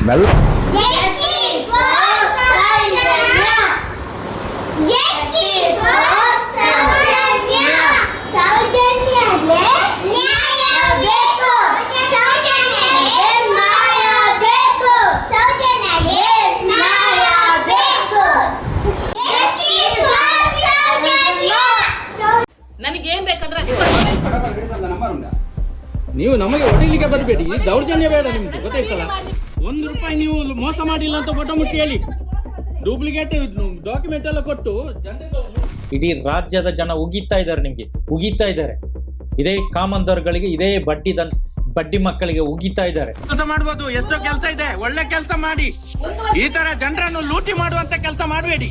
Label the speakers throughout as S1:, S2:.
S1: ಮೆಲ್ಲ
S2: ನೀವು ನಮಗೆ ಹೊಡಿಲಿಕ್ಕೆ ಬರಬೇಡಿ, ದೌರ್ಜನ್ಯ ಬೇಡ ನಿಮ್ಗೆ, ಗೊತ್ತಾಯ್ತಲ್ಲ. ₹1 ನೀವು ಮೋಸ ಮಾಡಿಲ್ಲ ಅಂತ ಫೋಟೋ ಮುಟ್ಟಿ ಹೇಳಿ, ಡೂಪ್ಲಿಕೇಟ್ ಡಾಕ್ಯುಮೆಂಟ್ ಎಲ್ಲ ಕೊಟ್ಟು
S3: ಇಡೀ ರಾಜ್ಯದ ಜನ ಉಗಿತಾ ಇದ್ದಾರೆ, ನಿಮ್ಗೆ ಉಗಿತಾ ಇದ್ದಾರೆ. ಇದೇ ಕಾಮಂದರ್ಗಳಿಗೆ, ಇದೇ ಬಡ್ಡಿ ಮಕ್ಕಳಿಗೆ ಉಗಿತಾ ಇದ್ದಾರೆ.
S2: ಕೆಲಸ ಮಾಡ್ಬೋದು, ಎಷ್ಟೋ ಕೆಲಸ ಇದೆ, ಒಳ್ಳೆ ಕೆಲಸ ಮಾಡಿ. ಈ ತರ ಜನರನ್ನು ಲೂಟಿ ಮಾಡುವಂತ ಕೆಲಸ ಮಾಡಬೇಡಿ.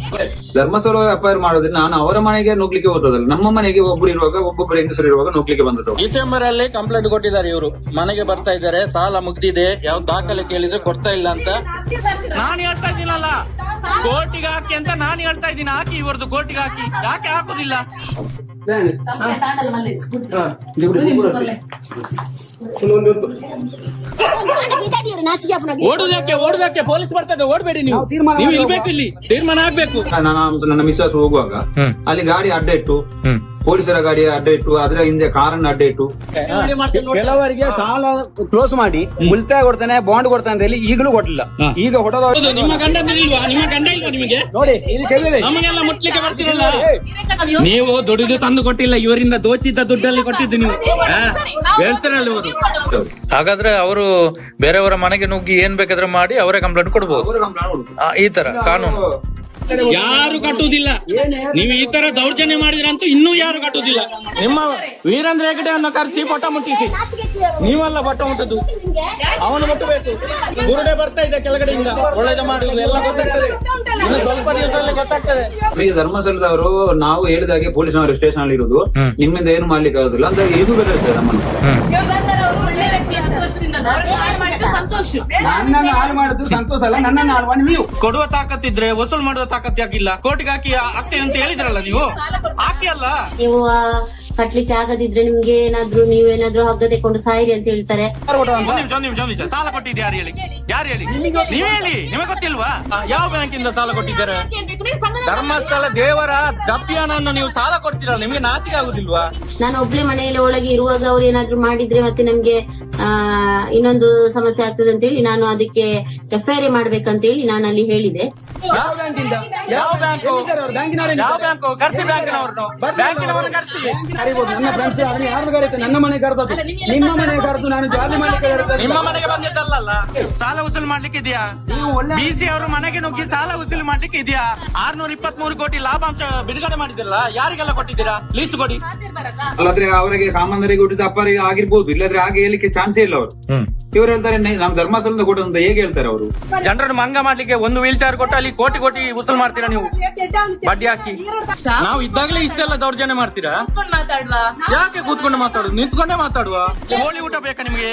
S4: ಧರ್ಮಸ್ಥಳ ವ್ಯಾಪಾರ ಮಾಡೋದ್ರಿಂದ ನಾನು ಅವರ ಮನೆಗೆ ನುಗ್ಲಿಕ್ಕೆ ಹೋದಲ್ಲ, ನಮ್ಮ ಮನೆಗೆ ಒಬ್ಬರು ಇರುವಾಗ ಒಬ್ಬೊಬ್ಬರು ಹೆಂಗಸರು ಇರುವಾಗ ನುಗ್ಲಿಕ್ಕೆ ಬಂದದ್ದು.
S2: ಡಿಸೆಂಬರ್ ಅಲ್ಲಿ ಕಂಪ್ಲೇಂಟ್ ಕೊಟ್ಟಿದ್ದಾರೆ, ಇವರು ಮನೆಗೆ ಬರ್ತಾ ಇದ್ದಾರೆ, ಸಾಲ ಮುಗ್ದಿದೆ, ಯಾವ ದಾಖಲೆ ಕೇಳಿದ್ರೆ ಕೊಡ್ತಾ ಇಲ್ಲ ಅಂತ. ನಾನು ಹೇಳ್ತಾ ಇದ್ದೀನಲ್ಲ, ಕೋರ್ಟಿಗೆ ಹಾಕಿ ಅಂತ ನಾನು ಹೇಳ್ತಾ ಇದ್ದೀನಿ. ಹಾಕಿ ಇವ್ರದ್ದು ಕೋರ್ಟಿಗೆ ಹಾಕಿ, ಯಾಕೆ ಹಾಕುದಿಲ್ಲ? ಓಡುದಕ್ಕೆ ಪೊಲೀಸ್ ಬರ್ತದೆ, ಓಡ್ಬೇಡಿ ನೀವು. ನೀವು ಇರ್ಬೇಕು, ಇಲ್ಲಿ ತೀರ್ಮಾನ ಆಗ್ಬೇಕು.
S4: ನನ್ನ ಮಿಸ್ಸಸ್ ಹೋಗುವಾಗ ಅಲ್ಲಿ ಗಾಡಿ ಅಡ್ಡ ಇಟ್ಟು, ಪೊಲೀಸರ ಗಾಡಿ ಅಡ್ಡ ಇಟ್ಟು, ಅದರ ಹಿಂದೆ ಕಾರನ್ನ ಅಡ್ಡ ಇಟ್ಟು
S1: ಕೆಲವರಿಗೆ ಸಾಲ ಕ್ಲೋಸ್ ಮಾಡಿ ಉಳಿತಾಯ ಕೊಡ್ತಾನೆ, ಬಾಂಡ್ ಕೊಡ್ತಾನೆ ಅಂತ ಹೇಳಿ ಈಗಲೂ ಕೊಡ್ಲಿಲ್ಲ. ಈಗ ಹೊಡೆದ
S2: ನಿಮ್ಮ ಗಂಡ ಇಲ್ವಾ? ನಿಮ್ಮ ಗಂಡ ಇಲ್ವಾ ನಿಮಗೆ?
S1: ನೋಡಿ, ಇದು ಕೇಳಿದೆ,
S2: ನಮಗೆಲ್ಲ ಮುಟ್ಲಿಕ್ಕೆ ಬರ್ತಿರಲ್ಲ. ನೀವು ದುಡಿದು ತಂದು ಕೊಟ್ಟಿಲ್ಲ, ಇವರಿಂದ ದೋಚಿದ್ದ ದುಡ್ಡಲ್ಲಿ ಕೊಟ್ಟಿದ್ದು ನೀವು ಹೇಳ್ತಿರಲ್ಲ ಇವರು.
S3: ಹಾಗಾದ್ರೆ ಅವರು ಬೇರೆಯವರ ಮನೆಗೆ ನುಗ್ಗಿ ಏನ್ ಬೇಕಾದ್ರೆ ಮಾಡಿ ಅವರೇ ಕಂಪ್ಲೇಂಟ್ ಕೊಡ್ಬೋದು. ಈ ತರ ಕಾನೂನು
S2: ಯಾರು ಕಟ್ಟುವುದಿಲ್ಲ. ನೀವು ಈ ತರ ದೌರ್ಜನ್ಯ ಮಾಡಿದ್ರಂತೂ ಇನ್ನೂ ಯಾರು ಕಟ್ಟುವುದಿಲ್ಲ. ನಿಮ್ಮ ವೀರೇಂದ್ರ ಹೆಗಡೆ ಅನ್ನು ಕರೆಸಿ ಪಟ ಮುಟ್ಟಿಸಿ. ನೀವಲ್ಲ ಪಟ ಮುಟ್ಟದು, ಅವನು ಮುಟ್ಟಬೇಕು. ಗುರುಡೆ ಬರ್ತಾ ಇದೆ ಕೆಳಗಡೆಯಿಂದ, ಒಳ್ಳೇದು ಮಾಡುದು ಎಲ್ಲ ಗೊತ್ತಾಗ್ತದೆ. ಇನ್ನು ಸ್ವಲ್ಪ ದಿವಸದಲ್ಲಿ ಗೊತ್ತಾಗ್ತದೆ.
S4: ಈ ಧರ್ಮಸ್ಥಳದವರು ನಾವು ಹೇಳಿದಾಗೆ ಪೊಲೀಸ್ನವರು ಸ್ಟೇಷನ್ ಅಲ್ಲಿ ಇರುವುದು, ನಿಮ್ಮಿಂದ ಏನು ಮಾಡ್ಲಿಕ್ಕೆ ಆಗುದಿಲ್ಲ ಅಂತ ಇದು ಬೆದರಿಸ್ತದೆ ನಮ್ಮನ್ನು.
S1: ನನ್ನನ್ನು ಹಾಳು ಮಾಡಿದ್ರು ಸಂತೋಷ ಅಲ್ಲ, ನನ್ನನ್ನು ಹಾಳು ಮಾಡಿ ನೀವು
S2: ಕೊಡುವ ತಾಕತ್ತಿದ್ರೆ ವಸೂಲ್ ಮಾಡುವ ತಾಕತ್ ಯಾಕಿಲ್ಲ? ಕೋರ್ಟಿಗೆ ಹಾಕಿ ಆಗ್ತೇನೆ ಅಂತ ಹೇಳಿದ್ರಲ್ಲ, ನೀವು ಹಾಕಿ ಅಲ್ಲ.
S5: ನೀವು ಕಟ್ಲಿಕ್ಕೆ ಆಗದಿದ್ರೆ ನಿಮ್ಗೆ ನೀವೇನಾದ್ರೂ ಹಗ್ಗ ತೆಕೊಂಡು ಸಾಯಿರಿ ಅಂತ ಹೇಳ್ತಾರೆ.
S2: ಒಂದ್ ನಿಮಿಷ ಸಾಲ ಕೊಟ್ಟಿದ್ದು ಯಾರು ಹೇಳಿ? ನೀವ್ ಹೇಳಿ, ನಿಮಗೆ ಗೊತ್ತಿಲ್ವಾ? ಯಾವ ಬ್ಯಾಂಕ್ ಇಂದ ಸಾಲ ಕೊಟ್ಟಿದ್ದಾರೆ? ಧರ್ಮಸ್ಥಳ ದೇವರ ದಪ್ಪಿಯನನ್ನು ನೀವು ಸಾಲ ಕೊಡ್ತೀರಲ್ಲ, ನಿಮ್ಗೆ ನಾಚಿಕೆ ಆಗುದಿಲ್ವಾ?
S5: ನಾನು ಒಬ್ಳೆ ಮನೆಯಲ್ಲಿ ಒಳಗೆ ಇರುವಾಗ ಅವ್ರು ಏನಾದ್ರು ಮಾಡಿದ್ರೆ ಮತ್ತೆ ನಮ್ಗೆ ಇನ್ನೊಂದು ಸಮಸ್ಯೆ ಆಗ್ತದೆ ಅಂತ ಹೇಳಿ ನಾನು ಅದಕ್ಕೆ FIR ಮಾಡ್ಬೇಕಂತ ಹೇಳಿ ನಾನು ಅಲ್ಲಿ ಹೇಳಿದೆ.
S2: ಯಾವ ಬ್ಯಾಂಕ್ ಇಂದ? ಯಾವ ಬ್ಯಾಂಕ್? ಯಾವ ಬ್ಯಾಂಕ್? ಕರ್ಸಿ ಬ್ಯಾಂಕಿನವ್ರನ್ನು, ಬ್ಯಾಂಕಿನವರು ಕರ್ಸಿ.
S1: ನನ್ನ ಫ್ರೆಂಡ್ಸ್ ಯಾರು ಕರೀತಾರೆ? ನನ್ನ ಮನೆ ಕರೆದದ್ದು, ನಿಮ್ಮ ಮನೆ ಕರೆದು ನಾನು ಜಾಲಿ ಮಾಡ್ಲಿಕ್ಕೆ.
S2: ನಿಮ್ಮ ಮನೆಗೆ ಬಂದಿದ್ದಲ್ಲ, ಸಾಲ ವಸೂಲು ಮಾಡ್ಲಿಕ್ಕೆ ಇದೆಯಾ? BC ಅವರು ಮನೆಗೆ ನುಗ್ಗಿ ಸಾಲ ವಸೂಲು ಮಾಡ್ಲಿಕ್ಕೆ ಇದೆಯಾ? 623 ಕೋಟಿ ಲಾಭಾಂಶ ಬಿಡುಗಡೆ ಮಾಡಿದಿಲ್ಲ, ಯಾರಿಗೆಲ್ಲ ಕೊಟ್ಟಿದ್ದೀರಾ? ಲೀಸ್ಟ್ ಕೊಡಿ.
S4: ಅಲ್ಲಾದ್ರೆ ಅವರಿಗೆ ಕಾಮಂದರಿಗೆ ಹುಟ್ಟಿದ ಅಪ್ಪರಿಗೆ ಆಗಿರ್ಬೋದು, ಇಲ್ಲದ್ರೆ ಹಾಗೆ ಹೇಳಿಕ್ಕೆ ಚಾನ್ಸೇ ಇಲ್ಲ ಅವರು. ಇವರು ಹೇಳ್ತಾರೆ ನಾವು ಧರ್ಮಸ್ಥಳದಿಂದ ಕೊಟ್ಟು ಅಂತ ಹೇಗೆ ಹೇಳ್ತಾರೆ ಅವರು?
S2: ಜನರನ್ನು ಮಂಗ ಮಾಡ್ಲಿಕ್ಕೆ ಒಂದು ವೀಲ್ ಚೇರ್ ಕೊಟ್ಟು ಅಲ್ಲಿ ಕೋಟಿ ವಸೂಲ್ ಮಾಡ್ತೀರಾ ನೀವು, ಬಡ್ಡಿ ಹಾಕಿ. ನಾವು ಇದ್ದಾಗಲೇ ಇಷ್ಟೆಲ್ಲ ದೌರ್ಜನ್ಯ ಮಾಡ್ತೀರಾ? ಯಾಕೆ ಕೂತ್ಕೊಂಡು ಮಾತಾಡುದು? ನಿಂತ್ಕೊಂಡೇ ಮಾತಾಡುವ. ಕೋಳಿ ಊಟ ಬೇಕಾ ನಿಮ್ಗೆ?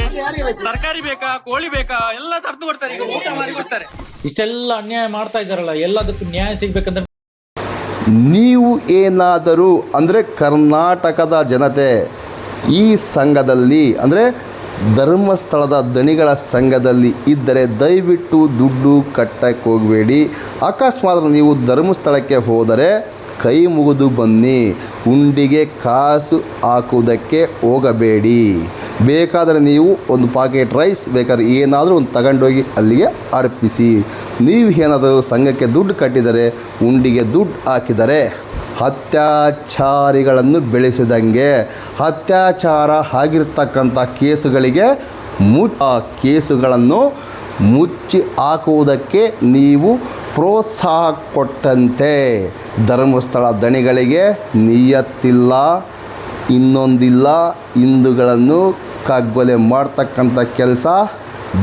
S2: ತರಕಾರಿ ಬೇಕಾ? ಕೋಳಿ ಬೇಕಾ? ಎಲ್ಲ ತರ್ದು ಕೊಡ್ತಾರೆ, ಈಗ ಊಟ ಮಾಡಿ ಕೊಡ್ತಾರೆ.
S3: ಇಷ್ಟೆಲ್ಲ ಅನ್ಯಾಯ ಮಾಡ್ತಾ ಇದ್ದಾರಲ್ಲ, ಎಲ್ಲದಕ್ಕೂ ನ್ಯಾಯ ಸಿಗ್ಬೇಕಂದ್ರೆ
S6: ನೀವು ಏನಾದರೂ ಅಂದರೆ ಕರ್ನಾಟಕದ ಜನತೆ ಈ ಸಂಘದಲ್ಲಿ ಅಂದರೆ ಧರ್ಮಸ್ಥಳದ ದಣಿಗಳ ಸಂಘದಲ್ಲಿ ಇದ್ದರೆ ದಯವಿಟ್ಟು ದುಡ್ಡು ಕಟ್ಟಕ್ಕೆ ಹೋಗಬೇಡಿ. ಅಕಸ್ಮಾತ್ ನೀವು ಧರ್ಮಸ್ಥಳಕ್ಕೆ ಹೋದರೆ ಕೈ ಮುಗಿದು ಬನ್ನಿ, ಉಂಡಿಗೆ ಕಾಸು ಹಾಕುವುದಕ್ಕೆ ಹೋಗಬೇಡಿ. ಬೇಕಾದರೆ ನೀವು ಒಂದು ಪಾಕೆಟ್ ರೈಸ್ ಬೇಕಾದ್ರೆ ಏನಾದರೂ ಒಂದು ತಗೊಂಡೋಗಿ ಅಲ್ಲಿಗೆ ಅರ್ಪಿಸಿ. ನೀವು ಏನಾದರೂ ಸಂಘಕ್ಕೆ ದುಡ್ಡು ಕಟ್ಟಿದರೆ, ಉಂಡಿಗೆ ದುಡ್ಡು ಹಾಕಿದರೆ ಅತ್ಯಾಚಾರಿಗಳನ್ನು ಬೆಳೆಸಿದಂಗೆ, ಅತ್ಯಾಚಾರ ಆಗಿರ್ತಕ್ಕಂಥ ಕೇಸುಗಳಿಗೆ ಕೇಸುಗಳನ್ನು ಮುಚ್ಚಿ ಹಾಕುವುದಕ್ಕೆ ನೀವು ಪ್ರೋತ್ಸಾಹ ಕೊಟ್ಟಂತೆ. ಧರ್ಮಸ್ಥಳ ದಣಿಗಳಿಗೆ ನಿಯತ್ತಿಲ್ಲ, ಇನ್ನೊಂದಿಲ್ಲ, ಹಿಂದೂಗಳನ್ನು ಕಗ್ಗೊಲೆ ಮಾಡ್ತಕ್ಕಂಥ ಕೆಲಸ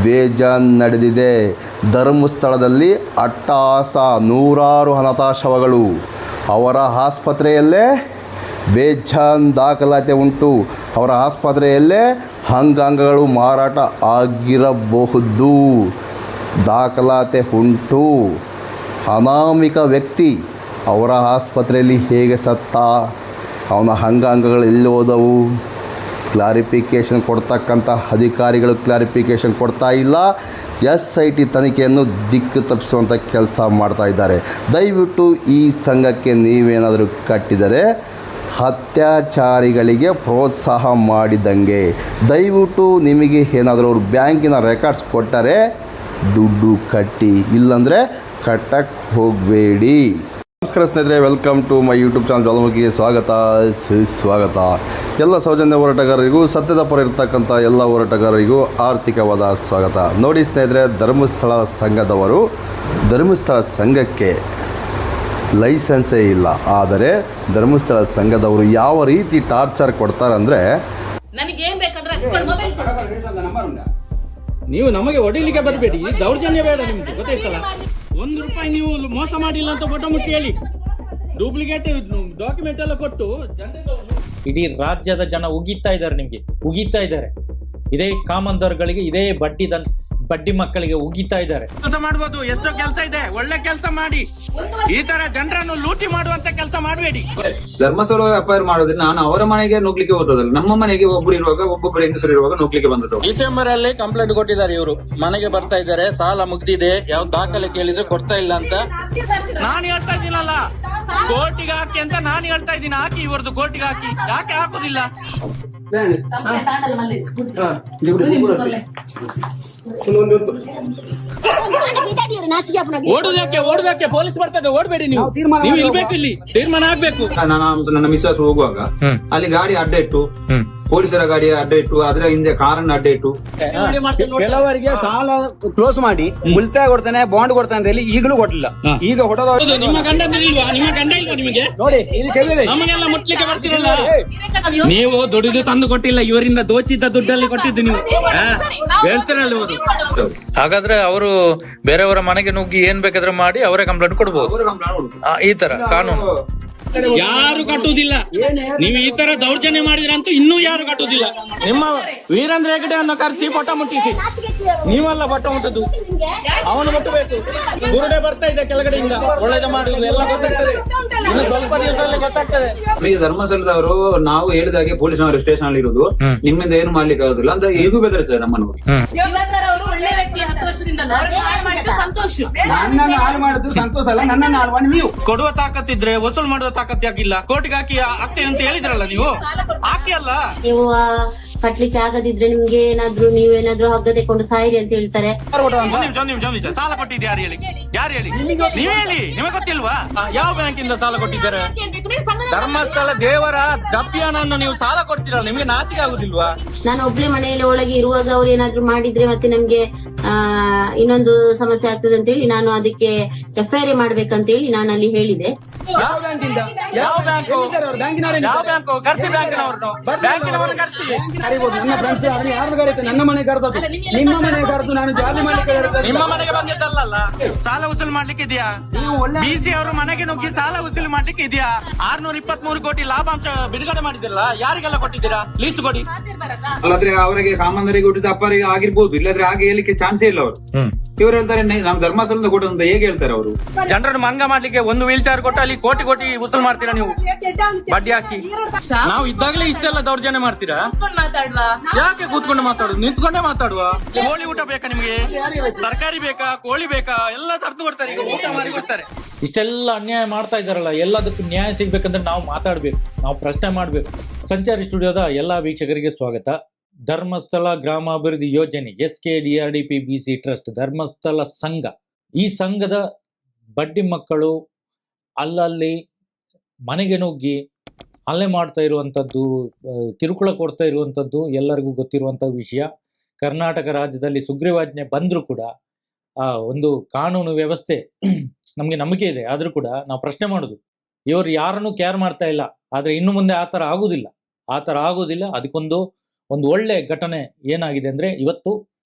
S6: ಬೇಜಾನ್ ನಡೆದಿದೆ. ಧರ್ಮಸ್ಥಳದಲ್ಲಿ ಅಟ್ಟಹಾಸ, ನೂರಾರು ಅನಾಥಾಶ್ರಮಗಳು, ಅವರ ಆಸ್ಪತ್ರೆಯಲ್ಲೇ ಬೇಜಾನ್ ದಾಖಲಾತಿ ಉಂಟು. ಅವರ ಆಸ್ಪತ್ರೆಯಲ್ಲೇ ಅಂಗಾಂಗಗಳು ಮಾರಾಟ ಆಗಿರಬಹುದು, ದಾಖಲಾತಿ ಉಂಟು. ಅನಾಮಿಕ ವ್ಯಕ್ತಿ ಅವರ ಆಸ್ಪತ್ರೆಯಲ್ಲಿ ಹೇಗೆ ಸತ್ತ, ಅವನ ಅಂಗಾಂಗಗಳು ಎಲ್ಲಿ ಹೋದವು, ಕ್ಲಾರಿಫಿಕೇಷನ್ ಕೊಡ್ತಕ್ಕಂಥ ಅಧಿಕಾರಿಗಳು ಕ್ಲಾರಿಫಿಕೇಷನ್ ಕೊಡ್ತಾ ಇಲ್ಲ. SIT ತನಿಖೆಯನ್ನು ದಿಕ್ಕು ತಪ್ಪಿಸುವಂಥ ಕೆಲಸ ಮಾಡ್ತಾ ಇದ್ದಾರೆ. ದಯವಿಟ್ಟು ಈ ಸಂಘಕ್ಕೆ ನೀವೇನಾದರೂ ಕಟ್ಟಿದರೆ ಅತ್ಯಾಚಾರಿಗಳಿಗೆ ಪ್ರೋತ್ಸಾಹ ಮಾಡಿದಂಗೆ. ದಯವಿಟ್ಟು ನಿಮಗೆ ಏನಾದರೂ ಅವ್ರು ಬ್ಯಾಂಕಿನ ರೆಕಾರ್ಡ್ಸ್ ಕೊಟ್ಟರೆ ದುಡ್ಡು ಕಟ್ಟಿ, ಇಲ್ಲಾಂದರೆ ಕಟ್ಟಕ್ಕೆ ಹೋಗಬೇಡಿ. ನಮಸ್ಕಾರ ಸ್ನೇಹಿತರೆ, welcome to my YouTube channel ಜ್ವಾಲಾಮುಖಿಗೆ ಸ್ವಾಗತ ಸುಸ್ವಾಗತ. ಎಲ್ಲ ಸೌಜನ್ಯ ಹೋರಾಟಗಾರರಿಗೂ, ಸತ್ಯದ ಪರ ಇರ್ತಕ್ಕಂಥ ಎಲ್ಲ ಹೋರಾಟಗಾರರಿಗೂ ಆರ್ಥಿಕವಾದ ಸ್ವಾಗತ. ನೋಡಿ ಸ್ನೇಹಿತರೆ, ಧರ್ಮಸ್ಥಳ ಸಂಘದವರು ಧರ್ಮಸ್ಥಳ ಸಂಘಕ್ಕೆ ಲೈಸೆನ್ಸೇ ಇಲ್ಲ. ಆದರೆ ಧರ್ಮಸ್ಥಳ ಸಂಘದವರು ಯಾವ ರೀತಿ ಟಾರ್ಚರ್ ಕೊಡ್ತಾರಂದರೆ,
S7: ನನಗೇನ್ ಬೇಕಂದ್ರೆ ಮೊಬೈಲ್ ಕೊಡು.
S1: ನಂಬರ್ ಉಂಟಾ?
S2: ನೀವು ನಮಗೆ ಹೊಡಿಲಿಕ್ಕೆ ಬರಬೇಡಿ, ದೌರ್ಜನ್ಯ ಬೇಡ ನಿಮ್ಗೆ, ಗೊತ್ತಾಯ್ತಲ್ಲ. ₹1 ನೀವು ಮೋಸ ಮಾಡಿಲ್ಲ ಅಂತ ಫೋಟೋ ಮುಟ್ಟಿ ಹೇಳಿ, ಡೂಪ್ಲಿಕೇಟ್ ಡಾಕ್ಯುಮೆಂಟ್ ಎಲ್ಲ ಕೊಟ್ಟು
S3: ಇಡೀ ರಾಜ್ಯದ ಜನ ಉಗಿತಾ ಇದ್ದಾರೆ, ನಿಮ್ಗೆ ಉಗಿತಾ ಇದ್ದಾರೆ. ಇದೇ ಕಾಮಂದರ್ಗಳಿಗೆ, ಇದೇ ಬಡ್ಡಿ ಮಕ್ಕಳಿಗೆ ಉಗಿತಾ ಇದ್ದಾರೆ.
S2: ಕೆಲಸ ಮಾಡ್ಬೋದು, ಎಷ್ಟೋ ಕೆಲಸ ಇದೆ, ಒಳ್ಳೆ ಕೆಲಸ ಮಾಡಿ. ಈ ತರ ಜನರನ್ನು ಲೂಟಿ ಮಾಡುವಂತ ಕೆಲಸ ಮಾಡಬೇಡಿ.
S4: ಧರ್ಮಸ್ಥಳ ವ್ಯಾಪಾರ ಮಾಡೋದ್ರಿಂದ ನಾನು ಅವರ ಮನೆಗೆ ನುಗ್ಲಿಕ್ಕೆ ಹೋದಲ್ಲ, ನಮ್ಮ ಮನೆಗೆ ಒಬ್ಬರು ಇರುವಾಗ ಒಬ್ಬೊಬ್ಬರು ಹೆಂಗಸರು ಇರುವಾಗ ನುಗ್ಲಿಕ್ಕೆ ಬಂದದ್ದು.
S2: ಡಿಸೆಂಬರ್ ಅಲ್ಲಿ ಕಂಪ್ಲೇಂಟ್ ಕೊಟ್ಟಿದ್ದಾರೆ, ಇವರು ಮನೆಗೆ ಬರ್ತಾ ಇದ್ದಾರೆ, ಸಾಲ ಮುಗ್ದಿದೆ, ಯಾವ ದಾಖಲೆ ಕೇಳಿದ್ರೆ ಕೊಡ್ತಾ ಇಲ್ಲ ಅಂತ. ನಾನು ಹೇಳ್ತಾ ಇದ್ದೀನಲ್ಲ, ಕೋರ್ಟಿಗೆ ಹಾಕಿ ಅಂತ ನಾನು ಹೇಳ್ತಾ ಇದ್ದೀನಿ. ಹಾಕಿ ಇವ್ರದ್ದು ಕೋರ್ಟಿಗೆ ಹಾಕಿ. ಯಾಕೆ ಹಾಕುದಿಲ್ಲ? ಓಡುದಕ್ಕೆ ಪೊಲೀಸ್ ಬರ್ತದೆ, ಓಡ್ಬೇಡಿ ನೀವು. ನೀವು ಇಲ್ಬೇಕು, ಇಲ್ಲಿ ತೀರ್ಮಾನ ಆಗ್ಬೇಕು.
S4: ನನ್ನ ಮಿಸ್ಸಸ್ ಹೋಗುವಾಗ ಅಲ್ಲಿ ಗಾಡಿ ಅಡ್ಡ ಇಟ್ಟು, ಪೊಲೀಸರ ಗಾಡಿ ಅಡ್ಡ ಇಟ್ಟು, ಅದರ ಹಿಂದೆ ಕಾರನ್ನ ಅಡ್ಡ ಇಟ್ಟು
S1: ಕೆಲವರಿಗೆ ಸಾಲ ಕ್ಲೋಸ್ ಮಾಡಿ ಉಳಿತಾಯ ಕೊಡ್ತಾನೆ, ಬಾಂಡ್ ಕೊಡ್ತಾನೆ ಅಂತ ಹೇಳಿ ಈಗಲೂ ಕೊಟ್ಟಿಲ್ಲ. ಈಗ ಹೊಡೆದ
S2: ನಿಮ್ಮ ಗಂಡ ಇಲ್ವಾ? ನಿಮ್ಮ ಗಂಡ ಇಲ್ವಾ ನಿಮಗೆ?
S1: ನೋಡಿ, ಇದು ಕೇಳಿದೆ.
S2: ನಮಗೆಲ್ಲ ಮುಟ್ಲಿಕ್ಕೆ ಬರ್ತಿರಲ್ಲ. ನೀವು ದುಡಿದು ತಂದು ಕೊಟ್ಟಿಲ್ಲ, ಇವರಿಂದ ದೋಚಿದ್ದ ದುಡ್ಡಲ್ಲಿ ಕೊಟ್ಟಿದ್ದು ನೀವು. ಹೇಳ್ತಿರಲ್ಲ ಅವರು.
S3: ಹಾಗಾದ್ರೆ ಅವರು ಬೇರೆಯವರ ಮನೆಗೆ ನುಗ್ಗಿ ಏನ್ ಬೇಕಾದ್ರೆ ಮಾಡಿ ಅವರೇ ಕಂಪ್ಲೇಂಟ್ ಕೊಡ್ಬೋದು. ಈ ತರ ಕಾನೂನು
S2: ಯಾರು ಕಟ್ಟುವುದಿಲ್ಲ. ನೀವು ಈ ತರ ದೌರ್ಜನ್ಯ ಮಾಡಿದ್ರಂತೂ ಇನ್ನೂ ಯಾರು ಕಟ್ಟುವುದಿಲ್ಲ. ನಿಮ್ಮ ವೀರೇಂದ್ರ ಹೆಗಡೆ ಅನ್ನೋ ಕರ್ಸಿ ಪೊಟ್ಟ ಮುಟ್ಟಿಸಿ. ನೀವಲ್ಲ ಪೊಟ್ಟ ಮುಟ್ಟದ್ದು, ಅವನು ಮುಟ್ಟಬೇಕು. ಗುರುಡೆ ಬರ್ತಾ ಇದೆ ಕೆಳಗಡೆಯಿಂದ, ಒಳ್ಳೇದು ಮಾಡುದು ಎಲ್ಲ ಗೊತ್ತಾಗ್ತದೆ. ಇನ್ನು ಸ್ವಲ್ಪ ದಿವಸದಲ್ಲಿ ಗೊತ್ತಾಗ್ತದೆ.
S4: ಈಗ ಧರ್ಮಸ್ಥಳದವರು ನಾವು ಹೇಳಿದಾಗೆ ಪೊಲೀಸ್ನವರು ಸ್ಟೇಷನ್ ಅಲ್ಲಿ ಇರುವುದು, ನಿಮ್ಮಿಂದ ಏನು ಮಾಡ್ಲಿಕ್ಕೆ ಆಗುದಿಲ್ಲ ಅಂತ ಈಗೂ ಬೆದರಿಸ್ತಾರೆ ನಮ್ಮನ್ನು.
S7: ದಿವಾಕರ್ ಅವರು ಒಳ್ಳೆ ವ್ಯಕ್ತಿ, 10 ವರ್ಷದಿಂದ ಅವ್ರಿಗೆ ಹಾಳು ಮಾಡಿದ್ದು ಸಂತೋಷ.
S1: ನನ್ನನ್ನು ಹಾಳು ಮಾಡಿದ್ರು ಸಂತೋಷ ಅಲ್ಲ, ನನ್ನನ್ನು ಹಾಳು ಮಾಡಿ ನೀವು.
S2: ಕೊಡುವ ತಾಕತ್ತಿದ್ರೆ ವಸೂಲ್ ಮಾಡುವ ತಾಕತ್ ಯಾಕಿಲ್ಲ? ಕೋರ್ಟಿಗೆ ಹಾಕಿ ಆಗ್ತೇನೆ ಅಂತ ಹೇಳಿದ್ರಲ್ಲ ನೀವು, ಹಾಕಿ ಅಲ್ಲ.
S5: ನೀವು ಕಟ್ಲಿಕ್ಕೆ ಆಗದಿದ್ರೆ ನಿಮ್ಗೆ ನೀವೇನಾದ್ರೂ ಹಗ್ಗ ತೆಕೊಂಡು ಸಾಯಿರಿ ಅಂತ ಹೇಳ್ತಾರೆ.
S2: ಒಂದ್ ನಿಮಿಷ ಸಾಲ ಕೊಟ್ಟಿದ್ದು ಯಾರು ಹೇಳಿ? ಯಾರು ಹೇಳಿ? ನೀವೇ ಹೇಳಿ, ನಿಮಗೆ ಗೊತ್ತಿಲ್ವಾ? ಯಾವ ಬ್ಯಾಂಕ್ ಇಂದ ಸಾಲ ಕೊಟ್ಟಿದ್ದಾರೆ? ಧರ್ಮಸ್ಥಳ ದೇವರ ದಪ್ಪಿಯನನ್ನು ನೀವು ಸಾಲ ಕೊಡ್ತೀರಲ್ಲ, ನಿಮ್ಗೆ ನಾಚಿಕೆ ಆಗುದಿಲ್ವಾ?
S5: ನಾನು ಒಬ್ಳೆ ಮನೆಯಲ್ಲಿ ಒಳಗೆ ಇರುವಾಗ ಅವ್ರು ಏನಾದ್ರು ಮಾಡಿದ್ರೆ ಮತ್ತೆ ನಮ್ಗೆ ಇನ್ನೊಂದು ಸಮಸ್ಯೆ ಆಗ್ತದೆ ಅಂತ ಹೇಳಿ ನಾನು ಅದಕ್ಕೆ FIR ಮಾಡ್ಬೇಕಂತ ಹೇಳಿ ನಾನು ಅಲ್ಲಿ ಹೇಳಿದೆ.
S1: ಯಾವ ಬ್ಯಾಂಕಿಂದ?
S2: ಯಾವ ಬ್ಯಾಂಕು?
S1: ಬ್ಯಾಂಕಿನವರೇ.
S2: ಯಾವ ಬ್ಯಾಂಕು? ಕರ್ಸಿ ಬ್ಯಾಂಕಿನವ್ರನ್ನು. ಬ್ಯಾಂಕಿನವ್ರನ್ನ ಕರ್ಸಿ.
S1: ನನ್ನ ಫ್ರೆಂಡ್ಸ್ ಯಾರು ಕರೀತಾರೆ? ನನ್ನ ಮನೆ ಕರೆದದ್ದು, ನಿಮ್ಮ ಮನೆ ಕರೆದು ನಾನು ಜಾಲಿ ಮಾಡ್ಲಿಕ್ಕೆ ಹೇಳ್ತೇನೆ.
S2: ನಿಮ್ಮ ಮನೆಗೆ ಬಂದಿದ್ದಲ್ಲ, ಸಾಲ ವಸೂಲು ಮಾಡ್ಲಿಕ್ಕೆ ಇದೆಯಾ? BC ಅವರು ಮನೆಗೆ ನುಗ್ಗಿ ಸಾಲ ವಸೂಲು ಮಾಡ್ಲಿಕ್ಕೆ ಇದೆಯಾ? 623 ಕೋಟಿ ಲಾಭಾಂಶ ಬಿಡುಗಡೆ ಮಾಡಿದಿರಲ್ಲ, ಯಾರಿಗೆಲ್ಲ ಕೊಟ್ಟಿದ್ದೀರಾ? ಲೀಸ್ಟ್ ಕೊಡಿ.
S4: ಅಲ್ಲಾದ್ರೆ ಅವರಿಗೆ ಕಾಮಂದರಿಗೆ ಹುಟ್ಟಿದ ಅಪ್ಪರಿಗೆ ಆಗಿರ್ಬೋದು, ಇಲ್ಲಾದ್ರೆ ಹಾಗೆ ಹೇಳಿಕ್ಕೆ ಚಾನ್ಸೇ ಇಲ್ಲ ಅವರು. ಇವರು ಹೇಳ್ತಾರೆ ನಾವು ಧರ್ಮಸ್ಥಳದಿಂದ ಕೊಟ್ಟು ಅಂತ ಹೇಗೆ ಹೇಳ್ತಾರೆ ಅವರು?
S2: ಜನರನ್ನು ಮಂಗ ಮಾಡ್ಲಿಕ್ಕೆ ಒಂದು ವೀಲ್ ಚೇರ್ ಕೊಟ್ಟು ಅಲ್ಲಿ ಕೋಟಿ ವಸೂಲ್ ಮಾಡ್ತೀರಾ ನೀವು, ಬಡ್ಡಿ ಹಾಕಿ. ನಾವು ಇದ್ದಾಗಲೇ ಇಷ್ಟೆಲ್ಲ ದೌರ್ಜನ್ಯ ಮಾಡ್ತೀರಾ?
S7: ಮಾತಾಡುವ.
S2: ಯಾಕೆ ಕೂತ್ಕೊಂಡು ಮಾತಾಡುದು? ನಿಂತ್ಕೊಂಡೇ ಮಾತಾಡುವ. ಕೋಳಿ ಊಟ ಬೇಕಾ ನಿಮ್ಗೆ? ತರಕಾರಿ ಬೇಕಾ? ಕೋಳಿ ಬೇಕಾ? ಎಲ್ಲ ತರ್ದು ಕೊಡ್ತಾರೆ, ಈಗ ಊಟ ಮಾಡಿ ಕೊಡ್ತಾರೆ.
S3: ಇಷ್ಟೆಲ್ಲ ಅನ್ಯಾಯ ಮಾಡ್ತಾ ಇದ್ದಾರಲ್ಲ, ಎಲ್ಲದಕ್ಕೂ ನ್ಯಾಯ ಸಿಗ್ಬೇಕಂದ್ರೆ ನಾವು ಮಾತಾಡ್ಬೇಕು, ನಾವು ಪ್ರಶ್ನೆ ಮಾಡ್ಬೇಕು. ಸಂಚಾರಿ ಸ್ಟುಡಿಯೋದ ಎಲ್ಲಾ ವೀಕ್ಷಕರಿಗೆ ಸ್ವಾಗತ. ಧರ್ಮಸ್ಥಳ ಗ್ರಾಮಾಭಿವೃದ್ಧಿ ಯೋಜನೆ SKDRDP BC ಟ್ರಸ್ಟ್ ಧರ್ಮಸ್ಥಳ ಸಂಘ, ಈ ಸಂಘದ ಬಡ್ಡಿ ಮಕ್ಕಳು ಅಲ್ಲಲ್ಲಿ ಮನೆಗೆ ನುಗ್ಗಿ ಹಲ್ಲೆ ಮಾಡ್ತಾ ಇರುವಂಥದ್ದು, ಕಿರುಕುಳ ಕೊಡ್ತಾ ಇರುವಂಥದ್ದು ಎಲ್ಲರಿಗೂ ಗೊತ್ತಿರುವಂಥ ವಿಷಯ. ಕರ್ನಾಟಕ ರಾಜ್ಯದಲ್ಲಿ ಸುಗ್ರೀವಾಜ್ಞೆ ಬಂದರೂ ಕೂಡ ಒಂದು ಕಾನೂನು ವ್ಯವಸ್ಥೆ ನಮಗೆ ನಂಬಿಕೆ ಇದೆ, ಆದರೂ ಕೂಡ ನಾವು ಪ್ರಶ್ನೆ ಮಾಡೋದು, ಇವರು ಯಾರನ್ನೂ ಕೇರ್ ಮಾಡ್ತಾ ಇಲ್ಲ. ಆದರೆ ಇನ್ನು ಮುಂದೆ ಆ ಥರ ಆಗೋದಿಲ್ಲ. ಅದಕ್ಕೊಂದು ಒಳ್ಳೆ ಘಟನೆ ಏನಾಗಿದೆ ಅಂದರೆ, ಇವತ್ತು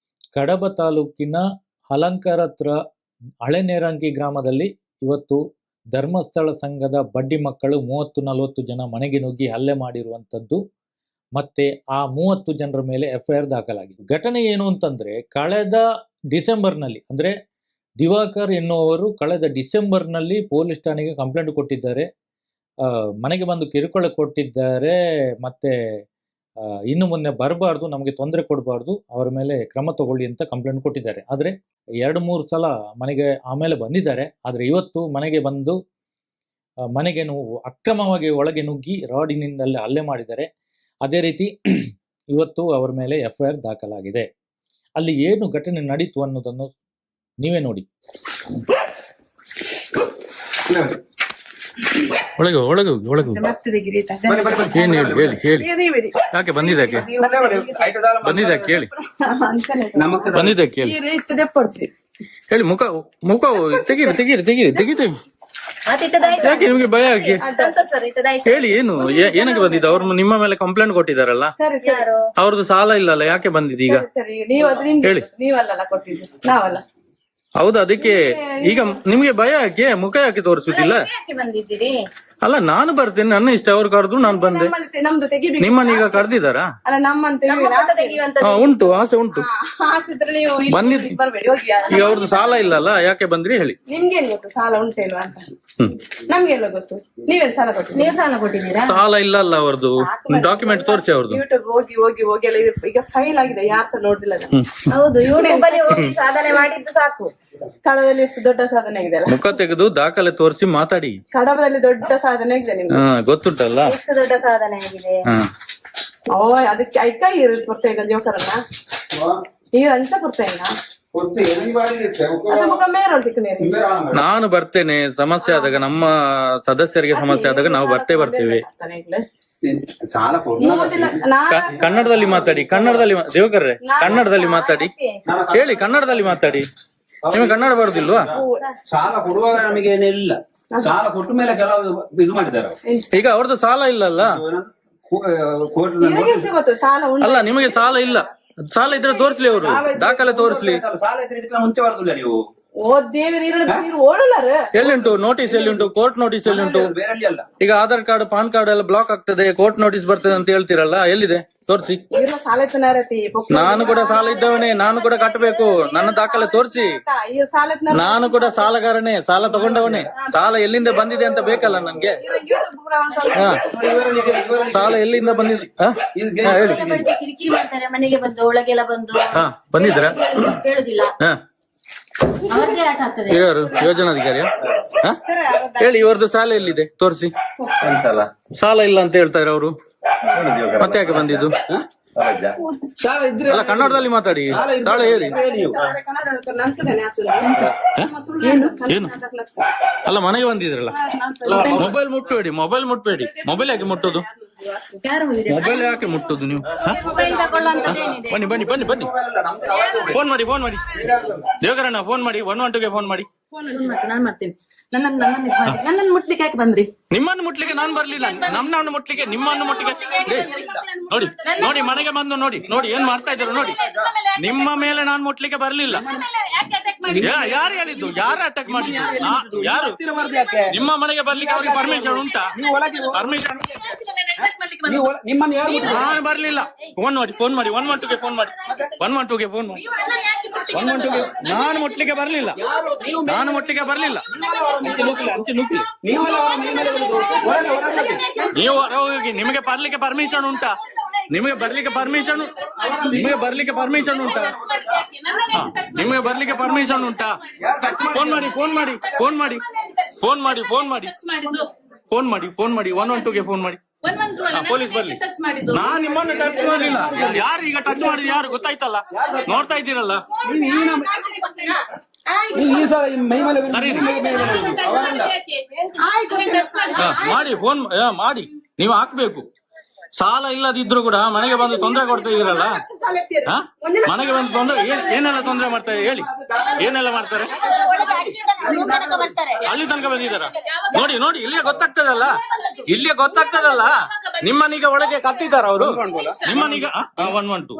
S3: ಕಡಬ ತಾಲೂಕಿನ ಹಲಂಕರ ಹತ್ರ ಹಳೆ ನೇರಂಗಿ ಗ್ರಾಮದಲ್ಲಿ ಇವತ್ತು ಧರ್ಮಸ್ಥಳ ಸಂಘದ ಬಡ್ಡಿ ಮಕ್ಕಳು 30-40 ಜನ ಮನೆಗೆ ನುಗ್ಗಿ ಹಲ್ಲೆ ಮಾಡಿರುವಂಥದ್ದು, ಮತ್ತೆ ಆ 30 ಜನರ ಮೇಲೆ FIR ದಾಖಲಾಗಿದೆ. ಘಟನೆ ಏನು ಅಂತಂದ್ರೆ, ಕಳೆದ ಡಿಸೆಂಬರ್ನಲ್ಲಿ, ಅಂದ್ರೆ ದಿವಾಕರ್ ಎನ್ನುವರು ಕಳೆದ ಡಿಸೆಂಬರ್ನಲ್ಲಿ ಪೊಲೀಸ್ ಠಾಣೆಗೆ ಕಂಪ್ಲೇಂಟ್ ಕೊಟ್ಟಿದ್ದಾರೆ. ಮನೆಗೆ ಬಂದು ಕಿರುಕುಳ ಕೊಟ್ಟಿದ್ದಾರೆ, ಮತ್ತೆ ಇನ್ನು ಮೊನ್ನೆ ಬರಬಾರ್ದು, ನಮಗೆ ತೊಂದರೆ ಕೊಡಬಾರ್ದು, ಅವರ ಮೇಲೆ ಕ್ರಮ ತಗೊಳ್ಳಿ ಅಂತ ಕಂಪ್ಲೇಂಟ್ ಕೊಟ್ಟಿದ್ದಾರೆ. ಆದರೆ 2-3 ಸಲ ಮನೆಗೆ ಆಮೇಲೆ ಬಂದಿದ್ದಾರೆ. ಆದರೆ ಇವತ್ತು ಮನೆಗೆ ಬಂದು ಮನೆಗೆ ಅಕ್ರಮವಾಗಿ ಒಳಗೆ ನುಗ್ಗಿ ರಾಡಿನಿಂದಲೇ ಹಲ್ಲೆ ಮಾಡಿದ್ದಾರೆ. ಅದೇ ರೀತಿ ಇವತ್ತು ಅವರ ಮೇಲೆ FIR ದಾಖಲಾಗಿದೆ. ಅಲ್ಲಿ ಏನು ಘಟನೆ ನಡೀತು ಅನ್ನೋದನ್ನು ನೀವೇ ನೋಡಿ. ಒಳಗೆ ಒಳಗೆ ಒಳಗೆ ಏನು ಹೇಳಿ ಯಾಕೆ ಬಂದಿದ್ದಕ್ಕೆ ಕೇಳಿ ಬಂದಿದ್ದಕ್ಕೆ ಹೇಳಿ ಮುಖ ತೆಗೀರಿ ಯಾಕೆ ನಿಮ್ಗೆ ಭಯ ಯಾಕೆ ಹೇಳಿ ಏನು ಏನಕ್ಕೆ ಬಂದಿದ್ದು? ಅವ್ರು ನಿಮ್ಮ ಮೇಲೆ ಕಂಪ್ಲೇಂಟ್ ಕೊಟ್ಟಿದಾರಲ್ಲ, ಅವ್ರದ್ದು ಸಾಲ ಇಲ್ಲಲ್ಲ, ಯಾಕೆ ಬಂದಿದ್ದು ಈಗ ಹೇಳಿ? ಹೌದು, ಅದಕ್ಕೆ ಈಗ ನಿಮ್ಗೆ ಭಯ ಯಾಕೆ? ಮುಖ ಯಾಕೆ ತೋರಿಸುದಿಲ್ಲ? ಅಲ್ಲ, ನಾನು ಬರ್ತೇನೆ, ನನ್ನ ಇಷ್ಟ. ಅವ್ರು ಕರೆದ್ರು ನಾನು ಬಂದೆ. ನಿಮ್ಮನ್ನೀಗ ಕರೆದಿದ್ದಾರಾ? ಉಂಟು, ಆಸೆ ಉಂಟು. ಬಂದಿದ್ದು ಈಗ ಅವ್ರದ್ದು ಸಾಲ ಇಲ್ಲಲ್ಲ, ಯಾಕೆ ಬಂದ್ರಿ ಹೇಳಿ?
S7: ನಿಮ್ಗೇನ್ ಗೊತ್ತು ಸಾಲ ಉಂಟೇನು ಅಂತ? ನಮ್ಗೆಲ್ಲ ಗೊತ್ತು. ನೀವೇನ್ ಸಾಲ ಕೊಟ್ಟಿದ್ದೀರಾ? ನೀವು ಸಾಲ ಕೊಟ್ಟಿದ್ದೀರಾ?
S3: ಸಾಲ ಇಲ್ಲ ಅಲ್ಲ ಅವ್ರದ್ದು. ಡಾಕ್ಯುಮೆಂಟ್ ತೋರಿಸಿ ಅವ್ರದ್ದು.
S7: ಯೂಟ್ಯೂಬ್ ಹೋಗಿ ಎಲ್ಲ ಈಗ ಫೈಲ್ ಆಗಿದೆ, ಯಾರು ಸಹ ನೋಡಿಲ್ಲ.
S5: ಹೌದು, ಯೂಟ್ಯೂಬ್ ಅಲ್ಲಿ ಹೋಗಿ ಸಾಧನೆ ಮಾಡಿದ್ದು ಸಾಕು.
S7: ಕಡಬದಲ್ಲಿ ಎಷ್ಟು ದೊಡ್ಡ ಸಾಧನೆ ಆಗಿದೆ ಅಲ್ಲ?
S3: ಮುಖ ತೆಗೆದು ದಾಖಲೆ ತೋರಿಸಿ ಮಾತಾಡಿ.
S7: ಕಡಬದಲ್ಲಿ ದೊಡ್ಡ ಸಾಧನೆ ಆಗಿದೆ ನಿಮ್ಗೆ.
S3: ಗೊತ್ತುಂಟಲ್ಲ
S5: ಎಷ್ಟು ದೊಡ್ಡ ಸಾಧನೆ ಆಗಿದೆ.
S7: ಓ, ಅದಕ್ಕೆ ಐಕ ಪುರ್ತೇನ ಜೋಕರನ್ನ ಈ ರಂಚ ಪುರ್ತೇನ ಮುಖ ಮೇರೆ.
S3: ನಾನು ಬರ್ತೇನೆ. ಸಮಸ್ಯೆ ಆದಾಗ, ನಮ್ಮ ಸದಸ್ಯರಿಗೆ ಸಮಸ್ಯೆ ಆದಾಗ ನಾವು ಬರ್ತೇವೆ. ಕನ್ನಡದಲ್ಲಿ ಮಾತಾಡಿ, ದೇವಕರ್ರೆ ಕನ್ನಡದಲ್ಲಿ ಮಾತಾಡಿ, ಹೇಳಿ ಕನ್ನಡದಲ್ಲಿ ಮಾತಾಡಿ. ನಿಮಗೆ ಕನ್ನಡ ಬರುದಿಲ್ವಾ?
S1: ಸಾಲ ಕೊಡುವಾಗ ನಮಗೆ ಏನಿಲ್ಲ, ಸಾಲ ಕೊಟ್ಟ ಮೇಲೆ ಕೆಲವು ಇದು ಮಾಡಿದ್ದಾರೆ.
S3: ಈಗ ಅವ್ರದ್ದು ಸಾಲ ಇಲ್ಲಲ್ಲ.
S7: ಗೊತ್ತು ಸಾಲ ಉಂಟು.
S3: ಅಲ್ಲ, ನಿಮಗೆ ಸಾಲ ಇಲ್ಲ. ಸಾಲ ಇದ್ರೆ ತೋರಿಸ್ಲಿ, ಅವರು ದಾಖಲೆ ತೋರಿಸ್ಲಿ.
S1: ಸಾಲ ಇದ್ರೆ ಇದಕ್ಕೆ ಮುಂಚೆ ಬರುದಿಲ್ಲ ನೀವು.
S7: ಓ ದೇವ್ರ ಓಡಲಾರ
S3: ಎಲ್ಲಿಂಟು ನೋಟಿಸ್? ಎಲ್ಲಿಂಟು ಕೋರ್ಟ್ ನೋಟಿಸ್? ಎಲ್ಲಿಂಟು?
S1: ಬೇರಲ್ಲಿ ಅಲ್ಲ.
S3: ಈಗ ಆಧಾರ್ ಕಾರ್ಡ್, ಪಾನ್ ಕಾರ್ಡ್ ಎಲ್ಲ ಬ್ಲಾಕ್ ಆಗ್ತದೆ, ಕೋರ್ಟ್ ನೋಟಿಸ್ ಬರ್ತದೆ ಅಂತ ಹೇಳ್ತೀರಲ್ಲ, ಎಲ್ಲಿದೆ ತೋರಿಸಿ.
S7: ಸಾಲ
S3: ನಾನು ಕೂಡ ಸಾಲ ಇದ್ದವನೇ, ನಾನು ಕೂಡ ಕಟ್ಟಬೇಕು. ನನ್ನ ದಾಖಲೆ ತೋರಿಸಿ. ನಾನು ಕೂಡ ಸಾಲಗಾರನೇ, ಸಾಲ ತಗೊಂಡವನೇ. ಸಾಲ ಎಲ್ಲಿಂದ ಬಂದಿದೆ ಅಂತ ಬೇಕಲ್ಲ ನನ್ಗೆ. ಸಾಲ ಎಲ್ಲಿಂದ ಬಂದಿದೆ ಹೇಳಿ.
S5: ಕಿರಿಕಿರಿ ಮಾಡ್ತಾರೆ ಮನೆಗೆ ಬಂದು, ಒಳಗೆಲ್ಲ ಬಂದು.
S3: ಬಂದಿದ್ರ?
S5: ಕೇಳುದಿಲ್ಲ, ಅವ್ರಿಗೆ ಆಟ ಆಗ್ತದೆ.
S3: ಯಾರು ಯೋಜನಾಧಿಕಾರಿಯ? ಹೇಳಿ, ಇವ್ರದ್ದು ಸಾಲ ಎಲ್ಲಿದೆ ತೋರಿಸಿ. ಸಾಲ ಇಲ್ಲ ಅಂತ ಹೇಳ್ತಾರೆ ಅವರು, ಮತ್ತೆ ಯಾಕೆ ಬಂದಿದ್ದು?
S1: ಸಾಲ ಇದ್ರೆ
S3: ಅಲ್ಲ, ಕನ್ನಡದಲ್ಲಿ ಮಾತಾಡಿ. ಸಾಲ ಹೇಳಿ. ಏನು? ಅಲ್ಲ, ಮನೆಗೆ ಬಂದಿದ್ರಲ್ಲ. ಮೊಬೈಲ್ ಮುಟ್ಬೇಡಿ, ಮೊಬೈಲ್ ಯಾಕೆ ಮುಟ್ಟೋದು? ಮೊಬೈಲ್ ಯಾಕೆ ಮುಟ್ಟೋದು ನೀವು? ಬನ್ನಿ ಫೋನ್ ಮಾಡಿ ದೇವಕರಣ್ಣ, ಫೋನ್ ಮಾಡಿ 112ಗೆ ಫೋನ್ ಮಾಡಿ.
S7: ನಾನ್ ಮಾಡ್ತೀನಿ. ನನ್ನನ್ನು ಮುಟ್ಲಿಕ್ಕೆ ಯಾಕೆ ಬಂದ್ರಿ?
S3: ನಿಮ್ಮನ್ನು ಮುಟ್ಲಿಕ್ಕೆ ನಾನು ಬರ್ಲಿಲ್ಲ. ನಮ್ಮನ್ನು ಮುಟ್ಲಿಕ್ಕೆ, ನಿಮ್ಮನ್ನು ಮುಟ್ಲಿಕ್ಕೆ. ನೋಡಿ ಮನೆಗೆ ಬಂದು ನೋಡಿ ಏನ್ ಮಾಡ್ತಾ ಇದ್ರು ನೋಡಿ. ನಿಮ್ಮ ಮೇಲೆ ನಾನು ಮುಟ್ಲಿಕ್ಕೆ ಬರ್ಲಿಲ್ಲ. ಯಾರು ಹೇಳಿದ್ದು? ಯಾರು ಅಟ್ಯಾಕ್ ಮಾಡಿದ್ದು? ಯಾರು? ನಿಮ್ಮ ಮನೆಗೆ ಬರ್ಲಿಕ್ಕೆ ಅವ್ರಿಗೆ ಪರ್ಮಿಷನ್ ಉಂಟಾ? ಪರ್ಮಿಷನ್
S1: ನಿಮ್ಮನ್ನು ಯಾರು?
S3: ನಾನು ಬರ್ಲಿಲ್ಲ. ಫೋನ್ ಮಾಡಿ 112ಗೆ ಫೋನ್ ಮಾಡಿ. 112ಗೆ ಫೋನ್ ಮಾಡಿ. 112ಗೆ ನಾನು ಮುಟ್ಲಿಕ್ಕೆ ಬರ್ಲಿಲ್ಲ. ಹಂಚಿ ನುಗ್ಲಿ. ನೀವು ಹೋಗಿ. ನಿಮಗೆ ಬರ್ಲಿಕ್ಕೆ ಪರ್ಮಿಷನ್ ಉಂಟಾ? ನಿಮಗೆ ಬರ್ಲಿಕ್ಕೆ ಪರ್ಮಿಷನ್ ಉಂಟಾ? ಫೋನ್ ಮಾಡಿ 112ಗೆ ಫೋನ್ ಮಾಡಿ. ಪೊಲೀಸ್ ಬರ್ಲಿ. ನಾನ್ ನಿಮ್ಮನ್ನು ಟಚ್ ಮಾಡಲಿಲ್ಲ. ಯಾರು ಈಗ ಟಚ್ ಮಾಡಿದ್? ಯಾರು ಗೊತ್ತಾಯ್ತಲ್ಲ, ನೋಡ್ತಾ ಇದ್ದೀರಲ್ಲ. ಮಾಡಿ ಫೋನ್ ಮಾಡಿ. ನೀವು ಹಾಕ್ಬೇಕು. ಸಾಲ ಇಲ್ಲದಿದ್ರು ಕೂಡ ಮನೆಗೆ ಬಂದು ತೊಂದರೆ ಕೊಡ್ತಾ ಇದೀರಲ್ಲ. ಮನೆಗೆ ಬಂದು ತೊಂದರೆ ಏನೆಲ್ಲ ತೊಂದರೆ ಮಾಡ್ತಾರೆ ಹೇಳಿ. ಏನೆಲ್ಲ ಮಾಡ್ತಾರೆ? ಅಲ್ಲಿ ತನಕ ಬಂದಿದ್ದಾರ? ನೋಡಿ ಇಲ್ಲಿಯೇ ಗೊತ್ತಾಗ್ತದಲ್ಲ. ನಿಮ್ಮನ್ನೀಗ ಒಳಗೆ ಕರ್ದಿದ್ದಾರ ಅವರು? ನಿಮ್ಮನ್ನೀಗ 112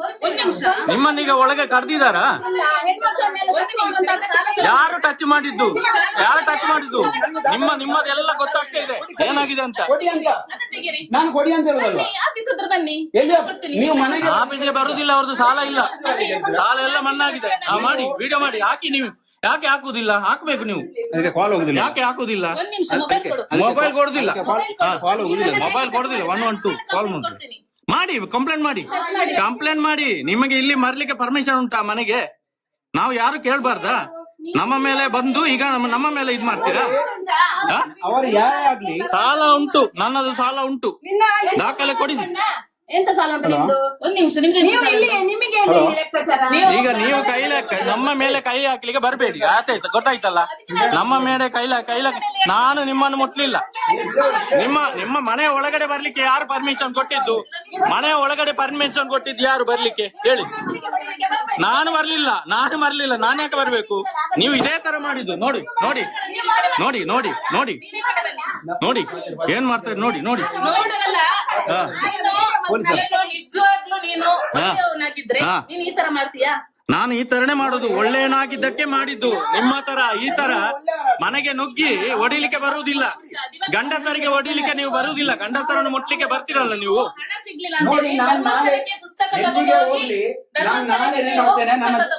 S3: ನಿಮ್ಮನ್ನೀಗ ಒಳಗೆ ಕರ್ದಿದ್ದಾರ? ಯಾರು ಟಚ್ ಮಾಡಿದ್ದು? ನಿಮ್ಮದೆಲ್ಲ ಗೊತ್ತಾಗ್ತಾ ಇದೆ ಏನಾಗಿದೆ ಅಂತ.
S1: ನಾನು ಕೊಡಿ ಅಂತ ಹೇಳುದಲ್ಲ. ನೀವು ಮನೆಗೆ
S3: ಆಫೀಸ್ಗೆ ಬರುದಿಲ್ಲ. ಅವ್ರದ್ದು ಸಾಲ ಇಲ್ಲ. ಸಾಲ ಎಲ್ಲ ಮಣ್ಣಾಗಿದೆ. ಮಾಡಿ ವಿಡಿಯೋ ಮಾಡಿ ಹಾಕಿ. ನೀವು ಯಾಕೆ ಹಾಕುದಿಲ್ಲ? ಹಾಕ್ಬೇಕು ನೀವು.
S1: ಕಾಲ್ ಹೋಗುದಿಲ್ಲ.
S3: ಯಾಕೆ ಹಾಕುದಿಲ್ಲ? ಮೊಬೈಲ್ ಕೊಡುದಿಲ್ಲ. ಮೊಬೈಲ್ ಕೊಡುದಿಲ್ಲ. 112 ಕಾಲ್ ಮಾಡಿ.
S2: ಮಾಡಿ ಕಂಪ್ಲೇಂಟ್ ಮಾಡಿ. ನಿಮಗೆ ಇಲ್ಲಿ ಮರ್ಲಿಕ್ಕೆ ಪರ್ಮಿಷನ್ ಉಂಟಾ ಮನೆಗೆ? ನಾವು ಯಾರು ಕೇಳ್ಬಾರ್ದಾ? ನಮ್ಮ ಮೇಲೆ ಬಂದು ಈಗ ನಮ್ಮ ಮೇಲೆ ಇದ್ ಮಾಡ್ತೀರಾ?
S1: ಅವರು ಯಾರೇ ಆಗ್ಲಿ
S2: ಸಾಲ ಉಂಟು, ನನ್ನದು ಸಾಲ ಉಂಟು, ದಾಖಲೆ ಕೊಡಿ.
S7: ಎಂತ ಸಾಲ ಉಂಟು ನಿಮ್ದು? ಒಂದ್ ನಿಮಿಷ, ನೀವು ಇಲ್ಲಿ ನಿಮಗೆ ಏನು ಇಲ್ಲಿ ಲೆಕ್ಕಾಚಾರ?
S2: ಈಗ ನೀವು ನಮ್ಮ ಮೇಲೆ ಕೈ ಹಾಕ್ಲಿಕ್ಕೆ ಬರಬೇಡಿ, ಆಯ್ತಾಯ್ತು, ಗೊತ್ತಾಯ್ತಲ್ಲ? ನಮ್ಮ ಮೇಲೆ ಕೈಲ ನಾನು ನಿಮ್ಮನ್ನು ಮುಟ್ಲಿಲ್ಲ. ನಿಮ್ಮ ಮನೆ ಒಳಗಡೆ ಬರ್ಲಿಕ್ಕೆ ಯಾರು ಪರ್ಮಿಷನ್ ಕೊಟ್ಟಿದ್ದು? ಮನೆ ಒಳಗಡೆ ಪರ್ಮಿಷನ್ ಕೊಟ್ಟಿದ್ದು ಯಾರು ಬರ್ಲಿಕ್ಕೆ ಹೇಳಿ? ನಾನು ಬರ್ಲಿಲ್ಲ. ನಾನು ಯಾಕೆ ಬರ್ಬೇಕು? ನೀವು ಇದೇ ತರ ಮಾಡಿದ್ದು. ನೋಡಿ ನೋಡಿ ನೋಡಿ ನೋಡಿ ನೋಡಿ ನೋಡಿ ಏನ್ ಮಾಡ್ತಾರೆ ನೋಡಿ ನೋಡಿ. ಹಾ
S7: ನಿಜವಾಗ್ಲೂ ನೀನು ಒಳ್ಳೆಯವನಾಗಿದ್ರೆ ನೀನ್ ಈ ತರ ಮಾಡ್ತೀಯಾ?
S2: ನಾನು ಈ ತರನೇ ಮಾಡುದು, ಒಳ್ಳೆಯನಾಗಿದ್ದಕ್ಕೆ ಮಾಡಿದ್ದು. ನಿಮ್ಮ ತರ ಈ ತರ ಮನೆಗೆ ನುಗ್ಗಿ ಹೊಡಿಲಿಕ್ಕೆ ಬರುವುದಿಲ್ಲ. ಗಂಡಸರಿಗೆ ಹೊಡಿಲಿಕ್ಕೆ ನೀವು ಬರುವುದಿಲ್ಲ, ಗಂಡಸರನ್ನು ಮುಟ್ಲಿಕ್ಕೆ ಬರ್ತೀರಲ್ಲ ನೀವು.
S7: ಹಣ ಸಿಗ್ಲಿಲ್ಲ ಅಂತ ಹೇಳಿ ಧರ್ಮಸ್ಥಳಕ್ಕೆ ಪುಸ್ತಕ ತಗೊಂಡು ಹೋಗಿ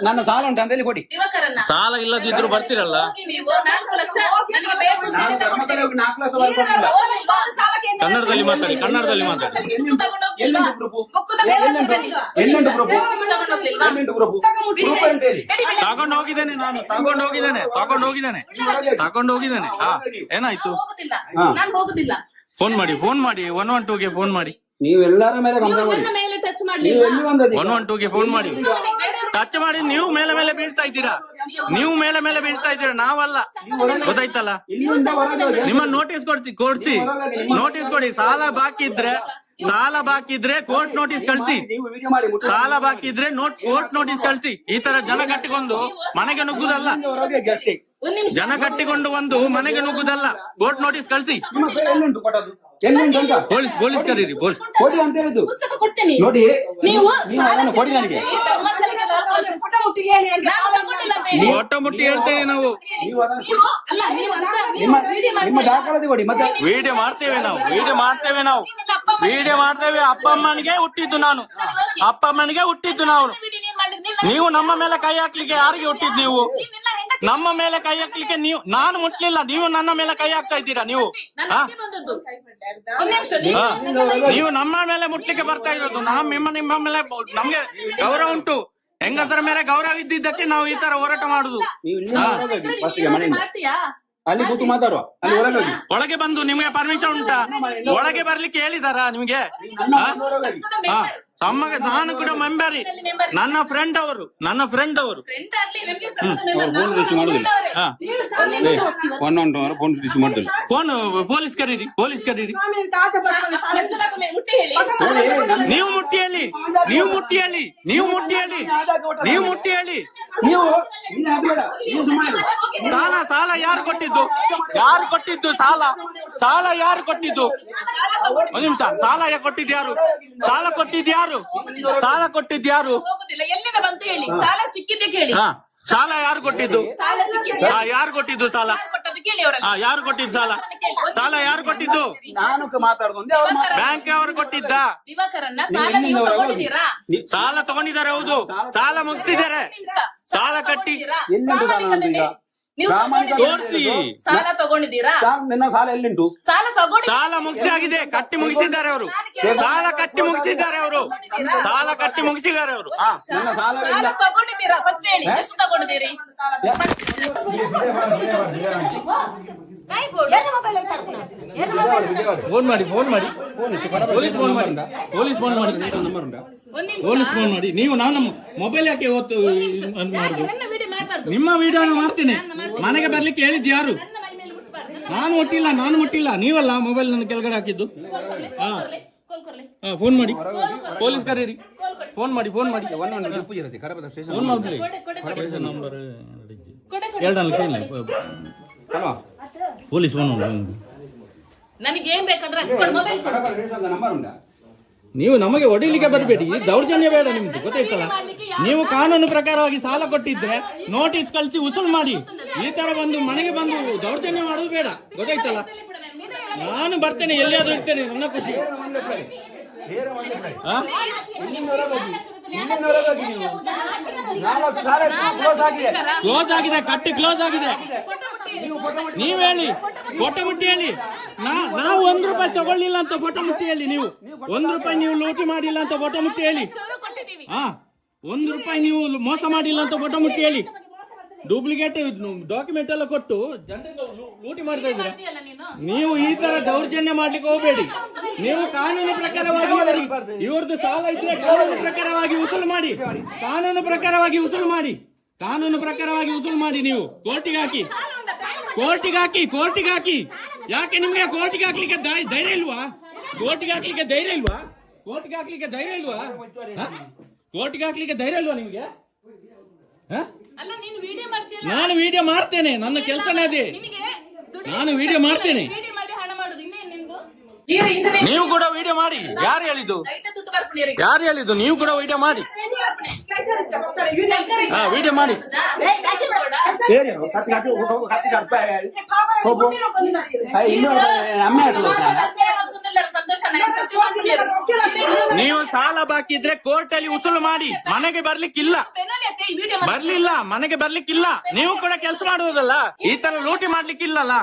S1: ನನ್ನ ಸಾಲ ಉಂಟು ಅಂತ ಹೇಳಿ ಕೊಡಿ.
S7: ದಿವಾಕರನ್ನ
S2: ಸಾಲ ಇಲ್ಲದಿದ್ರು ಬರ್ತೀರಲ್ಲ.
S7: ಹೋಗಿ ನೀವು 4 ಲಕ್ಷ ನನಗೆ ಬೇಕು ಅಂತ
S1: ನಾನು
S7: ಹೇಳಿ
S1: ಧರ್ಮಸ್ಥಳ ಹೋಗಿ 4 ಲಕ್ಷ ಬರ್ಕೊಟ್ಟಿಲ್ಲ.
S2: ಕನ್ನಡದಲ್ಲಿ ಮಾತಾಡಿ.
S7: ಬುಕ್ಕು ತಗೊಂಡು ಹೋಗ್ಲಿಲ್ವಾ?
S1: ಎಲ್ಲೆಂಟು ಪ್ರೂಫ್?
S7: ಬುಕ್ಕು ತಗೊಂಡು ಹೋಗ್ಲಿಲ್ವಾ?
S1: ಎಲ್ಲೆಂಟು ಪ್ರೂಫ್?
S7: ಬುಕ್ಕು ತಗೊಂಡು ಹೋಗ್ಲಿಲ್ವಾ?
S1: ಎಲ್ಲೆಂಟು ಪ್ರೂಫ್? ಪ್ರೂಫ್ ಅಂತ ಹೇಳಿ
S2: ತಗೊಂಡು ಹೋಗಿದ್ದೇನೆ ನಾನು, ತಗೊಂಡು ಹೋಗಿದ್ದೇನೆ. ಹಾ, ಏನಾಯ್ತು?
S7: ಹೋಗುದಿಲ್ಲ, ನಾನು ಹೋಗುದಿಲ್ಲ.
S2: ಫೋನ್ ಮಾಡಿ 112 ಗೆ ಫೋನ್ ಮಾಡಿ.
S1: ನೀವು ಎಲ್ಲರ ಮೇಲೆ
S7: ನೀವು
S1: ಕಂಪ್ಲೇಂಟ್ ಮಾಡಿ.
S7: ನನ್ನ ಮೇಲೆ ಟಚ್
S1: ನೀವು
S7: ಮಾಡ್ಲಿಲ್ಲ.
S1: ಎಲ್ಲಿ ಬಂದದ್ದು?
S2: 112 ಗೆ ಫೋನ್ ಮಾಡಿ. ಟಚ್ ಮಾಡಿ ನೀವು ಮೇಲೆ ಬೀಳ್ತಾ ಇದ್ದೀರಾ. ನಾವಲ್ಲ, ಗೊತ್ತಾಯ್ತಲ್ಲ?
S1: ಇಲ್ಲಿಂದ ಹೊರಗೆ ಹೋಗಿ.
S2: ನಿಮ್ಮ ನೋಟಿಸ್ ಕೊಡ್ಸಿ ನೋಟಿಸ್ ಕೊಡಿ. ಸಾಲ ಬಾಕಿ ಇದ್ರೆ ಕೋರ್ಟ್ ನೋಟಿಸ್ ಕಳ್ಸಿ.
S1: ನೀವು ವಿಡಿಯೋ ಮಾಡಿ ಮುಟ್ಟು.
S2: ಸಾಲ ಬಾಕಿ ಇದ್ರೆ ಕೋರ್ಟ್ ನೋಟಿಸ್ ಕಳ್ಸಿ. ಈ ತರ ಜನ ಕಟ್ಟಿಕೊಂಡು ಮನೆಗೆ ನುಗ್ಗುದಲ್ಲ.
S1: ಹೊರಗೆ ಜಾಸ್ತಿ.
S7: ಒಂದ್ ನಿಮಿಷ,
S2: ಜನ ಕಟ್ಟಿಕೊಂಡು ಒಂದು ಮನೆಗೆ ನುಗ್ಗುದಲ್ಲ. ಕೋರ್ಟ್ ನೋಟಿಸ್ ಕಳ್ಸಿ.
S1: ನಿಮ್ಮ ಕೈ ಎಲ್ಲುಂಟು ಕೊಟ್ಟದ್ದು? ಎಲ್ಲುಂಟು ಅಂತ
S2: ಪೊಲೀಸ್ ಕರೀರಿ.
S1: ಕೊಡಿ ಅಂತ ಹೇಳಿದ್ದು.
S7: ಪುಸ್ತಕ ಕೊಡ್ತೇನೆ.
S1: ನೋಡಿ
S7: ನೀವು
S1: ಅದನ್ನು ಕೊಡಿ ನನಗೆ.
S7: ಈ ಧರ್ಮಸ್ಥಳಕ್ಕೆ 4 ಲಕ್ಷ ಪುಟ ಮುಟ್ಟಿ ಹೇಳಿ ಅಂತ ನಾನು ತಗೊಂಡಿಲ್ಲ ಅಂತ ಹೇಳಿ.
S2: ಒಟ್ಟ ಮುಟ್ಟಿ ಹೇಳ್ತೇವೆ ನಾವು.
S1: ನೀವು ಅದನ್ನು
S7: ನೀವು ಅಲ್ಲ, ನೀವು ಅಂತ ನೀವು ವಿಡಿಯೋ
S1: ನಿಮ್ಮ ದಾಖಲಾತಿ ಕೊಡಿ. ಮತ್ತೆ
S2: ವಿಡಿಯೋ ಮಾಡ್ತೇವೆ ನಾವು. ವಿಡಿಯೋ ಮಾಡ್ತೇವೆ. ಅಪ್ಪ ಅಮ್ಮನಿಗೆ ಹುಟ್ಟಿದ್ದು ನಾನು. ನೀವು ನಮ್ಮ ಮೇಲೆ ಕೈ ಹಾಕ್ಲಿಕ್ಕೆ ಯಾರಿಗೆ ಹುಟ್ಟಿದ್ದು? ನೀವು ನಮ್ಮ ಮೇಲೆ ಕೈ ಹಾಕ್ಲಿಕ್ಕೆ ನಾನು ಮುಟ್ಲಿಲ್ಲ. ನೀವು ನನ್ನ ಮೇಲೆ ಕೈ ಹಾಕ್ತಾ ಇದ್ದೀರಾ. ನೀವು ನೀವು ನಮ್ಮ ಮೇಲೆ ಮುಟ್ಲಿಕ್ಕೆ ಬರ್ತಾ ಇರೋದು. ನಿಮ್ಮ ಮೇಲೆ ನಮ್ಗೆ ಗೌರವ ಉಂಟು. ಹೆಂಗಸರ ಮೇಲೆ ಗೌರವ ಇದ್ದಿದ್ದಕ್ಕೆ ನಾವು ಈ ತರ ಹೋರಾಟ ಮಾಡುದು.
S1: ನೀವು ಇಲ್ಲಿ ಹೊರಗೆ ಹೋಗಿ ಫಸ್ಟಿಗೆ ಮನೆಯಿಂದ.
S7: ಮಾಡ್ತೀಯಾ?
S1: ಅಲ್ಲಿ ಕೂತು ಮಾತಾಡುವ. ಅಲ್ಲಿ ಹೊರಗೆ ಹೋಗಿ.
S2: ಒಳಗೆ ಬಂದು ನಿಮಗೆ ಪರ್ಮಿಷನ್ ಉಂಟಾ? ಒಳಗೆ ಬರ್ಲಿಕ್ಕೆ ಹೇಳಿದಾರಾ ನಿಮ್ಗೆ? ಹಾ, ತಮಗೆ ನಾನು ಕೂಡ ಮೆಂಬರಿ. ನನ್ನ ಫ್ರೆಂಡ್ ಅವರು.
S7: ಫ್ರೆಂಡ್ ಆಗ್ಲಿ, ನಮ್ಗೆ ಸಂಬಂಧ member.
S1: ಫೋನ್ ರಿಸೀವ್ ಮಾಡುದಿಲ್ಲ.
S2: ಹಾ,
S1: ಫೋನ್ ರಿಸೀವ್ ಮಾಡುದಿಲ್ಲ.
S2: ಫೋನ್ ಪೊಲೀಸ್ ಕರೀರಿ.
S7: ಮಂಜುನಾಥ ಮುಟ್ಟಿ ಹೇಳಿ.
S2: ನೀವು ಮುಟ್ಟಿ ಹೇಳಿ.
S1: ನೀವು ಇಲ್ಲಿ ಆಗ್ಬೇಡ. ನೀವು ಸುಮ್ಮನೆ
S2: ಸಾಲ ಯಾರು ಕೊಟ್ಟಿದ್ದು? ಸಾಲ ಯಾರು ಕೊಟ್ಟಿದ್ದು? ಒಂದು ನಿಮಿಷ. ಸಾಲ ಕೊಟ್ಟಿದ್ದು ಯಾರು?
S7: ಹೋಗುದಿಲ್ಲ, ಎಲ್ಲಿಂದ ಬಂತು ಹೇಳಿ. ಸಾಲ ಸಿಕ್ಕಿದ್ದೆ ಕೇಳಿ.
S2: ಹಾ, ಸಾಲ ಯಾರು ಕೊಟ್ಟಿದ್ದು?
S7: ಸಾಲ ಸಿಕ್ಕಿದ್ದೆ
S2: ಯಾರು ಕೊಟ್ಟಿದ್ದು ಸಾಲ?
S7: ಕೊಟ್ಟದ್ದು ಕೇಳಿ ಅವರನ್ನ.
S2: ಯಾರು ಕೊಟ್ಟಿದ್ದು ಸಾಲ ಯಾರು ಕೊಟ್ಟಿದ್ದು?
S1: ನಾನು ಮಾತಾಡುದು ಒಂದೇ. ಅವ್ರು
S2: ಬ್ಯಾಂಕ್ ಅವರು ಕೊಟ್ಟಿದ್ದ?
S7: ದಿವಾಕರನ್ನ ಸಾಲ ನೀವು ತಗೊಂಡಿದ್ದೀರಾ?
S2: ಸಾಲ ತಗೊಂಡಿದ್ದಾರೆ. ಹೌದು, ಸಾಲ ಮುಗಿಸಿದ್ದಾರೆ. ಸಾಲ ಕಟ್ಟಿ
S1: ಎಲ್ಲಿಂಟು ಸಾಲ ನಂದು ಈಗ?
S7: ನೀವು
S2: ತೋರಿಸಿ.
S7: ಸಾಲ ತಗೊಂಡಿದ್ದೀರಾ?
S1: ನಿನ್ನ ಸಾಲ ಎಲ್ಲಿಂಟು?
S7: ಸಾಲ ತಗೊಂಡು
S2: ಸಾಲ ಮುಗಿಸಿ ಆಗಿದೆ. ಕಟ್ಟಿ ಮುಗಿಸಿದ್ದಾರೆ ಅವರು. ಸಾಲ ಕಟ್ಟಿ ಮುಗಿಸಿದ್ದಾರೆ ಅವರು.
S1: ನನ್ನ ಸಾಲ
S7: ಸಾಲ ತಗೊಂಡಿದ್ದೀರಾ? ಫಸ್ಟ್ ಹೇಳಿ, ಎಷ್ಟು ತಗೊಂಡಿದ್ದೀರಿ?
S2: ಫೋನ್ ಮಾಡಿ. ಪೊಲೀಸ್ ಫೋನ್ ಮಾಡಿ.
S7: ಒಂದ್ ನಿಮಿಷ,
S2: ನೀವು ನಾನು ಮೊಬೈಲ್ ಯಾಕೆ
S7: ಯಾಕೆ ನನ್ನ ವಿಡಿಯೋ ಮಾಡ್ಬಾರ್ದು?
S2: ನಿಮ್ಮ ವಿಡಿಯೋ ಮಾಡ್ತೇನೆ. ಮನೆಗೆ ಬರ್ಲಿಕ್ಕೆ ಹೇಳಿದ್ದು ಯಾರು?
S7: ನನ್ನ ಮೈ ಮೇಲೆ ಮುಟ್ಬಾರ್ದು.
S2: ನಾನು ಮುಟ್ಟಿಲ್ಲ. ನೀವಲ್ಲ ಮೊಬೈಲ್ ನನ್ನ ಕೆಳಗಡೆ ಹಾಕಿದ್ದು. ಹಾ, ಫೋನ್ ಮಾಡಿ. ಪೊಲೀಸ್ ಕರೀರಿ. ಫೋನ್ ಮಾಡಿ.
S7: ಕೊಡೆ,
S2: ಪೊಲೀಸ್ ಫೋನ್
S7: ನನಗೆ ಏನ್ ಬೇಕಾದ್ರೆ ಮೊಬೈಲ್ ಕೊಡು.
S1: ನಂಬರ್ ಉಂಟಾ?
S2: ನೀವು ನಮಗೆ ಹೊಡಿಲಿಕ್ಕೆ ಬರಬೇಡಿ. ದೌರ್ಜನ್ಯ ಬೇಡ ನಿಮ್ದು, ಗೊತ್ತಾಯ್ತಲ್ಲ? ನೀವು ಕಾನೂನು ಪ್ರಕಾರವಾಗಿ ಸಾಲ ಕೊಟ್ಟಿದ್ರೆ ನೋಟಿಸ್ ಕಳಿಸಿ ಉಸುಲ್ ಮಾಡಿ. ಈ ತರ ಬಂದು ಮನೆಗೆ ಬಂದು ದೌರ್ಜನ್ಯ ಮಾಡೋದು ಬೇಡ, ಗೊತ್ತಾಯ್ತಲ್ಲ? ನಾನು ಬರ್ತೇನೆ, ಎಲ್ಲಿಯಾದ್ರೂ ಇರ್ತೇನೆ, ನನ್ನ ಖುಷಿ. ಕ್ಲೋಸ್ ಆಗಿದೆ. ಕಟ್ಟಿ ಕ್ಲೋಸ್ ಆಗಿದೆ. ನೀವ್ ಹೇಳಿ. ಫೋಟೋ ಮುಟ್ಟಿ ಹೇಳಿ. ನಾವು 1 ರೂಪಾಯಿ ತಗೊಳ್ಳಿಲ್ಲ ಅಂತ ಫೋಟೋ ಮುಟ್ಟಿ ಹೇಳಿ. ನೀವು 1 ರೂಪಾಯಿ ನೀವು ಲೂಟಿ ಮಾಡಿಲ್ಲ ಅಂತ ಫೋಟೋ ಮುಟ್ಟಿ ಹೇಳಿ. ಹಾ, 1 ರೂಪಾಯಿ ನೀವು ಮೋಸ ಮಾಡಿಲ್ಲ ಅಂತ ಫೋಟೋ ಮುಟ್ಟಿ ಹೇಳಿ. ಡೂಪ್ಲಿಕೇಟ್ ಡಾಕ್ಯುಮೆಂಟ್ ಎಲ್ಲ ಕೊಟ್ಟು ಜನರಿಗೆ ಲೂಟಿ ಮಾಡ್ತಾ ಇದ್ದೀರಾ. ನೀವು ಈ ತರ ದೌರ್ಜನ್ಯ ಮಾಡ್ಲಿಕ್ಕೆ ಹೋಗಬೇಡಿ. ನೀವು ಕಾನೂನು ಪ್ರಕಾರವಾಗಿ ಇವ್ರದ್ದು ಸಾಲ ಇದ್ರೆ ಕಾನೂನು ಪ್ರಕಾರವಾಗಿ ವಸೂಲು ಮಾಡಿ. ಕಾನೂನು ಪ್ರಕಾರವಾಗಿ ವಸೂಲು ಮಾಡಿ. ಕಾನೂನು ಪ್ರಕಾರವಾಗಿ ವಸೂಲು ಮಾಡಿ. ನೀವು ಕೋರ್ಟಿಗೆ ಹಾಕಿ. ಕೋರ್ಟಿಗೆ ಹಾಕಿ. ಯಾಕೆ ನಿಮ್ಗೆ ಕೋರ್ಟಿಗೆ ಹಾಕ್ಲಿಕ್ಕೆ ಧೈರ್ಯ ಇಲ್ವಾ? ಕೋರ್ಟಿಗೆ ಹಾಕ್ಲಿಕ್ಕೆ ಧೈರ್ಯ ಇಲ್ವಾ? ಕೋರ್ಟಿಗೆ ಹಾಕ್ಲಿಕ್ಕೆ ಧೈರ್ಯ ಇಲ್ವಾ? ಕೋರ್ಟಿಗೆ ಹಾಕ್ಲಿಕ್ಕೆ ಧೈರ್ಯ ಇಲ್ವಾ ನಿಮ್ಗೆ? ನಾನು ವಿಡಿಯೋ ಮಾಡ್ತೇನೆ. ನನ್ನ ಕೆಲಸನೇ ಅದೇ. ನಾನು ವಿಡಿಯೋ ಮಾಡ್ತೇನೆ. ನೀವು ಕೂಡ ವಿಡಿಯೋ ಮಾಡಿ. ಯಾರು ಹೇಳಿದ್ದು? ನೀವು ಕೂಡ ವಿಡಿಯೋ ಮಾಡಿ. ಹಾ, ವಿಡಿಯೋ ಮಾಡಿ.
S1: ಸರಿ,
S2: ನೀವು ಸಾಲ ಬಾಕಿ ಇದ್ರೆ ಕೋರ್ಟ್ ಅಲ್ಲಿ ವಸೂಲು ಮಾಡಿ. ಮನೆಗೆ ಬರ್ಲಿಕ್ಕಿಲ್ಲ. ಮನೆಗೆ ಬರ್ಲಿಕ್ಕಿಲ್ಲ. ನೀವು ಕೂಡ ಕೆಲಸ ಮಾಡುವುದಲ್ಲ. ಈ ತರ ಲೂಟಿ ಮಾಡ್ಲಿಕ್ಕಿಲ್ಲಲ್ಲ.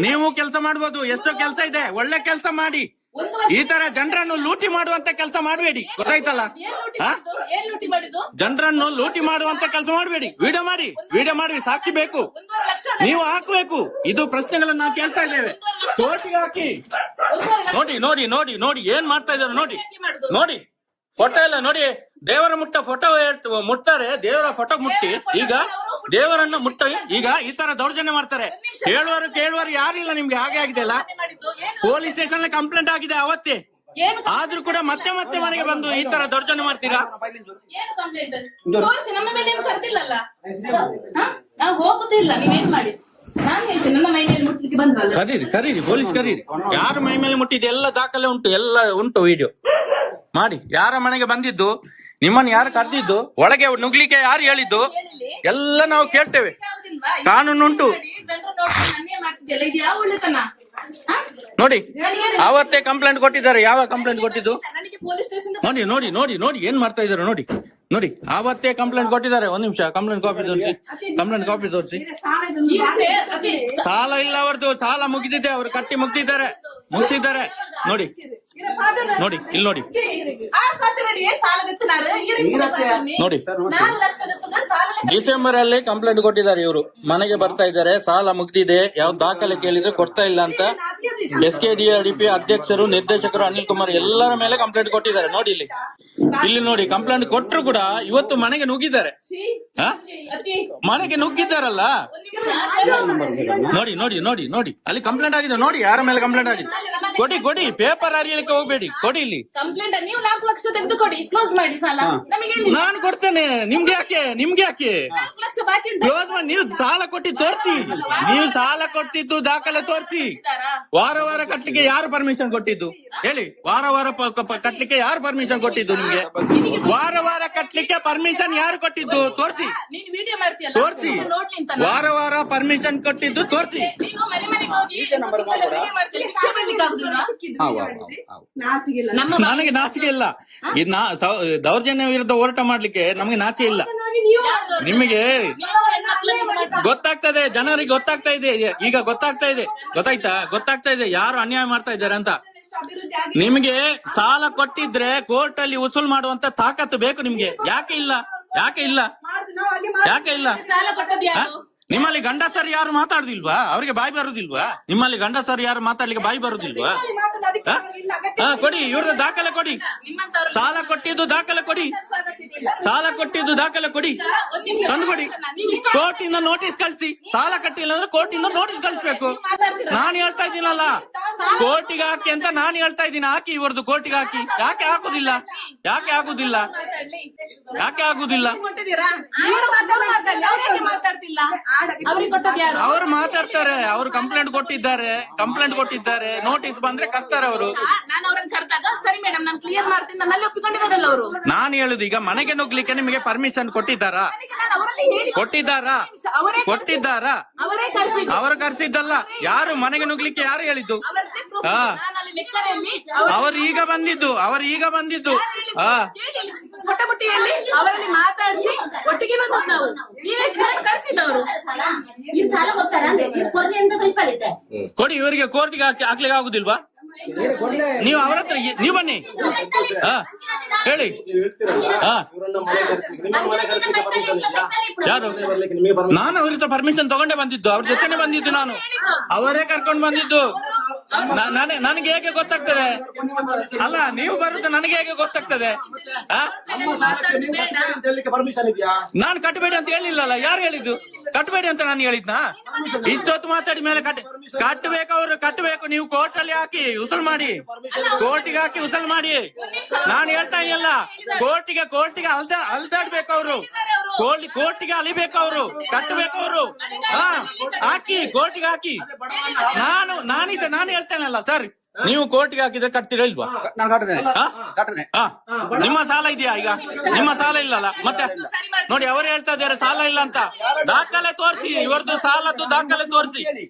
S2: ನೀವು ಕೆಲಸ ಮಾಡ್ಬೋದು. ಎಷ್ಟೋ ಕೆಲಸ ಇದೆ. ಒಳ್ಳೆ ಕೆಲಸ ಮಾಡಿ. ಈ ತರ ಜನರನ್ನು ಲೂಟಿ ಮಾಡುವಂತ ಕೆಲಸ ಮಾಡಬೇಡಿ. ಗೊತ್ತಾಯ್ತಲ್ಲ? ಜನರನ್ನು ಲೂಟಿ ಮಾಡುವಂತ ಕೆಲಸ ಮಾಡಬೇಡಿ. ವಿಡಿಯೋ ಮಾಡಿ. ಸಾಕ್ಷಿ ಬೇಕು. ನೀವು ಹಾಕ್ಬೇಕು. ಇದು ಪ್ರಶ್ನೆಗಳನ್ನ ನಾವು ಕೇಳ್ತಾ ಇದ್ದೇವೆ. ಕೋರ್ಟಿಗೆ ಹಾಕಿ. ನೋಡಿ ಏನ್ ಮಾಡ್ತಾ ಇದ್ದಾರೆ ನೋಡಿ. ಫೋಟೋ ಎಲ್ಲ ನೋಡಿ. ದೇವರ ಫೋಟೋ ಮುಟ್ತಾರೆ. ದೇವರ ಫೋಟೋ ಮುಟ್ಟಿ ಈಗ ದೇವರನ್ನ ಈಗ ಈ ತರ ದೌರ್ಜನ್ಯ ಮಾಡ್ತಾರೆ. ಕೇಳುವರು ಯಾರಿಲ್ಲ. ನಿಮ್ಗೆ ಹಾಗೆ ಆಗಿದೆ ಅಲ್ಲ. ಪೊಲೀಸ್ ಸ್ಟೇಷನ್ ಕಂಪ್ಲೇಂಟ್ ಆಗಿದೆ ಅವತ್ತೇ. ಆದ್ರೂ ಕೂಡ ಮತ್ತೆ ಮನೆಗೆ ಬಂದು ಈ ತರ ದೌರ್ಜನ್ಯ ಮಾಡ್ತೀರಾ? ಕರೀರಿ ಪೊಲೀಸ್ ಕರೀರಿ. ಯಾರ ಮೈ ಮೇಲೆ ಮುಟ್ಟಿದ್ದು ಎಲ್ಲ ದಾಖಲೆ ಉಂಟು. ವಿಡಿಯೋ ಮಾಡಿ. ಯಾರ ಮನೆಗೆ ಬಂದಿದ್ದು, ನಿಮ್ಮನ್ನು ಯಾರು ಕರೆದಿದ್ದು, ಒಳಗೆ ನುಗ್ಲಿಕ್ಕೆ ಯಾರು ಹೇಳಿದ್ದು ಎಲ್ಲ ನಾವು ಕೇಳ್ತೇವೆ. ಕಾನೂನು ಉಂಟು. ನೋಡಿ, ಅವತ್ತೇ ಕಂಪ್ಲೇಂಟ್ ಕೊಟ್ಟಿದ್ದಾರೆ. ಯಾವ ಕಂಪ್ಲೇಂಟ್ ಕೊಟ್ಟಿದ್ದು? ನೋಡಿ ಏನ್ ಮಾಡ್ತಾ ಇದ್ದಾರೆ ನೋಡಿ. ಅವತ್ತೇ ಕಂಪ್ಲೇಂಟ್ ಕೊಟ್ಟಿದ್ದಾರೆ. 1 ನಿಮಿಷ. ಕಂಪ್ಲೇಂಟ್ ಕಾಪಿ ತೋರಿಸಿ. ಸಾಲ ಇಲ್ಲ ಅವ್ರದ್ದು. ಸಾಲ ಮುಗಿದಿದೆ. ಅವ್ರು ಕಟ್ಟಿ ಮುಗಿಸಿದ್ದಾರೆ. ನೋಡಿ ಇಲ್ಲಿ ನೋಡಿ. ಡಿಸೆಂಬರ್ ಅಲ್ಲಿ ಕಂಪ್ಲೇಂಟ್ ಕೊಟ್ಟಿದ್ದಾರೆ. ಇವರು ಮನೆಗೆ ಬರ್ತಾ ಇದ್ದಾರೆ. ಸಾಲ ಮುಗ್ದಿದೆ. ಯಾವ ದಾಖಲೆ ಕೇಳಿದ್ರೆ ಕೊಡ್ತಾ ಇಲ್ಲ ಅಂತ SKDRDP ಅಧ್ಯಕ್ಷರು, ನಿರ್ದೇಶಕರು, ಅನಿಲ್ ಕುಮಾರ್ ಎಲ್ಲರ ಮೇಲೆ ಕಂಪ್ಲೇಂಟ್ ಕೊಟ್ಟಿದ್ದಾರೆ. ನೋಡಿ ಇಲ್ಲಿ ನೋಡಿ. ಕಂಪ್ಲೇಂಟ್ ಕೊಟ್ಟರು ಕೂಡ ಇವತ್ತು ಮನೆಗೆ ನುಗ್ಗಿದ್ದಾರೆ. ಮನೆಗೆ ನುಗ್ಗಿದ್ದಾರಲ್ಲ. ನೋಡಿ ಅಲ್ಲಿ ಕಂಪ್ಲೇಂಟ್ ಆಗಿದೆ. ನೋಡಿ ಯಾರ ಮೇಲೆ ಕಂಪ್ಲೇಂಟ್ ಆಗಿದೆ. ಕೊಡಿ. ಪೇಪರ್ ಅರಿಯಲಿಕ್ಕೆ ಹೋಗ್ಬೇಡಿ. ಕೊಡಿ ಇಲ್ಲಿ
S7: ಕಂಪ್ಲೇಂಟ್. ನೀವು 4 ಲಕ್ಷ ತೆಗೆದು ಕೊಡಿ. ಕ್ಲೋಸ್ ಮಾಡಿ ಸಾಲ.
S2: ನಾನು ಕೊಡ್ತೇನೆ. ನಿಮ್ಗೆ ಯಾಕೆ
S7: 4 ಲಕ್ಷ ಬಾಕಿ ಉಂಟು.
S2: ಕ್ಲೋಸ್ ಮಾಡಿ. ನೀವು ಸಾಲ ಕೊಟ್ಟಿ ತೋರಿಸಿ. ನೀವು ಸಾಲ ಕೊಟ್ಟಿದ್ದು ದಾಖಲೆ ತೋರಿಸಿ. ವಾರ ಕಟ್ಲಿಕ್ಕೆ ಯಾರು ಪರ್ಮಿಷನ್ ಕೊಟ್ಟಿದ್ದು ಹೇಳಿ? ವಾರ ಕಟ್ಲಿಕ್ಕೆ ಯಾರು ಪರ್ಮಿಷನ್ ಕೊಟ್ಟಿದ್ದು ನಿಮ್ಗೆ? ವಾರ ಕಟ್ಲಿಕ್ಕೆ ಪರ್ಮಿಷನ್ ಯಾರು ಕೊಟ್ಟಿದ್ದು? ತೋರಿಸಿ. ವಾರ ಪರ್ಮಿಷನ್ ಕೊಟ್ಟಿದ್ದು ತೋರಿಸಿ. ನನಗೆ ನಾಚಿಕೆ ಇಲ್ಲ. ದೌರ್ಜನ್ಯ ವಿರುದ್ಧ ಹೋರಾಟ ಮಾಡ್ಲಿಕ್ಕೆ ನಮಗೆ ನಾಚಿಕೆ ಇಲ್ಲ. ನಿಮಗೆ ಗೊತ್ತಾಗ್ತದೆ. ಜನರಿಗೆ ಗೊತ್ತಾಗ್ತಾ ಇದೆ. ಈಗ ಗೊತ್ತಾಗ್ತಾ ಇದೆ ಯಾರು ಅನ್ಯಾಯ ಮಾಡ್ತಾ ಇದ್ದಾರೆ ಅಂತ. ನಿಮ್ಗೆ ಸಾಲ ಕೊಟ್ಟಿದ್ರೆ ಕೋರ್ಟ್ ಅಲ್ಲಿ ವಸೂಲ್ ಮಾಡುವಂತ ತಾಕತ್ತು ಬೇಕು ನಿಮ್ಗೆ. ಯಾಕೆ ಇಲ್ಲ? ನಿಮ್ಮಲ್ಲಿ ಗಂಡಸರು ಯಾರು ಮಾತಾಡುದಿಲ್ವಾ? ಅವ್ರಿಗೆ ಬಾಯಿ ಬರುದಿಲ್ವಾ? ನಿಮ್ಮಲ್ಲಿ ಗಂಡಸರು ಯಾರು ಮಾತಾಡ್ಲಿಕ್ಕೆ ಬಾಯಿ ಬರುದಿಲ್ವಾ? ಕೊಡಿ. ಇವ್ರದ್ದು ದಾಖಲೆ ಕೊಡಿ. ಸಾಲ ಕೊಟ್ಟಿದ್ದು ದಾಖಲೆ ಕೊಡಿ. ತಂದು ಕೊಡಿ. ಕೋರ್ಟ್ ಇಂದ ನೋಟಿಸ್ ಕಳಿಸಿ. ಸಾಲ ಕಟ್ಟಿಲ್ಲ ಅಂದ್ರೆ ಕೋರ್ಟ್ ಇಂದ ನೋಟಿಸ್ ಕಳಿಸ್ಬೇಕು. ನಾನು ಹೇಳ್ತಾ ಇದ್ದೀನಲ್ಲ, ಕೋರ್ಟಿಗೆ ಹಾಕಿ ಅಂತ ನಾನು ಹೇಳ್ತಾ ಇದ್ದೀನಿ. ಹಾಕಿ. ಇವ್ರದ್ದು ಕೋರ್ಟಿಗೆ ಹಾಕಿ. ಯಾಕೆ ಆಗುದಿಲ್ಲ? ಅವರು ಮಾತಾಡ್ತಾರೆ. ಅವರು ಕಂಪ್ಲೇಂಟ್ ಕೊಟ್ಟಿದ್ದಾರೆ. ನೋಟಿಸ್ ಬಂದ್ರೆ ಕರ್ತಾರೆ ಅವರು. ನಾನು ಹೇಳುದು ಈಗ ಮನೆಗೆ ನುಗ್ಲಿಕ್ಕೆ ನಿಮಗೆ ಪರ್ಮಿಷನ್ ಕೊಟ್ಟಿದ್ದಾರಾ? ಅವರು ಕರ್ಸಿದ್ದಲ್ಲ. ಯಾರು ಮನೆಗೆ ನುಗ್ಲಿಕ್ಕೆ ಯಾರು ಹೇಳಿದ್ದು?
S7: ಲೆಕ್ಕದಲ್ಲಿ
S2: ಅವರು ಈಗ ಬಂದಿದ್ದು ಹಾ
S7: ಫೋಟೋ ಬುಟ್ಟಿಯಲ್ಲಿ ಅವರಲ್ಲಿ ಮಾತಾಡಿಸಿ ಒಟ್ಟಿಗೆ ಬಂದದ್ದು ನಾವು. ನೀವೇ ಕರ್ಸಿದವರು.
S5: ಈ ಸಾಲ ಕೊಡ್ತಾರ ಕೊರ್ನಿ ಅಂತ ಕೈಪಾಲಿದ್ದೆ
S2: ಕೊಡಿ ಇವರಿಗೆ ಕೋರ್ಟಿಗೆ ಹಾಕ್ಲಿಕ್ಕೆ ಆಗುದಿಲ್ವಾ? ನೀವು ಅವ್ರ ಹತ್ರ ನೀವು ಬನ್ನಿ ಹಾ ಹೇಳಿ ಹಾ ಯಾರು ನಾನು ಅವ್ರ ಹತ್ರ ಪರ್ಮಿಷನ್ ತಗೊಂಡೇ ಬಂದಿದ್ದು, ಅವ್ರ ಜೊತೆನೆ ಬಂದಿದ್ದು, ನಾನು ಅವರೇ ಕರ್ಕೊಂಡು ಬಂದಿದ್ದು. ನನಗೆ ಹೇಗೆ ಗೊತ್ತಾಗ್ತದೆ? ಅಲ್ಲ ನೀವು ಬರುದು ನನಗೆ ಹೇಗೆ ಗೊತ್ತಾಗ್ತದೆ? ನಾನು ಕಟ್ಟಬೇಡಿ ಅಂತ ಹೇಳಿಲ್ಲಲ್ಲ. ಯಾರು ಹೇಳಿದ್ದು ಕಟ್ಟಬೇಡಿ ಅಂತ? ನಾನು ಹೇಳಿದ್ನಾ? ಇಷ್ಟೊತ್ತು ಮಾತಾಡಿ ಮೇಲೆ ಕಟ್ಟಬೇಕು, ಅವರು ಕಟ್ಟಬೇಕು. ನೀವು ಕೋರ್ಟ್ ಅಲ್ಲಿ ಹಾಕಿ ಉಸಲ್ ಮಾಡಿ, ಕೋರ್ಟಿಗೆ ಹಾಕಿ ಉಸಲ್ ಮಾಡಿ. ನಾನು ಹೇಳ್ತಾ ಇಲ್ಲ, ಕೋರ್ಟಿಗೆ ಅಲ್ದಾಡ್ಬೇಕು ಅವರು, ಕೋರ್ಟಿಗೆ ಅಲಿಬೇಕು ಅವರು, ಕಟ್ಟಬೇಕು ಅವರು. ಹಾ ಹಾಕಿ, ಕೋರ್ಟಿಗೆ ಹಾಕಿ. ನಾನು ಹೇಳ್ತೇನಲ್ಲ ಸರ್, ನೀವು ಕೋರ್ಟಿಗೆ ಹಾಕಿದ್ರೆ ಕಟ್ತೀರಾ ಇಲ್ವಾ? ನಿಮ್ಮ ಸಾಲ ಇದೆಯಾ? ಈಗ ನಿಮ್ಮ ಸಾಲ ಇಲ್ಲಲ್ಲ, ಮತ್ತೆ ನೋಡಿ ಅವರು ಹೇಳ್ತಾ ಇದ್ದಾರೆ ಸಾಲ ಇಲ್ಲ ಅಂತ. ದಾಖಲೆ ತೋರಿಸಿ, ಇವರದ್ದು ಸಾಲದ್ದು ದಾಖಲೆ ತೋರಿಸಿ.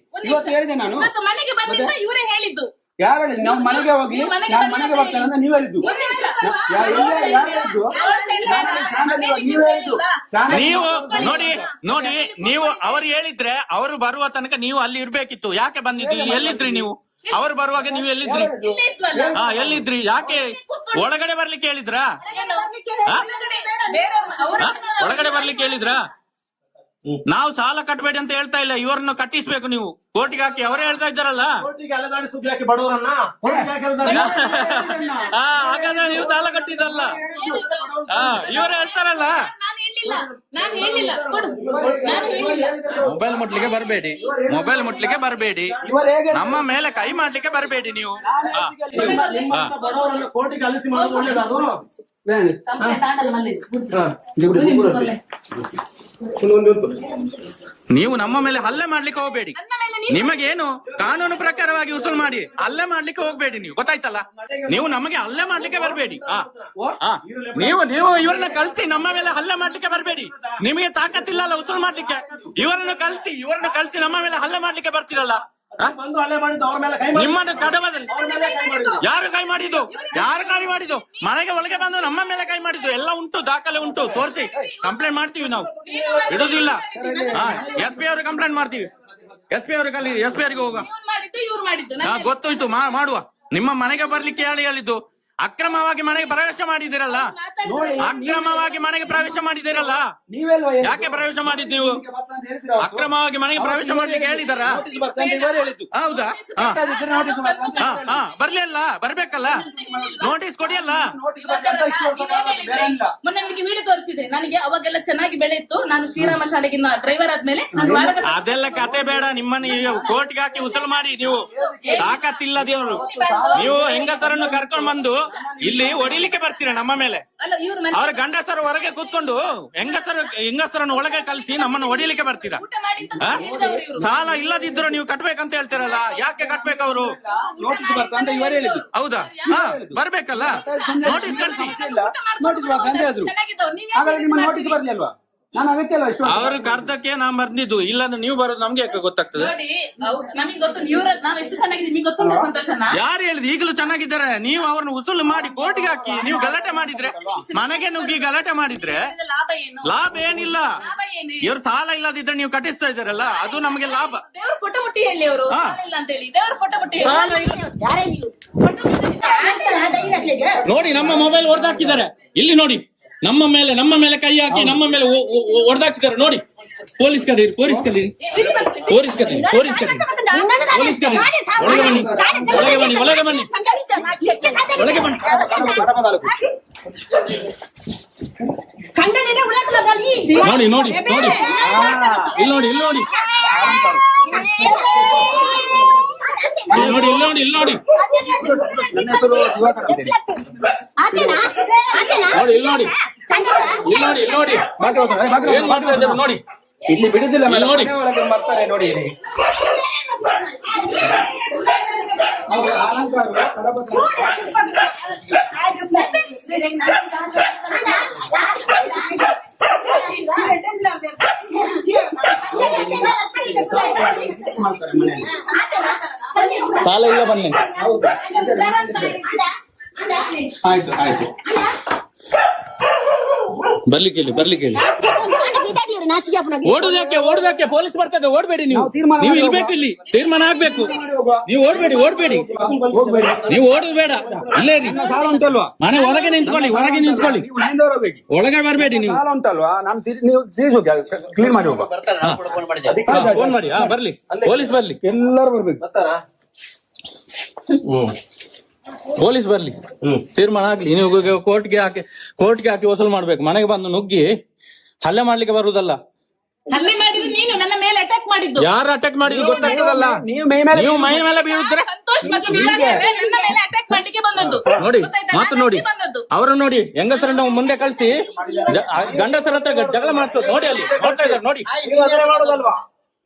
S1: ಇವತ್ತು ಹೇಳಿದೆ ನಾನು.
S7: ಮನೆಗೆ ಬಂದಿದ್ದ ಇವರೇ ಹೇಳಿದ್ದು.
S1: ಯಾರು ಹೇಳಿದ್ರು ನಾವು ಮನೆಗೆ ಹೋಗಿ ನಾನು ಮನೆಗೆ ಹೋಗ್ತೇನೆ ಅಂತ ನೀವು ಹೇಳಿದ್ದು.
S2: ನೀವು ನೋಡಿ ನೀವು ಅವರು ಹೇಳಿದ್ರೆ ಅವರು ಬರುವ ತನಕ ನೀವು ಅಲ್ಲಿ ಇರ್ಬೇಕಿತ್ತು. ಯಾಕೆ ಬಂದಿದ್ದು? ಎಲ್ಲಿದ್ರಿ ನೀವು? ಅವರು ಬರುವಾಗ ನೀವು ಎಲ್ಲಿದ್ರಿ? ಹಾ ಎಲ್ಲಿದ್ರಿ? ಯಾಕೆ ಒಳಗಡೆ ಬರ್ಲಿಕ್ಕೆ ಹೇಳಿದ್ರಾ? ಒಳಗಡೆ ಬರ್ಲಿಕ್ಕೆ ಹೇಳಿದ್ರಾ? ನಾವು ಸಾಲ ಕಟ್ಟಬೇಡಿ ಅಂತ ಹೇಳ್ತಾ ಇಲ್ಲ, ಇವರನ್ನು ಕಟ್ಟಿಸ್ಬೇಕು ನೀವು ಕೋರ್ಟಿಗೆ ಹಾಕಿ. ಅವರೇ ಹೇಳ್ತಾ ಇದ್ದಾರಲ್ಲ. ಹಾಗಾದ್ರೆ ನೀವು ಸಾಲ ಕಟ್ಟಿದಲ್ಲ. ಇವರೇ ಹೇಳ್ತಾರಲ್ಲ. ಮೊಬೈಲ್ ಮುಟ್ಲಿಕ್ಕೆ ಬರಬೇಡಿ, ನಮ್ಮ ಮೇಲೆ ಕೈ ಮಾಡ್ಲಿಕ್ಕೆ ಬರಬೇಡಿ ನೀವು.
S6: ಕೋರ್ಟಿಗೆ ಅಲಿಸಿ ಮಾಡೋದು ಒಳ್ಳೇದು.
S2: ನೀವು ನಮ್ಮ ಮೇಲೆ ಹಲ್ಲೆ ಮಾಡ್ಲಿಕ್ಕೆ ಹೋಗ್ಬೇಡಿ. ನಿಮಗೇನು ಕಾನೂನು ಪ್ರಕಾರವಾಗಿ ಉಸುಲ್ ಮಾಡಿ ಹಲ್ಲೆ ಮಾಡ್ಲಿಕ್ಕೆ ಹೋಗ್ಬೇಡಿ ನೀವು, ಗೊತ್ತಾಯ್ತಲ್ಲ? ನೀವು ನಮಗೆ ಹಲ್ಲೆ ಮಾಡ್ಲಿಕ್ಕೆ ಬರಬೇಡಿ. ನೀವು ಇವರನ್ನ ಕಳ್ಸಿ ನಮ್ಮ ಮೇಲೆ ಹಲ್ಲೆ ಮಾಡ್ಲಿಕ್ಕೆ ಬರಬೇಡಿ. ನಿಮಗೆ ತಾಕತ್ತಿಲ್ಲಲ್ಲ ಉಸುಲ್ ಮಾಡ್ಲಿಕ್ಕೆ. ಇವರನ್ನು ಕಳ್ಸಿ ನಮ್ಮ ಮೇಲೆ ಹಲ್ಲೆ ಮಾಡ್ಲಿಕ್ಕೆ ಬರ್ತೀರಲ್ಲ. ನಿಮ್ಮನ್ನು ಕಡವದಲ್ಲಿ ಯಾರು ಕೈ ಮಾಡಿದ್ದು? ಮನೆಗೆ ಒಳಗೆ ಬಂದು ನಮ್ಮ ಮೇಲೆ ಕೈ ಮಾಡಿದ್ದು ಎಲ್ಲ ಉಂಟು, ದಾಖಲೆ ಉಂಟು, ತೋರಿಸಿ. ಕಂಪ್ಲೇಂಟ್ ಮಾಡ್ತೀವಿ ನಾವು, ಇಡುದಿಲ್ಲ. SP ಅವರು ಕಂಪ್ಲೇಂಟ್ ಮಾಡ್ತೀವಿ. SP ಅವರಿಗೆ ಹೋಗ. ಗೊತ್ತಾಯ್ತು, ಮಾಡುವ. ನಿಮ್ಮ ಮನೆಗೆ ಬರ್ಲಿಕ್ಕೆ ಹೇಳಿದ್ದು ಅಕ್ರಮವಾಗಿ ಮನೆಗೆ ಪ್ರವೇಶ ಮಾಡಿದಿರಲ್ಲ. ಯಾಕೆ ಪ್ರವೇಶ ಮಾಡಿದ್ ನೀವು? ಅಕ್ರಮವಾಗಿ ಮನೆಗೆ ಪ್ರವೇಶ ಮಾಡ್ಲಿಕ್ಕೆ ಹೇಳಿದಾರ? ಹೌದಾ? ಬರ್ಬೇಕಲ್ಲ, ನೋಟಿಸ್ ಕೊಡಿಯಲ್ಲ.
S7: ಮೊನ್ನೆ ನನಗೆ ವಿಡಿಯೋ ತೋರಿಸಿದೆ. ನನಗೆ ಅವಾಗೆಲ್ಲ ಚೆನ್ನಾಗಿ ಬೆಳೆ ಇತ್ತು. ನಾನು ಶ್ರೀರಾಮ ಶಾಲೆಗೆ ಡ್ರೈವರ್ ಆದ್ಮೇಲೆ
S2: ಅದೆಲ್ಲ ಕತೆ ಬೇಡ. ನಿಮ್ಮನ್ನು ಕೋರ್ಟ್ಗೆ ಹಾಕಿ ಉಸಲು ಮಾಡಿ. ನೀವು ತಾಕತ್ತಿಲ್ಲ ದೇವರು. ನೀವು ಹೆಂಗಸರನ್ನು ಕರ್ಕೊಂಡು ಬಂದು ಇಲ್ಲಿ ಹೊಡಿಲಿಕ್ಕೆ ಬರ್ತೀರಾ ನಮ್ಮ ಮೇಲೆ. ಅವರ ಗಂಡಸರು ಹೊರಗೆ ಕೂತ್ಕೊಂಡು ಹೆಂಗಸರನ್ನು ಒಳಗೆ ಕಲಿಸಿ ನಮ್ಮನ್ನು ಹೊಡಿಲಿಕ್ಕೆ ಬರ್ತೀರಾ? ಸಾಲ ಇಲ್ಲದಿದ್ರು ನೀವು ಕಟ್ಬೇಕಂತ ಹೇಳ್ತೀರಲ್ಲ, ಯಾಕೆ ಕಟ್ಬೇಕು? ಅವರು
S1: ನೋಟಿಸ್ ಬರ್ತಾ ಅಂತ ಇವರೇ ಹೇಳಿದ್ದು.
S2: ಹೌದಾ? ಬರ್ಬೇಕಲ್ಲ, ನೋಟಿಸ್ ಕಳಿಸಿ.
S1: ನೋಟಿಸ್ ಬರ್ತಾ ಅಂತ ಹೇಳಿದ್ರು. ಹಾಗಾದ್ರೆ ನಿಮ್ಮ ನೋಟಿಸ್ ಬರ್ಲಿಲ್ವಾ? ನಾನು ಅದಕ್ಕೆ ಅಲ್ಲ ಇಷ್ಟು
S2: ಅವ್ರ ಅರ್ಧಕ್ಕೆ ನಾನ್ ಬರ್ದಿದ್ದು. ಇಲ್ಲಾಂದ್ರೆ ನೀವು ಬರೋದು ನಮ್ಗೆ ಯಾಕೆ ಗೊತ್ತಾಗ್ತದೆ?
S7: ನಮಗೆ ಗೊತ್ತು ನಾವು ಎಷ್ಟು ಚೆನ್ನಾಗಿದೆ. ನಿಮಗೆ ಗೊತ್ತುಂಟ ಸಂತೋಷನ?
S2: ಯಾರು ಹೇಳಿದ್ರು ಈಗಲೂ ಚೆನ್ನಾಗಿದ್ದಾರೆ? ನೀವು ಅವ್ರನ್ನ ಉಸುಲು ಮಾಡಿ ಕೋರ್ಟಿಗೆ ಹಾಕಿ ನೀವು ಗಲಾಟೆ ಮಾಡಿದ್ರೆ, ಮನೆಗೆ ನುಗ್ಗಿ ಗಲಾಟೆ ಮಾಡಿದ್ರೆ ಲಾಭ ಏನಿಲ್ಲ. ಇವ್ರು ಸಾಲ ಇಲ್ಲದಿದ್ರೆ ನೀವು ಕಟ್ಟಿಸ್ತಾ ಇದ್ದಾರಲ್ಲ, ಅದು ನಮಗೆ ಲಾಭ.
S7: ದೇವ್ರ ಫೋಟೋ ಮುಟ್ಟಿ ಹೇಳಿ ಅವರು ಇಲ್ಲ ಅಂತ ಹೇಳಿ. ದೇವ್ರ ಫೋಟೋ ಮುಟ್ಟಿ
S2: ನೋಡಿ, ನಮ್ಮ ಮೊಬೈಲ್ ಹೊಡೆದಾಕಿದ್ದಾರೆ. ಇಲ್ಲಿ ನೋಡಿ, ನಮ್ಮ ಮೇಲೆ ಕೈ ಹಾಕಿ ನಮ್ಮ ಮೇಲೆ ಹೊಡೆದಾಕಿದ್ದಾರೆ. ನೋಡಿ, ಪೊಲೀಸ್ ಕರೀರಿ. ಒಳಗೆ ಬನ್ನಿ. ನೋಡಿ ಇಲ್ಲಿ ನೋಡಿ.
S1: ನನ್ನ ಹೆಸರು ದಿವಾಕರ್ ಅಂತ ಹೇಳಿ.
S2: ನೋಡಿ ಏನ್ ಮಾಡ್ತಾ ಇದ್ದಾರೆ ನೋಡಿ.
S1: ಇಲ್ಲಿ ಬಿಡುದಿಲ್ಲ
S2: ನೋಡಿ,
S1: ಒಳಗೆ ಬರ್ತಾರೆ ನೋಡಿ.
S2: ಸಾಲ ಇಲ್ಲ ಬನ್ನಿ.
S1: ಆಯ್ತು ಆಯ್ತು.
S2: ಬರ್ಲಿಕ್ಕೆ ಓಡುದಕ್ಕೆ ಪೊಲೀಸ್ ಬರ್ತದೆ, ಓಡ್ಬೇಡಿ ನೀವು. ನೀವು ಇಲ್ಬೇಕು, ಇಲ್ಲಿ ತೀರ್ಮಾನ ಆಗ್ಬೇಕು. ನೀವು ಓಡ್ಬೇಡಿ ನೀವು ಓಡುದು ಬೇಡ, ಇಲ್ಲೇ ಇರಿ.
S1: ಸಾಲ ಉಂಟಲ್ವಾ?
S2: ಮನೆ ಹೊರಗೆ ನಿಂತ್ಕೊಳ್ಳಿ, ಒಳಗೆ ಬರಬೇಡಿ ನೀವು.
S1: ಸಾಲ ಉಂಟಲ್ವಾ? ನಾನು ನೀವು ಸೀಸ್ ಹೋಗಿ ಕ್ಲೀನ್ ಮಾಡಿ ಹೋಗುವ.
S2: ಫೋನ್ ಮಾಡಿ, ಬರ್ಲಿ ಪೊಲೀಸ್ ಬರ್ಲಿ,
S1: ಎಲ್ಲರೂ ಬರ್ಬೇಕು.
S2: ಪೊಲೀಸ್ ಬರ್ಲಿ, ತೀರ್ಮಾನ ಆಗ್ಲಿ. ನೀವು ಕೋರ್ಟ್ಗೆ ಹಾಕಿ ವಸೂಲ್ ಮಾಡ್ಬೇಕು. ಮನೆಗೆ ಬಂದು ನುಗ್ಗಿ ಹಲ್ಲೆ ಮಾಡ್ಲಿಕ್ಕೆ ಬರುವುದಲ್ಲ.
S7: ಹಲ್ಲೆ ಮಾಡಿದ್ದು ನೀನು, ನನ್ನ ಮೇಲೆ ಅಟ್ಯಾಕ್ ಮಾಡಿದ್ದು
S2: ಯಾರು ಅಟ್ಯಾಕ್ ಮಾಡಿದ್ರು ಗೊತ್ತಾಗ್ತದಲ್ಲ. ನೀವು ಮೈ ಮೇಲೆ ಬೀಳಿದ್ರೆ
S7: ಸಂತೋಷ್ ಮತ್ತು ದಿವಾಕರ್ ನನ್ನ ಮೇಲೆ ಅಟ್ಯಾಕ್ ಮಾಡ್ಲಿಕ್ಕೆ ಬಂದದ್ದು.
S2: ನೋಡಿ,
S7: ಗೊತ್ತಾಯ್ತಾ?
S2: ಮಾತು
S7: ನಾನು
S2: ನೋಡಿ,
S7: ಬಂದದ್ದು.
S2: ಅವರು ನೋಡಿ ಹೆಂಗಸರನ್ನ ಮುಂದೆ ಕಳಿಸಿ ಗಂಡಸರ ಹತ್ರ ಜಗಳ ಮಾಡಿಸೋದು ನೋಡಿ. ಅಲ್ಲಿ ನೋಡ್ತಾ ಇದ್ದಾರೆ ನೋಡಿ.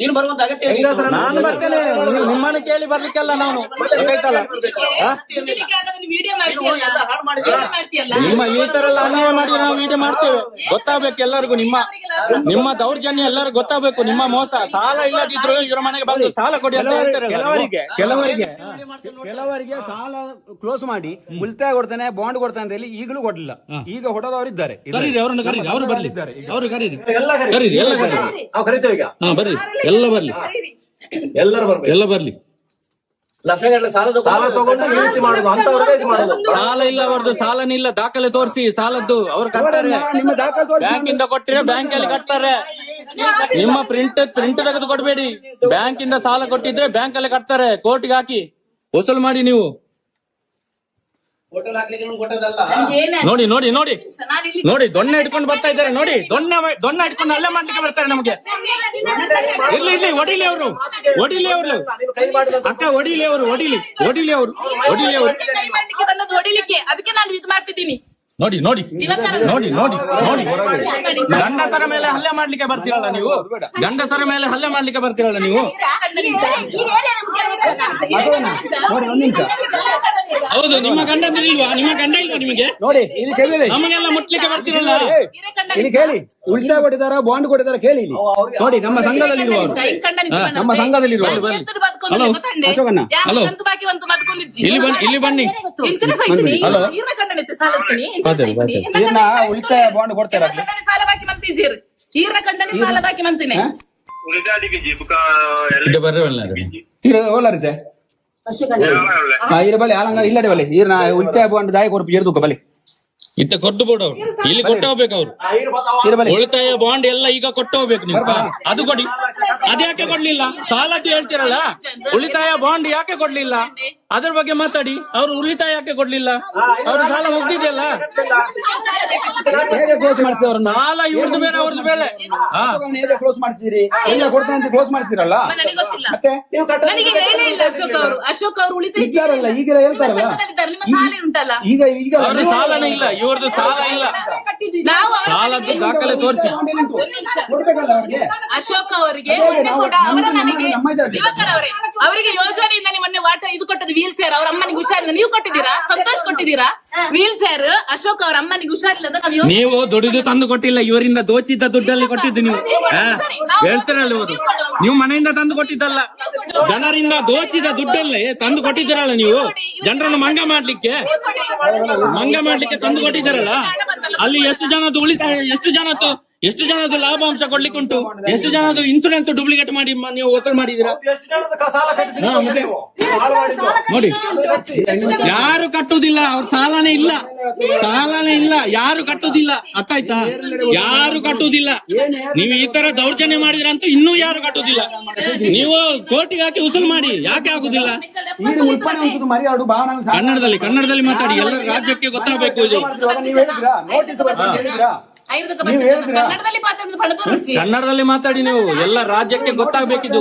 S1: ನೀನು ಬರುವಂತ ಅಗತ್ಯ
S2: ನಾನು ಬರ್ತೇನೆ, ನೀವು ನಿಮ್ಮನ್ನು ಕೇಳಿ ಬರ್ಲಿಕ್ಕೆಲ್ಲ ನಾನು. ಗೊತ್ತಾಯ್ತಲ್ಲ?
S7: ಇದಕ್ಕೆ ಆಗ ನೀನು ವಿಡಿಯೋ ಮಾಡ್ತೀಯಲ್ಲ.
S2: ನಿಮ್ಮ ಈ ತರ ಎಲ್ಲ ಅನ್ಯಾಯ ಮಾಡಿ ನಾವು ವಿಡಿಯೋ ಮಾಡ್ತೇವೆ. ಗೊತ್ತಾಗ್ಬೇಕು ಎಲ್ಲರಿಗೂ, ನಿಮ್ಮ ದೌರ್ಜನ್ಯ ಎಲ್ಲರಿಗೂ ಗೊತ್ತಾಗ್ಬೇಕು. ನಿಮ್ಮ ಮೋಸ, ಸಾಲ ಇಲ್ಲದಿದ್ರು ಇವರ ಮನೆಗೆ ಬಂದು ಸಾಲ ಕೊಡಿ ಅಂತ ಹೇಳ್ತಾರಲ್ಲ.
S1: ಕೆಲವರಿಗೆ ಸಾಲ ಕ್ಲೋಸ್ ಮಾಡಿ ಉಳಿತಾಯ ಕೊಡ್ತಾನೆ, ಬಾಂಡ್ ಕೊಡ್ತಾನೆ ಅಂತ ಹೇಳಿ ಈಗಲೂ ಕೊಡ್ಲಿಲ್ಲ. ಈಗ ಹೊಡೆದವರು ಇದ್ದಾರೆ.
S2: ಕರೀರಿ ಅವ್ರನ್ನ, ಕರೀರಿ, ಅವರು ಬರ್ಲಿ, ಅವರು ಕರೀರಿ,
S1: ಎಲ್ಲ
S2: ಕರೀರಿ, ಎಲ್ಲ ಕರೀರಿ.
S1: ನಾವು ಕರಿತೇವೆ ಈಗ.
S2: ಬರ್ರಿ, ಎಲ್ಲ ಬರ್ಲಿ,
S1: ಎಲ್ಲರೂ ಬರ್ಬೇಕು.
S2: ಎಲ್ಲ ಬರ್ಲಿ.
S1: ಲಕ್ಷಗಟ್ಟಲೆ ಸಾಲ ತಗೊಂಡು ಈ ರೀತಿ ಮಾಡುದು ಅಂತವ್ರಿಗೆ ಇದು ಮಾಡುದು.
S2: ಸಾಲ ಇಲ್ಲ, ಅವ್ರದ್ದು ಸಾಲನೇ ಇಲ್ಲ. ದಾಖಲೆ ತೋರಿಸಿ ಸಾಲದ್ದು ಅವ್ರು ಕಟ್ತಾರೆ.
S1: ನಿಮ್ಮ ದಾಖಲೆ ತೋರಿಸಿ.
S2: ಬ್ಯಾಂಕ್ ಇಂದ ಕೊಟ್ಟಿದ್ರೆ ಬ್ಯಾಂಕ್ ಅಲ್ಲಿ ಕಟ್ತಾರೆ. ನಿಮ್ಮ ಪ್ರಿಂಟ್ ತೆಗೆದು ಕೊಡ್ಬೇಡಿ. ಬ್ಯಾಂಕ್ ಇಂದ ಸಾಲ ಕೊಟ್ಟಿದ್ರೆ ಬ್ಯಾಂಕ್ ಅಲ್ಲಿ ಕಟ್ತಾರೆ. ಕೋರ್ಟ್ಗೆ ಹಾಕಿ ವಸೂಲ್ ಮಾಡಿ ನೀವು. ನೋಡಿ ನೋಡಿ ನೋಡಿ ನೋಡಿ, ದೊಣ್ಣೆ ಇಟ್ಕೊಂಡು ಬರ್ತಾ ಇದ್ದಾರೆ ನೋಡಿ. ದೊಣ್ಣೆ ಇಟ್ಕೊಂಡು ಅಲ್ಲೇ ಮಾಡ್ಲಿಕ್ಕೆ ಬರ್ತಾರೆ ನಮ್ಗೆ. ಇಲ್ಲಿ ಹೊಡಿಲಿ ಅವರು, ಅಕ್ಕ ಹೊಡಿಲಿ ಅವರು, ಹೊಡಿಲಿ ಅವರು.
S7: ಕೈ ಮಾಡ್ಲಿಕ್ಕೆ ಬಂದದ್ದು ಹೊಡಿಲಿಕ್ಕೆ, ಅದಕ್ಕೆ ನಾನು ಇದು ಮಾಡ್ತಿದ್ದೀನಿ.
S2: ನೋಡಿ ನೋಡಿ ನೋಡಿ ನೋಡಿ ನೋಡಿ, ಗಂಡಸರ ಮೇಲೆ ಹಲ್ಲೆ ಮಾಡ್ಲಿಕ್ಕೆ ಬರ್ತೀರಲ್ಲ ನೀವು. ಗಂಡಸರ ಮೇಲೆ ಹಲ್ಲೆ ಮಾಡ್ಲಿಕ್ಕೆ ಬರ್ತೀರಲ್ಲ ನೀವು. ಹೌದು, ನಿಮ್ಮ ಗಂಡ ಇಲ್ವಾ? ನಿಮ್ಮ ಗಂಡ ಇಲ್ವಾ ನಿಮಗೆ?
S1: ನೋಡಿ ಇಲ್ಲಿ ಕೇಳಿ,
S2: ನಮಗೆಲ್ಲ ಮುಟ್ಲಿಕ್ಕೆ ಬರ್ತಿರಲ್ಲ.
S1: ಇಲ್ಲಿ ಕೇಳಿ, ಉಳಿತಾಯ ಕೊಟ್ಟಿದಾರ, ಬಾಂಡ್ ಕೊಟ್ಟಿದಾರ, ಕೇಳಿ ಇಲ್ಲಿ. ನೋಡಿ ನಮ್ಮ ಸಂಘದಲ್ಲಿ ಇರುವವರು, ನಮ್ಮ ಸಂಘದಲ್ಲಿ ಇರುವವರು. ಅಶೋಕಣ್ಣ,
S2: ಹಲೋ, ಇಲ್ಲಿ ಬನ್ನಿ.
S1: ಈರ್ನ ಉಳಿತಾಯ ಬಾಂಡ್ ಕೊಡ್ತಾರ.
S7: ಸಾಲ ಬಾಕಿ ಮಂತೀಜೀರ್ ಈರ್ನ ಕಂಡನೆ ಸಾಲ ಬಾಕಿ ಮಂತೀನಿ.
S1: ಓಲಾರಿತೆ ಬಲೆ ಆಲಂಗ ಇಲ್ಲಡೆ ಬಲೆ ಈರ್ನ ಉಳಿತಾಯ ಬಾಂಡ್ ದಾಯ ಕೊರ್ಪು ಏರ್ದುಕ ಬಲೆ
S2: ಇತ್ತ ಕೊಟ್ಟು ಬಿಡು ಅವ್ರು. ಇಲ್ಲಿ ಕೊಟ್ಟು ಹೋಗ್ಬೇಕು ಅವ್ರು. ಉಳಿತಾಯ ಬಾಂಡ್ ಎಲ್ಲ ಈಗ ಕೊಟ್ಟು ಹೋಗ್ಬೇಕು ನೀವು. ಅದು ಕೊಡಿ. ಅದ್ಯಾಕೆ ಕೊಡ್ಲಿಲ್ಲ? ಸಾಲದ್ದು ಹೇಳ್ತಿರಲ್ಲ, ಉಳಿತಾಯ ಬಾಂಡ್ ಯಾಕೆ ಕೊಡ್ಲಿಲ್ಲ ಅದ್ರ ಬಗ್ಗೆ ಮಾತಾಡಿ. ಅವ್ರು ಉಳಿತಾಯ ಯಾಕೆ ಕೊಡ್ಲಿಲ್ಲ? ಅವ್ರ ಸಾಲ ಮುಗ್ದಿದೆಯಲ್ಲ.
S1: ಹೇಗೆ ಕ್ಲೋಸ್ ಮಾಡಿಸಿ ಅವ್ರನ್ನ?
S2: ಸಾಲ ಇವ್ರದ್ದು ಬೇರೆ, ಅವ್ರದ್ದು ಬೇರೆ.
S1: ಹೇಗೆ ಕ್ಲೋಸ್ ಮಾಡಿಸಿರಿ? ಎಲ್ಲ ಕೊಡ್ತಾನೆ ಅಂತ ಕ್ಲೋಸ್ ಮಾಡಿಸಿರಲ್ಲ.
S7: ನನಗೆ ಗೊತ್ತಿಲ್ಲ,
S1: ಮತ್ತೆ ನೀವು
S7: ನನಗೆ ಹೇಳೇ ಇಲ್ಲ. ಅಶೋಕ್ ಅವರು ಉಳಿತಾಯ
S1: ಇದ್ದಾರಲ್ಲ, ಈಗೆಲ್ಲ ಹೇಳ್ತಾರಲ್ಲ.
S7: ನಿಮ್ಮ ಸಾಲ ಉಂಟಲ್ಲ,
S1: ಈಗ
S2: ಅವ್ರ ಸಾಲನೇ ಇಲ್ಲ, ಇವ್ರದ್ದು ಸಾಲ ಇಲ್ಲ.
S7: ನಾವು
S2: ಸಾಲದ್ದು ದಾಖಲೆ ತೋರಿಸಿ.
S1: ಕೊಡ್ಬೇಕಲ್ಲ ಅವ್ರಿಗೆ.
S7: ಅಶೋಕ್ ಅವರಿಗೆ ಅವರಿಗೆ ಯೋಜನೆಯಿಂದ ಮೊನ್ನೆ ವಾಟರ್ ಇದು ಕೊಟ್ಟದ್ದು ವೀಲ್ ಚೇರ್. ಅವ್ರ ಅಮ್ಮನಿಗೆ ಹುಷಾರಿಲ್ಲ, ನೀವು ಕೊಟ್ಟಿದ್ದೀರಾ? ಸಂತೋಷ್ ಕೊಟ್ಟಿದ್ದೀರಾ ವೀಲ್ ಚೇರ್? ಅಶೋಕ್ ಅವ್ರ ಅಮ್ಮನಿಗೆ ಹುಷಾರಿಲ್ಲ,
S2: ನೀವು ದುಡಿದು ತಂದು ಕೊಟ್ಟಿಲ್ಲ, ಇವರಿಂದ ದೋಚಿದ್ದ ದುಡ್ಡಲ್ಲಿ ಕೊಟ್ಟಿದ್ದು ನೀವು. ಹೇಳ್ತಿರಲ್ಲ, ಇವರು ನೀವು ಮನೆಯಿಂದ ತಂದು ಕೊಟ್ಟಿದ್ದಲ್ಲ, ಜನರಿಂದ ದೋಚಿದ ದುಡ್ಡಲ್ಲೇ ತಂದು ಕೊಟ್ಟಿದ್ದೀರಲ್ಲ ನೀವು. ಜನರನ್ನು ಮಂಗ ಮಾಡ್ಲಿಕ್ಕೆ ತಂದು ಕೊಟ್ಟಿದ್ದಾರಲ್ಲ. ಅಲ್ಲಿ ಎಷ್ಟು ಜನದ್ದು ಉಳಿತಾಯ, ಎಷ್ಟು ಜನದ್ದು ಲಾಭಾಂಶ ಕೊಡ್ಲಿಕ್ಕೆ ಉಂಟು, ಎಷ್ಟು ಜನದ್ದು ಇನ್ಸೂರೆನ್ಸ್ ಡೂಪ್ಲಿಕೇಟ್ ಮಾಡಿ ನೀವು ವಸೂಲ್ ಮಾಡಿದೀರಾ? ನೋಡಿ, ಯಾರು ಕಟ್ಟುದಿಲ್ಲ, ಅವ್ರ ಸಾಲನೇ ಇಲ್ಲ, ಯಾರು ಕಟ್ಟುದಿಲ್ಲ. ಅರ್ಥ ಆಯ್ತಾ? ಯಾರು ಕಟ್ಟುದಿಲ್ಲ. ನೀವು ಈ ತರ ದೌರ್ಜನ್ಯ ಮಾಡಿದ್ರಂತೂ ಇನ್ನೂ ಯಾರು ಕಟ್ಟುದಿಲ್ಲ. ನೀವು ಕೋರ್ಟಿಗೆ ಹಾಕಿ ವಸೂಲ್ ಮಾಡಿ. ಯಾಕೆ ಆಗುದಿಲ್ಲ? ಕನ್ನಡದಲ್ಲಿ ಮಾತಾಡಿ. ಎಲ್ಲ ರಾಜ್ಯಕ್ಕೆ ಗೊತ್ತಾಗಬೇಕು ಇದು. ಕನ್ನಡದಲ್ಲಿ ಮಾತಾಡಿ ನೀವು. ಎಲ್ಲ ರಾಜ್ಯಕ್ಕೆ ಗೊತ್ತಾಗ್ಬೇಕಿದು.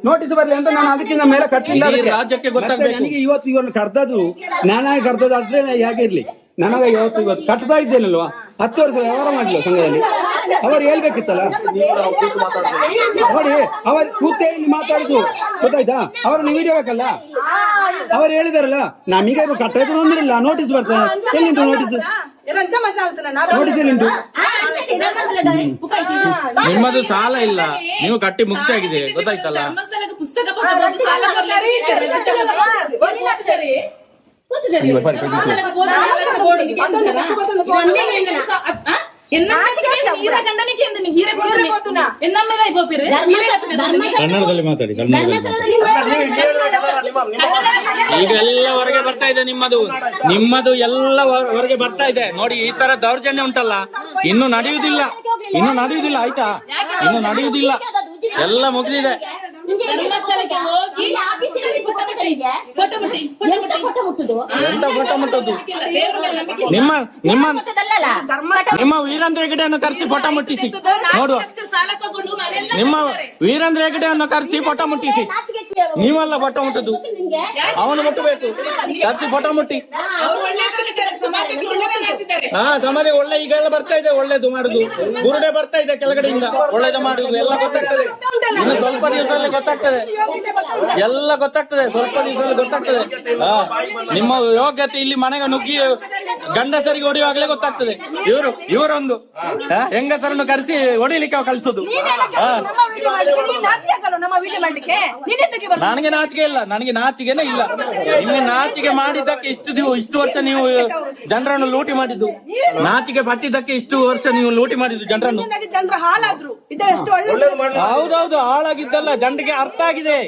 S1: ನೋಟಿಸ್ ಬರ್ಲಿ ಅಂತ ನಾನು ಅದಕ್ಕಿಂತ ಮೇಲೆ ಕಟ್ಟಲಿಲ್ಲ.
S2: ರಾಜ್ಯಕ್ಕೆ ಗೊತ್ತಾಗ್ಬೇಕು.
S1: ನನಗೆ ಇವತ್ತು ಇವ್ರನ್ನ ಕರ್ದದ್ದು ನಾನಾಗಿ ಕರ್ದದ್ದು ಆದ್ರೆ ಹೇಗೆ ಇರ್ಲಿ, ನನಗೆ ಇವತ್ತು ಕಟ್ತಾ ಇದ್ದೇನಲ್ವಾ. 10 ವರ್ಷ ವ್ಯವಹಾರ ಮಾಡಿಲ್ಲ ಸಂಘದಲ್ಲಿ. ಅವರು ಹೇಳ್ಬೇಕಿತ್ತಲ್ಲ. ನೋಡಿ, ಅವರು ಕೂತೇ ಇಲ್ಲಿ ಮಾತಾಡುದು, ಗೊತ್ತಾಯ್ತಾ? ಅವ್ರನ್ನ ಹಿಡಿಯಬೇಕಲ್ಲ. ಅವ್ರು ಹೇಳಿದಾರಲ್ಲ, ನಮಗೆ ಕಟ್ಟೋದು ಅಂದ್ರಿಲ್ಲ, ನೋಟಿಸ್ ಬರ್ತದೆ. ಎಲ್ಲಿಂಟು ನೋಟಿಸ್? ನೋಟಿಸ್ ಉಂಟು.
S2: ನಿಮ್ಮದು ಸಾಲ ಇಲ್ಲ, ನೀವು ಕಟ್ಟಿ ಮುಕ್ತಿ ಆಗಿದೆ, ಗೊತ್ತಾಯ್ತಲ್ಲ.
S7: ಧರ್ಮಸ್ಥಳಕ್ಕೆ ಪುಸ್ತಕ ಬರೆದದ್ದು ಸಾಲ ಕೊಡ್ಲಿಕ್ಕೆ ಇದ್ದಾರೆ. ಗೊತ್ತು ಸರಿ. ಧರ್ಮಸ್ಥಳಕ್ಕೆ ಹೋಗಿ
S2: ಕನ್ನಡದಲ್ಲಿ ಮಾತಾಡಿ, ಈಗ ಎಲ್ಲ ಹೊರಗೆ ಬರ್ತಾ ಇದೆ ನಿಮ್ಮದು ಎಲ್ಲ ಹೊರಗೆ ಬರ್ತಾ ಇದೆ ನೋಡಿ. ಈ ತರ ದೌರ್ಜನ್ಯ ಉಂಟಲ್ಲ, ಇನ್ನು ನಡೆಯುವುದಿಲ್ಲ ಆಯ್ತಾ, ಇನ್ನು ನಡೆಯುವುದಿಲ್ಲ, ಎಲ್ಲ ಮುಗಿದಿದೆ.
S7: ಧರ್ಮಸ್ಥಳಕ್ಕೆ ಹೋಗಿ
S2: ಎಂತ ಫೋಟೋ ಮುಟ್ಟುದು? ನಿಮ್ಮ ವೀರೇಂದ್ರ ಹೆಗಡೆಯನ್ನು ಕರೆಸಿ ಫೋಟೋ ಮುಟ್ಟಿಸಿ ನೋಡುವ.
S7: ಸಾಲ ತಗೊಂಡು ಮನೆಯೆಲ್ಲ
S2: ನಿಮ್ಮ ವೀರೇಂದ್ರ ಹೆಗಡೆಯನ್ನು ಕರೆಸಿ ಫೋಟೋ ಮುಟ್ಟಿಸಿ. ನೀವಲ್ಲ ಫೋಟೋ ಮುಟ್ಟುದು, ಅವನು ಮುಟ್ಟಬೇಕು. ಕರೆಸಿ ಫೋಟೋ ಮುಟ್ಟಿ.
S7: ಅವರು ಒಳ್ಳೆಯದಾಗಿದ್ದಾರೆ, ಸಮಾಜಕ್ಕೆ ಒಳ್ಳೆಯದೇ ಮಾಡ್ತಿದ್ದಾರೆ.
S2: ಸಮಾಜ ಒಳ್ಳೆ ಈಗೆಲ್ಲ ಬರ್ತಾ ಇದೆ, ಒಳ್ಳೇದು ಮಾಡುದು, ಬುರುಡೆ ಬರ್ತಾ ಇದೆ ಕೆಳಗಡೆಯಿಂದ, ಒಳ್ಳೇದು ಮಾಡುದು ಎಲ್ಲ ಗೊತ್ತಾಗ್ತದೆ. ಇನ್ನು ಸ್ವಲ್ಪ ದಿವಸದಲ್ಲಿ ಗೊತ್ತಾಗ್ತದೆ, ಎಲ್ಲ ಗೊತ್ತಾಗ್ತದೆ, ಸ್ವಲ್ಪ ದಿವಸದಲ್ಲಿ ಗೊತ್ತಾಗ್ತದೆ. ನಿಮ್ಮ ಯೋಗ್ಯತೆ ಇಲ್ಲಿ ಮನೆಗೆ ನುಗ್ಗಿ ಗಂಡಸರಿಗೆ ಹೊಡೆಯುವಾಗಲೇ ಗೊತ್ತಾಗ್ತದೆ. ಇವರೊಂದು ಹೆಂಗಸರನ್ನು ಕರೆಸಿ ಹೊಡಿಲಿಕ್ಕೆ ಕಳಿಸೋದು. ನನಗೆ ನಾಚಿಕೆ ಇಲ್ಲ, ನನಗೆ ನಾಚಿಕೆನೇ ಇಲ್ಲ. ನಿಮಗೆ ನಾಚಿಕೆ ಮಾಡಿದ್ದಕ್ಕೆ ಇಷ್ಟು ವರ್ಷ ನೀವು ಜನರನ್ನು ಲೂಟಿ ಮಾಡಿದ್ದು, ನಾಚಿಕೆ ಪಟ್ಟಿದ್ದಕ್ಕೆ ಇಷ್ಟು ವರ್ಷ ನೀವು ಲೂಟಿ ಮಾಡಿದ್ದು ಜನರನ್ನು. ಹೌದೌದು, ಹಾಳಾಗಿದ್ದಲ್ಲ, ಜನರಿಗೆ ಅರ್ಥ ಆಗಿದೆ.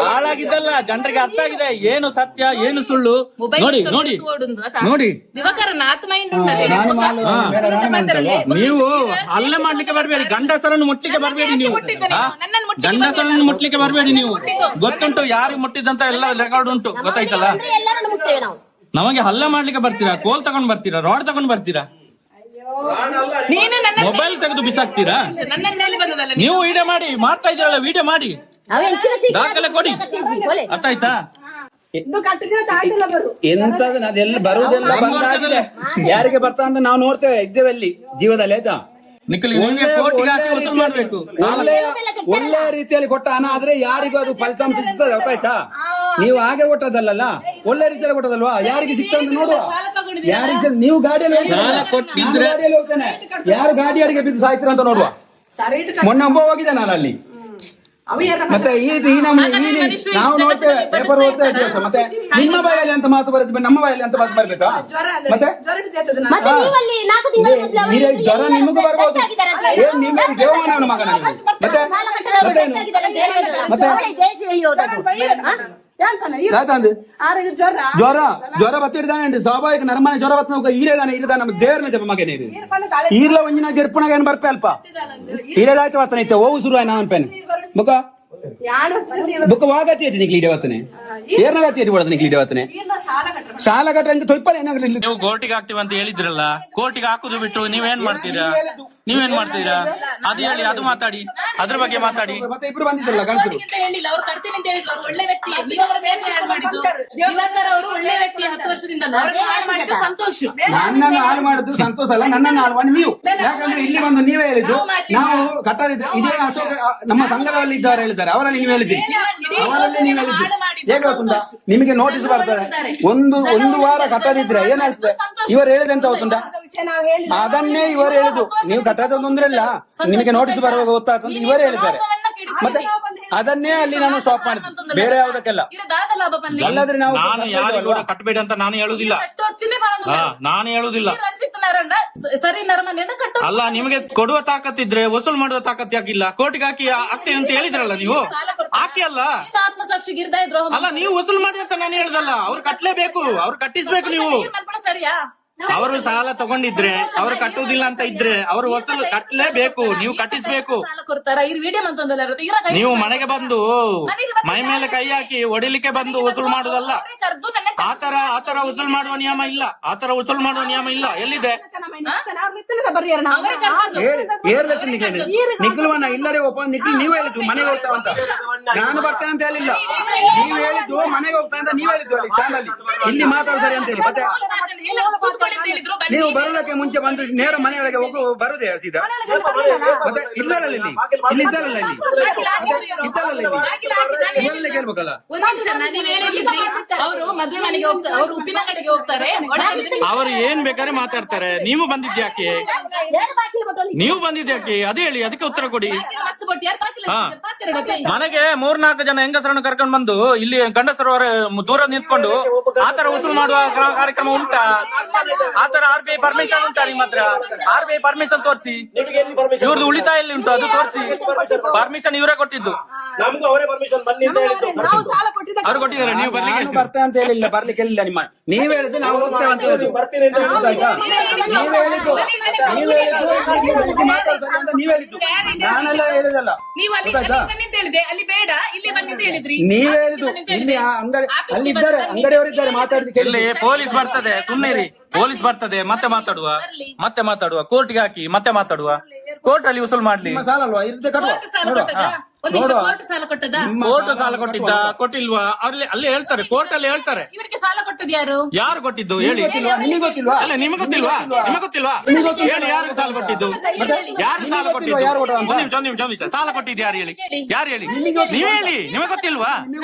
S2: ಹಾಳಾಗಿದ್ದಲ್ಲ, ಜನರಿಗೆ ಅರ್ಥ ಆಗಿದೆ, ಏನು ಸತ್ಯ ಏನು ಸುಳ್ಳು. ನೋಡಿ ನೋಡಿ ನೋಡಿ,
S7: ಯುವಕರನ್ನ ಆತ್ಮ
S2: ನೀವು ಹಲ್ಲೆ ಮಾಡ್ಲಿಕ್ಕೆ ಬರಬೇಡಿ, ಗಂಡಸರನ್ನು ಮುಟ್ಲಿಕ್ಕೆ ಬರಬೇಡಿ. ನೀವು ಗಂಡಸರನ್ನು ಮುಟ್ಲಿಕ್ಕೆ ಬರಬೇಡಿ. ನೀವು ಗೊತ್ತುಂಟು ಯಾರಿಗೆ ಮುಟ್ಟಿದಂತ ಎಲ್ಲ ರೆಕಾರ್ಡ್ ಉಂಟು, ಗೊತ್ತಾಯ್ತಲ್ಲ. ನಮಗೆ ಹಲ್ಲೆ ಮಾಡ್ಲಿಕ್ಕೆ ಬರ್ತೀರಾ, ಕೋಲ್ ತಗೊಂಡ್ ಬರ್ತೀರಾ, ರಾಡ್ ತಗೊಂಡ್ ಬರ್ತೀರಾ,
S7: ನೀನು ನನ್ನ
S2: ಮೊಬೈಲ್ ತೆಗೆದು ಬಿಸಾಕ್ತೀರಾ.
S7: ನನ್ನ ಮೇಲೆ ಬಂದದಲ್ಲ.
S2: ನೀವು ವಿಡಿಯೋ ಮಾಡಿ, ಮಾಡ್ತಾ ಇದ್ದೀರಲ್ಲ, ವಿಡಿಯೋ ಮಾಡಿ, ದಾಖಲೆ ಕೊಡಿ, ಅರ್ಥ ಆಯ್ತಾ.
S1: ಎಂತದ ಅದೆಲ್ಲ ಬರುವುದೆಲ್ಲ ಬಂದಾಗಿದೆ. ಯಾರಿಗೆ ಬರ್ತಾ ಅಂತ ನಾವು ನೋಡ್ತೇವೆ, ಇದ್ದೇವೆ ಅಲ್ಲಿ ಜೀವದಲ್ಲಿ, ಆಯ್ತಾ.
S2: ಕೋರ್ಟಿಗೆ ಹಾಕಿ ವಸೂಲ್ ಮಾಡ್ಬೇಕು.
S1: ಒಳ್ಳೆ ರೀತಿಯಲ್ಲಿ ಕೊಟ್ಟ ಹಣ ಆದ್ರೆ ಯಾರಿಗೂ ಅದು ಫಲಿತಾಂಶ ಸಿಗ್ತದೆ, ಗೊತ್ತಾಯ್ತಾ. ನೀವು ಹಾಗೆ ಕೊಟ್ಟದಲ್ಲ, ಒಳ್ಳೆ ರೀತಿಯಲ್ಲಿ ಕೊಟ್ಟದಲ್ವಾ, ಯಾರಿಗೆ ಸಿಗ್ತದೆ ಅಂತ ನೋಡುವ. ಯಾರಿಗೆ ನೀವು ಗಾಡಿಯಲ್ಲಿ ಹೋಗ್ತೇನೆ, ಯಾರು ಗಾಡಿ ಅಡಿಗೆ ಬಿದ್ದು ಸಾಯ್ತೀರ ಅಂತ ನೋಡುವ. ಮೊನ್ನೆ ಒಬ್ಬ ಹೋಗಿದೆ ನಾನು ಅಲ್ಲಿ. ಮತ್ತೆ ನಾವು ನೋಡ್ತೇವೆ, ಪೇಪರ್ ಓದ್ತಾ ಇದ್ದೇವೆ. ಮತ್ತೆ ನಿಮ್ಮ ಬಾಯಲ್ಲಿ ಅಂತ ಮಾತು ಬರುತ್ತೆ, ನಮ್ಮ ಬಾಯಲ್ಲಿ ಅಂತ ಮಾತು ಬರ್ಬೇಕಾ? ಮತ್ತೆ ಜ್ವರ ನಿಮಗೂ ಬರ್ಬೋದು. ಏನ್ ನಿಮ್ಮ ದೇವಮಾನವನ ಮಗ ನಾನು. ಜ್ವರ ಬತ್ತಿಡ್ದಾನೆ, ಸ್ವಾಭಾವಿಕ ನರ್ಮನೆ ಜ್ವರ ಬತ್ತ ಈರೇದಾನೆ ನಮ್ಮ ದೇವರನ ಜಪ ಮಗನೇ ಈರ್ಲ ಒಂಜಿನ ಜರ್ಪುನಾಗ ಏನ್ ಬರ್ಪೆ ಅಲ್ಪ ಈರೇದಾಯ್ತು ಬತ್ತನೈತೆ ಓವು ಶುರು ಆಯ್ತು ನಾವನ್ ಪೆನ್ ಬುಕ್ಕ ಬುಕ್ಕ ವಾಗತಿ ನಿಕ್ಲಿ ಇವತ್ತನೆ ಏರ್ನಗತಿ ನಿಕ್ಲಿ ಇವತ್ತನೆ ಸಾಲ ಕಟ್ಟ ಅಂತ ತೊಯ್ಪಲ್ಲ ಏನಾಗಲಿ.
S2: ನೀವು ಕೋರ್ಟಿಗೆ ಹಾಕ್ತಿವಿ ಅಂತ ಹೇಳಿದ್ರಲ್ಲ, ಕೋರ್ಟಿಗೆ ಹಾಕುದು ಬಿಟ್ಟು ನೀವೇನ್ ಮಾಡ್ತೀರಾ? ಅದು ಹೇಳಿ, ಅದು ಮಾತಾಡಿ, ಅದ್ರ ಬಗ್ಗೆ ಮಾತಾಡಿ.
S1: ಮತ್ತೆ ಇಬ್ರು ಬಂದಿದ್ರಲ್ಲ ಗಂಡಸರು
S7: ಹೇಳಿಲ್ಲ, ಅವ್ರು ಕಟ್ತೀನಿ ಅಂತ ಹೇಳಿದ್ರು. ಅವ್ರು ಒಳ್ಳೆ ವ್ಯಕ್ತಿ, ನೀವು ಅವರ ಮೇಲೆ ಹಾಳು ಮಾಡಿದ್ದು. ದಿವಾಕರ್ ಅವರು ಒಳ್ಳೆ ವ್ಯಕ್ತಿ, 10 ವರ್ಷದಿಂದ ಅವ್ರನ್ನ ಹಾಳು ಮಾಡಿದ್ದು ಸಂತೋಷ.
S1: ನನ್ನನ್ನು ಹಾಳು ಮಾಡಿದ್ದು ಸಂತೋಷ ಅಲ್ಲ, ನನ್ನನ್ನು ಹಾಳು ಮಾಡಿ ನೀವು. ಯಾಕಂದ್ರೆ ಇಲ್ಲಿ ಬಂದು ನೀವೇ ಹೇಳಿದ್ದು ನಾವು ಕಟ್ಟದಿದ್ರೆ ಇದೇ ಅಶೋಕ ನಮ್ಮ ಸಂಘದಲ್ಲಿ ಇದ್ದವರು ಹೇಳಿದ್ದಾರೆ, ಅವರಲ್ಲಿ ನೀವು ಹೇಳಿದ್ದೀರಿ, ಅವರಲ್ಲಿ ನೀವು ಹೇಳಿದ್ದೀರಿ. ಹೇಗೆ ಗೊತ್ತುಂಟಾ, ನಿಮಗೆ ನೋಟಿಸ್ ಬರ್ತದೆ. ಒಂದು ವಾರ ಕಟ್ಟದಿದ್ರೆ ಏನಾಗ್ತದೆ, ಇವರು ಹೇಳಿದೆ ಅಂತ ಗೊತ್ತುಂಟಾ, ಅದನ್ನೇ ಇವರು ಹೇಳಿದ್ದು. ನೀವು ಕಟ್ಟದ ತೊಂದ್ರೆ ಇಲ್ಲ, ನಿಮಗೆ ನೋಟಿಸ್ ಬರುವಾಗ ಗೊತ್ತಾಗ್ತದೆ ಇವರು ಹೇಳಿದ್ದಾರೆ. ಮತ್ತೆ ಅದನ್ನೇ ಅಲ್ಲಿ ನಾನು ಸ್ಟಾಪ್ ಮಾಡಿದ್ದೆ, ಬೇರೆ ಯಾವುದಕ್ಕೆಲ್ಲ. ಅಲ್ಲಾದ್ರೆ ನಾವು
S2: ಕಟ್ಟಬೇಡಿ ಅಂತ ನಾನು ಹೇಳುದಿಲ್ಲ, ನಾನು ಹೇಳುದಿಲ್ಲ.
S7: ಸರಿ ನರ್ಮನೆಯನ್ನ ಕಟ್ಟ
S2: ಅಲ್ಲ, ನಿಮಗೆ ಕೊಡುವ ತಾಕತ್ತಿದ್ರೆ ವಸೂಲ್ ಮಾಡುವ ತಾಕತ್ ಯಾಕಿಲ್ಲ? ಕೋರ್ಟಿಗೆ ಹಾಕಿ ಆಗ್ತೇನೆ ಅಂತ ಹೇಳಿದ್ರಲ್ಲ ನೀವು, ಹಾಕಿ ಅಲ್ಲ.
S7: ಆತ್ಮಸಾಕ್ಷಿ ಗಿರ್ದಾ ದ್ರೋಹ
S2: ಅಲ್ಲ, ನೀವು ವಸೂಲ್ ಮಾಡಿ ಅಂತ ನಾನು ಹೇಳುದಲ್ಲ, ಅವ್ರು ಕಟ್ಲೇಬೇಕು, ಅವ್ರು ಕಟ್ಟಿಸ್ಬೇಕು. ನೀವು
S7: ಸರಿಯಾ?
S2: ಅವರು ಸಾಲ ತಗೊಂಡಿದ್ರೆ, ಅವರು ಕಟ್ಟುವುದಿಲ್ಲ ಅಂತ ಇದ್ರೆ ಅವರು ವಸೂಲು ಕಟ್ಟಲೇಬೇಕು, ನೀವು ಕಟ್ಟಿಸ್ಬೇಕು. ನೀವು ಮನೆಗೆ ಬಂದು ಮೈ ಮೇಲೆ ಕೈ ಹಾಕಿ ಹೊಡಿಲಿಕ್ಕೆ ಬಂದು ವಸೂಲ್ ಮಾಡುದಲ್ಲ. ಆತರ ವಸೂಲ್ ಮಾಡುವ ನಿಯಮ ಇಲ್ಲ, ಆತರ ವಸೂಲ್ ಮಾಡುವ ನಿಯಮ ಇಲ್ಲ. ಎಲ್ಲಿದೆ?
S1: ನಿಖಿಲ್ವನ್ನ ಇಲ್ಲದೆ ಒಬ್ಬ ನಿಖಿಲ್ ನೀವು ಹೇಳಿದ್ದು ಮನೆಗೆ ಹೋಗ್ತಾ ಅಂತ, ನಾನು ಬರ್ತೇನೆ ಅಂತ ಹೇಳಿಲ್ಲ. ನೀವು ಹೇಳಿದ್ದು ಮನೆಗೆ ಹೋಗ್ತಾ ಅಂತ ನೀವು ಹೇಳಿದ್ದು ಅಲ್ಲಿ ಚಾನಲ್, ಇಲ್ಲಿ ಮಾತಾಡ್ತಾರೆ ಅಂತ ಹೇಳಿ. ಮತ್ತೆ
S7: ಕೂತ್ಕೊಳ್ಳಿ ಅಂತ ಹೇಳಿದ್ರು, ಬನ್ನಿ.
S1: ನೀವು ಬರೋದಕ್ಕೆ ಮುಂಚೆ ಬಂದು ನೇರ ಮನೆಯೊಳಗೆ ಬರುದೇ ಸೀದಾ ಮತ್ತೆ ಇದ್ದಾರಲ್ಲ ಇಲ್ಲಿ ಇದ್ದಾರಲ್ಲ ಇಲ್ಲಿ ಇದ್ದಾರಲ್ಲ ಇಲ್ಲಿ ಇವೆಲ್ಲ ಕೇಳ್ಬೇಕಲ್ಲ.
S7: ಒಂದ್ ನಿಮಿಷ, ನಾನು ಹೇಳಿದ್ರಿ ಅವರು ಮದುವೆ ಮನೆಗೆ ಹೋಗ್ತಾರೆ, ಅವರು ಉಪ್ಪಿನ ಕಡೆಗೆ ಹೋಗ್ತಾರೆ,
S2: ಅವರು ಏನ್ ಬೇಕಾದ್ರೆ ಮಾತಾಡ್ತಾರೆ. ನೀವು ಬಂದಿದ್ಯಾಕೆ? ನೀವು ಬಂದಿದ್ಯಾಕೆ ಅದೇ ಹೇಳಿ, ಅದಕ್ಕೆ ಉತ್ತರ ಕೊಡಿ.
S7: ಮಸ್ತ್ ಕೊಟ್ಟು ಯಾರು ಬಾಕಿಲ್ಲ,
S2: ಹಾ.
S7: ಬಾಕಿರಡಕ್ಕೆ.
S2: ಮನೆಗೆ 3-4 ಜನ ಹೆಂಗಸರನ್ನು ಕರ್ಕೊಂಡು ಬಂದು ಇಲ್ಲಿ ಗಂಡಸರು ದೂರ ನಿಂತ್ಕೊಂಡು ಆತರ ವಸೂಲ್ ಮಾಡುವ ಕಾರ್ಯಕ್ರಮ ಉಂಟಾ? ಆತರ RBI ಪರ್ಮಿಷನ್ ಉಂಟಾ ನಿಮ್ಮ ಹತ್ರ? RBI ಪರ್ಮಿಷನ್ ತೋರಿಸಿ. ಇವ್ರದ್ದು ಉಳಿತಾಯ ಎಲ್ಲಿ ಉಂಟು ಅದು ತೋರಿಸಿ. ಪರ್ಮಿಷನ್ ಇವರೇ ಕೊಟ್ಟಿದ್ದು.
S8: ನಮಗೂ ಅವರೇ ಪರ್ಮಿಷನ್ ಬನ್ನಿ ಅಂತ ಹೇಳಿದ್ದು.
S2: ಅವ್ರು ಕೊಟ್ಟಿದ್ದಾರೆ, ನೀವು ಬರ್ಲಿಕ್ಕೆ
S1: ನಾನು ಬರ್ತೇನೆ ಅಂತ ಹೇಳಿಲ್ಲ, ಬರ್ಲಿಕ್ಕೆ ಹೇಳಿಲ್ಲ. ನಿಮ್ಮ ನೀವ್ ಹೇಳಿದ್ದು ನಾವು ಹೋಗ್ತೇವೆ ಅಂತ ಹೇಳಿದ್ದು.
S8: ಬರ್ತೀನಿ ಅಂತ ಹೇಳಿದ್ದು.
S1: ಆಯ್ತಾ? ನೀವ್ ಹೇಳಿದ್ದು ಮಾತಾಡ್ತಾರೆ ಅಂತ ನೀವ್ ಹೇಳಿದ್ದು, ನಾನೆಲ್ಲ ಹೇಳಿದಲ್ಲ.
S7: ನೀವು ಅಲ್ಲಿ ಬನ್ನಿ ಅಂತ ಹೇಳಿದೆ, ಅಲ್ಲಿ ಬೇಡ ಇಲ್ಲಿ ಬನ್ನಿ ಅಂತ ಹೇಳಿದ್ರಿ.
S1: ನೀವ್ ಹೇಳಿದ್ದು ಇಲ್ಲಿ ಅಂಗಡಿ ಅಲ್ಲಿ ಇದ್ದಾರೆ, ಅಂಗಡಿಯವರಿದ್ದಾರೆ, ಮಾತಾಡಿದ
S2: ಇಲ್ಲಿ ಪೊಲೀಸ್ ಬರ್ತದೆ, ಸುಮ್ಮನಿರಿ. ಪೊಲೀಸ್ ಬರ್ತದೆ, ಮತ್ತೆ ಮಾತಾಡುವ ಕೋರ್ಟ್ಗೆ ಹಾಕಿ ಮತ್ತೆ ಮಾತಾಡುವ. ಕೋರ್ಟ್ ಅಲ್ಲಿ ವಸೂಲ್ ಮಾಡ್ಲಿ.
S1: ನಿಮ್ಮ ಸಾಲ ಅಲ್ವಾ ಇರುತ್ತೆ, ಕಟ್ಟುವ.
S7: ಕೋರ್ಟ್ ಸಾಲ ಕೊಟ್ಟದಾ? ಒಂದ್ ನಿಮಿಷ, ಕೋರ್ಟ್ ಸಾಲ ಕೊಟ್ಟದಾ?
S2: ಕೋರ್ಟ್ ಸಾಲ ಕೊಟ್ಟಿದ್ದ ಕೊಟ್ಟಿಲ್ವಾ ಅಲ್ಲಿ ಹೇಳ್ತಾರೆ, ಕೋರ್ಟ್ ಅಲ್ಲಿ ಹೇಳ್ತಾರೆ.
S7: ಇವರಿಗೆ ಸಾಲ ಕೊಟ್ಟದ್ದು ಯಾರು?
S2: ಯಾರು ಕೊಟ್ಟಿದ್ದು ಹೇಳಿ.
S1: ನಿಮಗೆ ಗೊತ್ತಿಲ್ವಾ?
S2: ಅಲ್ಲ ನಿಮಗೆ ಗೊತ್ತಿಲ್ವಾ? ಹೇಳಿ, ಯಾರು ಸಾಲ ಕೊಟ್ಟಿದ್ದು? ಯಾರು ಸಾಲ ಕೊಟ್ಟಿದ್ದು? ಒಂದ್ ನಿಮಿಷ ಸಾಲ ಕೊಟ್ಟಿದ್ದು ಯಾರು ಹೇಳಿ? ಯಾರು ಹೇಳಿ? ನೀವ್ ಹೇಳಿ, ನಿಮಗೆ ಗೊತ್ತಿಲ್ವಾ?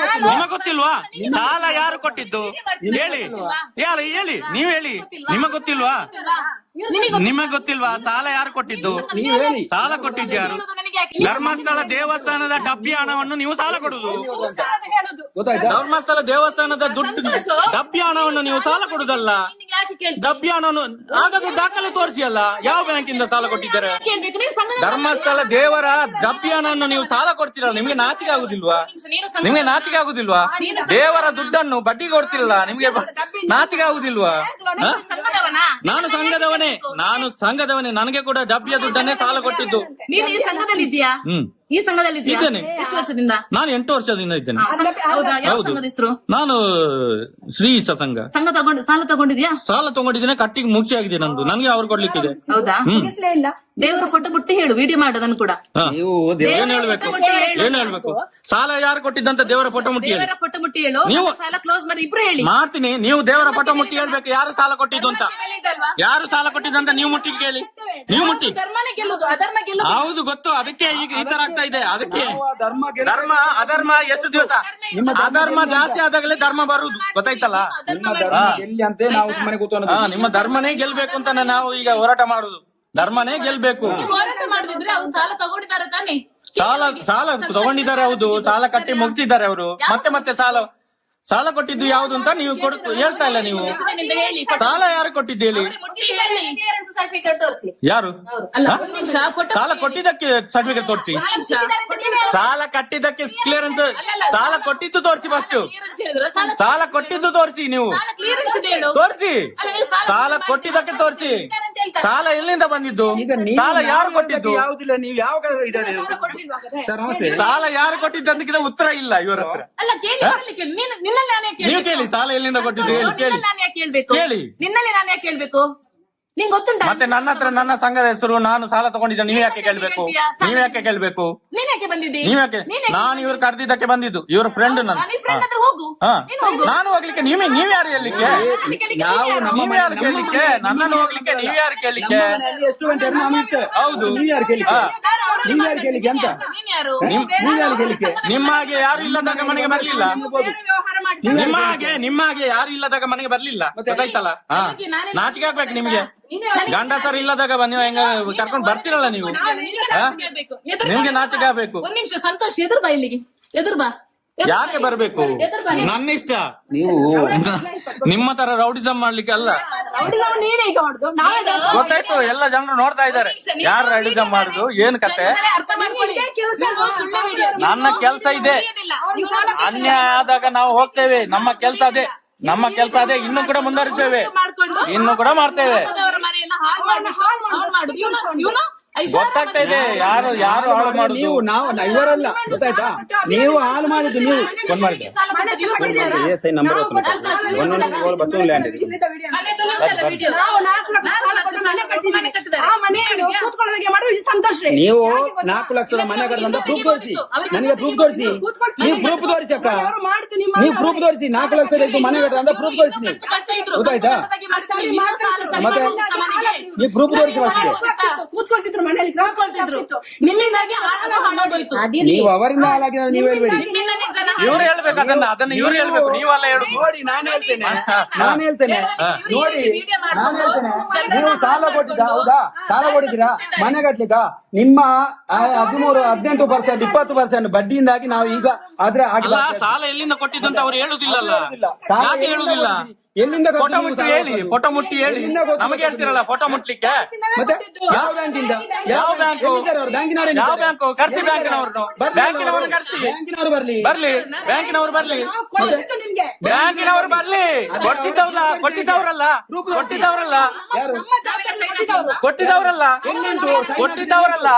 S2: ನಿಮಗೆ ಗೊತ್ತಿಲ್ವಾ ಸಾಲ ಯಾರು ಕೊಟ್ಟಿದ್ದು? ಹೇಳಿ, ಯಾರು ಹೇಳಿ, ನೀವ್ ಹೇಳಿ. ನಿಮಗೆ ಗೊತ್ತಿಲ್ವಾ? ನಿಮಗೆ ಗೊತ್ತಿಲ್ವಾ ಸಾಲ ಯಾರು ಕೊಟ್ಟಿದ್ದು? ಸಾಲ ಕೊಟ್ಟಿದ್ದು ಯಾರು? ಧರ್ಮಸ್ಥಳ ದೇವಸ್ಥಾನದ ಡಬ್ಬಿ ಹಣವನ್ನು ನೀವು ಸಾಲ ಕೊಡುದು. ಧರ್ಮಸ್ಥಳ ದೇವಸ್ಥಾನದ ದುಡ್ಡು ಡಬ್ಬಿ ಹಣವನ್ನು ನೀವು ಸಾಲ ಕೊಡುದಲ್ಲ. ಡಬ್ಬಿ ಹಣವನ್ನು ಹಾಗಾದ್ರೆ ದಾಖಲೆ ತೋರಿಸಿ ಅಲ್ಲ, ಯಾವ ಬ್ಯಾಂಕ್ ಇಂದ ಸಾಲ ಕೊಟ್ಟಿದ್ದಾರೆ? ಧರ್ಮಸ್ಥಳ ದೇವರ ಡಬ್ಬಿ ಹಣವನ್ನು ನೀವು ಸಾಲ ಕೊಡ್ತೀರಲ್ಲ, ನಿಮ್ಗೆ ನಾಚಿಕೆ ಆಗುದಿಲ್ವಾ? ನಿಮ್ಗೆ ನಾಚಿಕೆ ಆಗುದಿಲ್ವಾ? ದೇವರ ದುಡ್ಡನ್ನು ಬಡ್ಡಿ ಕೊಡ್ತಿರಲ್ಲ, ನಿಮ್ಗೆ ನಾಚಿಕೆ ಆಗುದಿಲ್ವಾ? ನಾನು ಸಂಘದವನೇ, ನನಗೆ ಕೂಡ ಡಬ್ಬಿಯ ದುಡ್ಡನ್ನೇ ಸಾಲ ಕೊಟ್ಟಿದ್ದು.
S7: ನೀನು ಈ ಸಂಘದಲ್ಲಿ ಇದೆಯಾ? ಈ ಸಂಘದಲ್ಲಿ
S2: ಇದ್ದೇನೆ.
S7: ಎಷ್ಟು ವರ್ಷದಿಂದ?
S2: ನಾನು 8 ವರ್ಷದಿಂದ ಇದ್ದೇನೆ.
S7: ಹೌದಾ? ಯಾವ
S2: ಹೌದು.
S7: ಸಂಘದ ಹೆಸರು?
S2: ನಾನು ಶ್ರೀ ಸಂಘ.
S7: ಸಾಲ ತಗೊಂಡಿದ್ಯಾ?
S2: ಸಾಲ ತಗೊಂಡಿದ್ದೇನೆ, ಕಟ್ಟಿಗೆ ಮುಗಿಸಿ ಆಗಿದೆ ನಂದು. ನನಗೆ ಅವ್ರು ಕೊಡ್ಲಿಕ್ಕಿದೆ.
S7: ಹೌದಾ? ದೇವರ ಫೋಟೋ ಬಿಟ್ಟು ಹೇಳು, ವಿಡಿಯೋ ಮಾಡೋದನ್ನು ಕೂಡ.
S2: ಹಾ.
S1: ನೀವು
S2: ಏನ್ ಹೇಳ್ಬೇಕು? ಸಾಲ ಯಾರು ಕೊಟ್ಟಿದ್ದಂತ ದೇವರ ಫೋಟೋ ಮುಟ್ಟಿ ಹೇಳಿ.
S7: ದೇವರ ಫೋಟೋ ಮುಟ್ಟಿ ಹೇಳು,
S2: ನೀವು-
S7: ಸಾಲ ಕ್ಲೋಸ್ ಮಾಡಿ ಇಬ್ರು ಹೇಳಿ.
S2: ಮಾಡ್ತೀನಿ. ನೀವು ದೇವರ ಫೋಟೋ ಮುಟ್ಟಿ ಹೇಳ್ಬೇಕು, ಯಾರು ಸಾಲ ಕೊಟ್ಟಿದ್ದು ಅಂತ. ಯಾರು ಸಾಲ ಕೊಟ್ಟಿದ್ದಂತ ನೀವು ಮುಟ್ಟಿ ಕೇಳಿ. ನೀವು ಮುಟ್ಟಿ.
S7: ಧರ್ಮನೇ ಗೆಲ್ಲುದು, ಅಧರ್ಮ ಗೆಲ್ಲುದು.
S2: ಹೌದು ಗೊತ್ತು, ಅದಕ್ಕೆ ಈಗ ಈ ತರ ಆಗ್ತಾ ಇದೆ. ಅದಕ್ಕೆ
S1: ಧರ್ಮ
S2: ಅಧರ್ಮ ಎಷ್ಟು ದಿವಸ ಅಧರ್ಮ ಜಾಸ್ತಿ ಆದಾಗಲೇ ಧರ್ಮ ಬರುದು, ಗೊತ್ತಾಯ್ತಲ್ಲ?
S1: ಎಲ್ಲಿ ಅಂತ ನಾವು ಸುಮ್ಮನೆ ಕೂತ್ಕೊಂಡು
S2: ನಿಮ್ಮ ಧರ್ಮನೇ ಗೆಲ್ಬೇಕು ಅಂತ ನಾವು ಈಗ ಹೋರಾಟ ಮಾಡುದು. ಧರ್ಮನೇ ಗೆಲ್ಬೇಕು.
S7: ಹೋರಾಟ ಮಾಡುದಿದ್ರೆ ಅವ್ರು ಸಾಲ ತಗೊಂಡಿದ್ದಾರೆ ತಾನೆ?
S2: ಸಾಲ ತಗೊಂಡಿದ್ದಾರೆ, ಹೌದು. ಸಾಲ ಕಟ್ಟಿ ಮುಗಿಸಿದ್ದಾರೆ ಅವರು. ಮತ್ತೆ ಸಾಲ ಕೊಟ್ಟಿದ್ದು ಯಾವ್ದು ಅಂತ ನೀವು ಹೇಳ್ತಾ ಇಲ್ಲ. ನೀವು ಸಾಲ ಯಾರು ಕೊಟ್ಟಿದ್ದು ಹೇಳಿ. ಯಾರು ಸಾಲ ಕೊಟ್ಟಿದ್ದಕ್ಕೆ ಸರ್ಟಿಫಿಕೇಟ್ ತೋರಿಸಿ. ಸಾಲ ಕಟ್ಟಿದ್ದಕ್ಕೆ ಕ್ಲಿಯರೆನ್ಸ್. ಸಾಲ ಕೊಟ್ಟಿದ್ದು ತೋರಿಸಿ ಫಸ್ಟ್. ಸಾಲ ಕೊಟ್ಟಿದ್ದು ತೋರಿಸಿ, ನೀವು ತೋರಿಸಿ. ಸಾಲ ಕೊಟ್ಟಿದ್ದಕ್ಕೆ ತೋರಿಸಿ. ಸಾಲ ಎಲ್ಲಿಂದ ಬಂದಿದ್ದು? ಸಾಲ ಯಾರು ಕೊಟ್ಟಿದ್ದು?
S1: ಯಾವುದಿಲ್ಲ. ನೀವು ಯಾವ ಸರ್ ನಮಸ್ತೆ.
S2: ಸಾಲ ಯಾರು ಕೊಟ್ಟಿದ್ದಂತ ಉತ್ತರ ಇಲ್ಲ ಇವರ ಹತ್ರ.
S7: ಅಲ್ಲ ಕೇಳಿ, ಬರ್ಲಿಕ್ಕೆ ನಿನ್ನಲ್ಲಿ ನಾನೇ
S2: ನೀವು ಕೇಳಿ, ಸಾಲ ಎಲ್ಲಿಂದ ಕೊಟ್ಟಿದ್ದು ಹೇಳಿ. ಕೇಳಿ,
S7: ನಾನು ಯಾಕೆ ಕೇಳ್ಬೇಕು?
S2: ಕೇಳಿ.
S7: ನಿನ್ನಲ್ಲಿ ನಾನು ಯಾಕೆ ಕೇಳ್ಬೇಕು? ನಿಂಗೆ ಗೊತ್ತುಂಟ?
S2: ಮತ್ತೆ ನನ್ನ ಹತ್ರ ನನ್ನ ಸಂಘದ ಹೆಸರು, ನಾನು ಸಾಲ ತಗೊಂಡಿದ್ದೆ. ನೀವ್ ಯಾಕೆ ಕೇಳ್ಬೇಕು? ನೀವ್ ಯಾಕೆ ಕೇಳ್ಬೇಕು?
S7: ನೀನ್ ಯಾಕೆ ಬಂದಿದ್ದಿ?
S2: ನೀವ್ ಯಾಕೆ? ನಾನು ಇವ್ರು ಕರೆದಿದ್ದಕ್ಕೆ ಬಂದಿದ್ದು. ಇವ್ರ ಫ್ರೆಂಡ್ ನಾನು.
S7: ನಿನ್ ಫ್ರೆಂಡ್ ಹತ್ರ ಹೋಗು.
S2: ಹಾ.
S7: ನೀನ್ ಹೋಗು.
S2: ನಾನು ಹೋಗ್ಲಿಕ್ಕೆ ನೀವ್ ಯಾರು ಹೇಳಲಿಕ್ಕೆ? ನೀವ್ ಯಾರು ಕೇಳಲಿಕ್ಕೆ? ನನ್ನನ್ನು ಹೋಗ್ಲಿಕ್ಕೆ ನೀವ್ ಯಾರು ಕೇಳಲಿಕ್ಕೆ?
S1: ಎಷ್ಟು ಗಂಟೆ ನಾವು ಇರ್ತೇವೆ.
S2: ಹೌದು.
S1: ನೀವ್ ಯಾರು ಕೇಳಿಕ್ಕೆ? ನೀವ್ ಯಾರು ಕೇಳಿಕ್ಕೆ ಅಂತ?
S7: ನೀನ್ ಯಾರು?
S1: ನೀವ್ ಯಾರು ಕೇಳಿಕ್ಕೆ?
S2: ನಿಮ್ಮ ಹಾಗೆ ಯಾರು ಇಲ್ಲದಾಗ ಮನೆಗೆ ಬರ್ಲಿಲ್ಲ. ನಿಮ್ಮ ಹಾಗೆ ಯಾರು ಇಲ್ಲದಾಗ ಮನೆಗೆ ಬರ್ಲಿಲ್ಲ, ಗೊತ್ತಾಯ್ತಲ್ಲ? ಹಾ. ನಾಚಿಕೆ ಆಗ್ಬೇಕು ನಿಮ್ಗೆ. ಗಂಡಸರು ಇಲ್ಲದಾಗ ನೀವು ಹೆಂಗ ಕರ್ಕೊಂಡು ಬರ್ತಿರಲ್ಲ ನೀವು. ನಿಮ್ಗೆ ನಾಚಿಕೆ ಆಗ್ಬೇಕು.
S7: ಒಂದ್ ನಿಮಿಷ ಸಂತೋಷ್, ಎದುರು ಬಾ ಇಲ್ಲಿಗೆ. ಎದುರು ಬಾ.
S2: ಯಾಕೆ ಬರ್ಬೇಕು? ನನ್ನ ಇಷ್ಟ. ನೀವು ನಿಮ್ಮ ತರ ರೌಡಿಸಮ್ ಮಾಡ್ಲಿಕ್ಕೆ ಅಲ್ಲ. ಗೊತ್ತಾಯ್ತು, ಎಲ್ಲ ಜನರು ನೋಡ್ತಾ ಇದ್ದಾರೆ ಯಾರು ರೌಡಿಸಮ್ ಮಾಡುದು, ಏನ್ ಕತೆ.
S7: ಅರ್ಥ ಮಾಡ್ಕೊಳ್ಳಿ. ಸುಳ್ಳು ವಿಡಿಯೋ.
S2: ನನ್ನ ಕೆಲ್ಸ ಇದೆ. ಅನ್ಯಾಯ ಆದಾಗ ನಾವು ಹೋಗ್ತೇವೆ. ನಮ್ಮ ಕೆಲ್ಸ ಅದೇ. ಇನ್ನು ಕೂಡ ಮುಂದುವರಿಸ್ತೇವೆ, ಇನ್ನು ಕೂಡ ಮಾಡ್ತೇವೆ.
S7: ಅವರ ಮನೆಯನ್ನ ಹಾಳು ಮಾಡು. ಇವನು
S2: ಗೊತ್ತಾಗ್ತಾ ಇದೆ ಯಾರು ಯಾರು ಹಾಳು ಮಾಡುದು.
S1: ನೀವು ನಾವು ಇವರಲ್ಲ ಗೊತ್ತಾಯ್ತಾ, ನೀವು ಹಾಳು ಮಾಡಿದ್ದು ನೀವು
S2: ಫೋನ್ ಮಾಡಿದ್ರೆ
S1: SI ನಂಬರ್ ಬರ್ತದೆ ಲ್ಯಾಂಡ್ ಇದೆ. ನೀವು 4 ಲಕ್ಷದ ಮನೆ ಕಟ್ಟದಂತ ಪ್ರೂಫ್ ತೋರಿಸಿ, ನನಗೆ ಪ್ರೂಫ್ ತೋರಿಸಿ, ನೀವು ಪ್ರೂಫ್ ತೋರಿಸಿ ಅಕ್ಕ, ನೀವು ಪ್ರೂಫ್ ತೋರಿಸಿ 4 ಲಕ್ಷದ ಮನೆ ಕಟ್ಟದಂತ ಪ್ರೂಫ್ ತೋರಿಸಿ ನೀವು, ಗೊತ್ತಾಯ್ತಾ? ಮತ್ತೆ ನೀವು ಪ್ರೂಫ್ ತೋರಿಸಿ
S7: ಕೂತ್ಕೊಳ್ತಿದ್ರು ಮನೆಯಲ್ಲಿ ನಿಮ್ಮಿಂದಾಗಿ ಹಾಳಾಗೋಯ್ತು.
S1: ನೀವು ಅವರಿಂದ ಹಾಳಾಗಿದೆ ನೀವು ಹೇಳ್ಬೇಡಿ,
S2: ಇವ್ರು ಹೇಳ್ಬೇಕು ಅದನ್ನ ಇವ್ರು ಹೇಳ್ಬೇಕು, ನೀವಲ್ಲ ಹೇಳು.
S1: ನೋಡಿ ನಾನು ಹೇಳ್ತೇನೆ ನಾನು ಹೇಳ್ತೇನೆ ನೋಡಿ ನಾನು ಹೇಳ್ತೇನೆ, ನೀವು ಸಾಲ ಕೊಟ್ಟಿದ್ದ ಹೌದಾ, ಸಾಲ ಕೊಟ್ಟಿದ್ದೀರಾ ಮನೆ ಕಟ್ಲಿಕ್ಕ, ನಿಮ್ಮ 18% 20% ಬಡ್ಡಿಯಿಂದಾಗಿ ನಾವು ಈಗ ಆದ್ರೆ
S2: ಅಲ್ಲ ಸಾಲ ಎಲ್ಲಿಂದ ಕೊಟ್ಟಿದ್ದಂತ ಅವ್ರು ಹೇಳುದಿಲ್ಲಲ್ಲ, ಯಾಕೆ ಹೇಳುದಿಲ್ಲ?
S1: ಎಲ್ಲಿಂದ
S2: ಫೋಟೋ ಮುಟ್ಟಿ ಹೇಳಿ, ಫೋಟೋ ಮುಟ್ಟಿ ಹೇಳಿ, ನಮಗೆ ಹೇಳ್ತಿರಲ್ಲ ಫೋಟೋ ಮುಟ್ಲಿಕ್ಕೆ.
S1: ಮತ್ತೆ ಯಾವ ಬ್ಯಾಂಕಿಂದ,
S2: ಯಾವ ಬ್ಯಾಂಕು,
S1: ಬ್ಯಾಂಕಿನವರು
S2: ಯಾವ ಬ್ಯಾಂಕು? ಕರ್ಸಿ ಬ್ಯಾಂಕಿನವರು, ಬ್ಯಾಂಕಿನವರು ಕರ್ಸಿ,
S1: ಬ್ಯಾಂಕಿನವರು ಬರ್ಲಿ
S2: ಬರ್ಲಿ, ಬ್ಯಾಂಕಿನವರು ಬರ್ಲಿ, ಬ್ಯಾಂಕಿನವರು ಬರ್ಲಿ. ಕೊಟ್ಟಿದ್ದವ್ರಲ್ಲ, ಕೊಟ್ಟಿದ್ದವ್ರಲ್ಲ, ಕೊಟ್ಟಿದ್ದವ್ರಲ್ಲ, ಕೊಟ್ಟಿದ್ದವ್ರಲ್ಲ, ಕೊಟ್ಟಿದ್ದವ್ರಲ್ಲ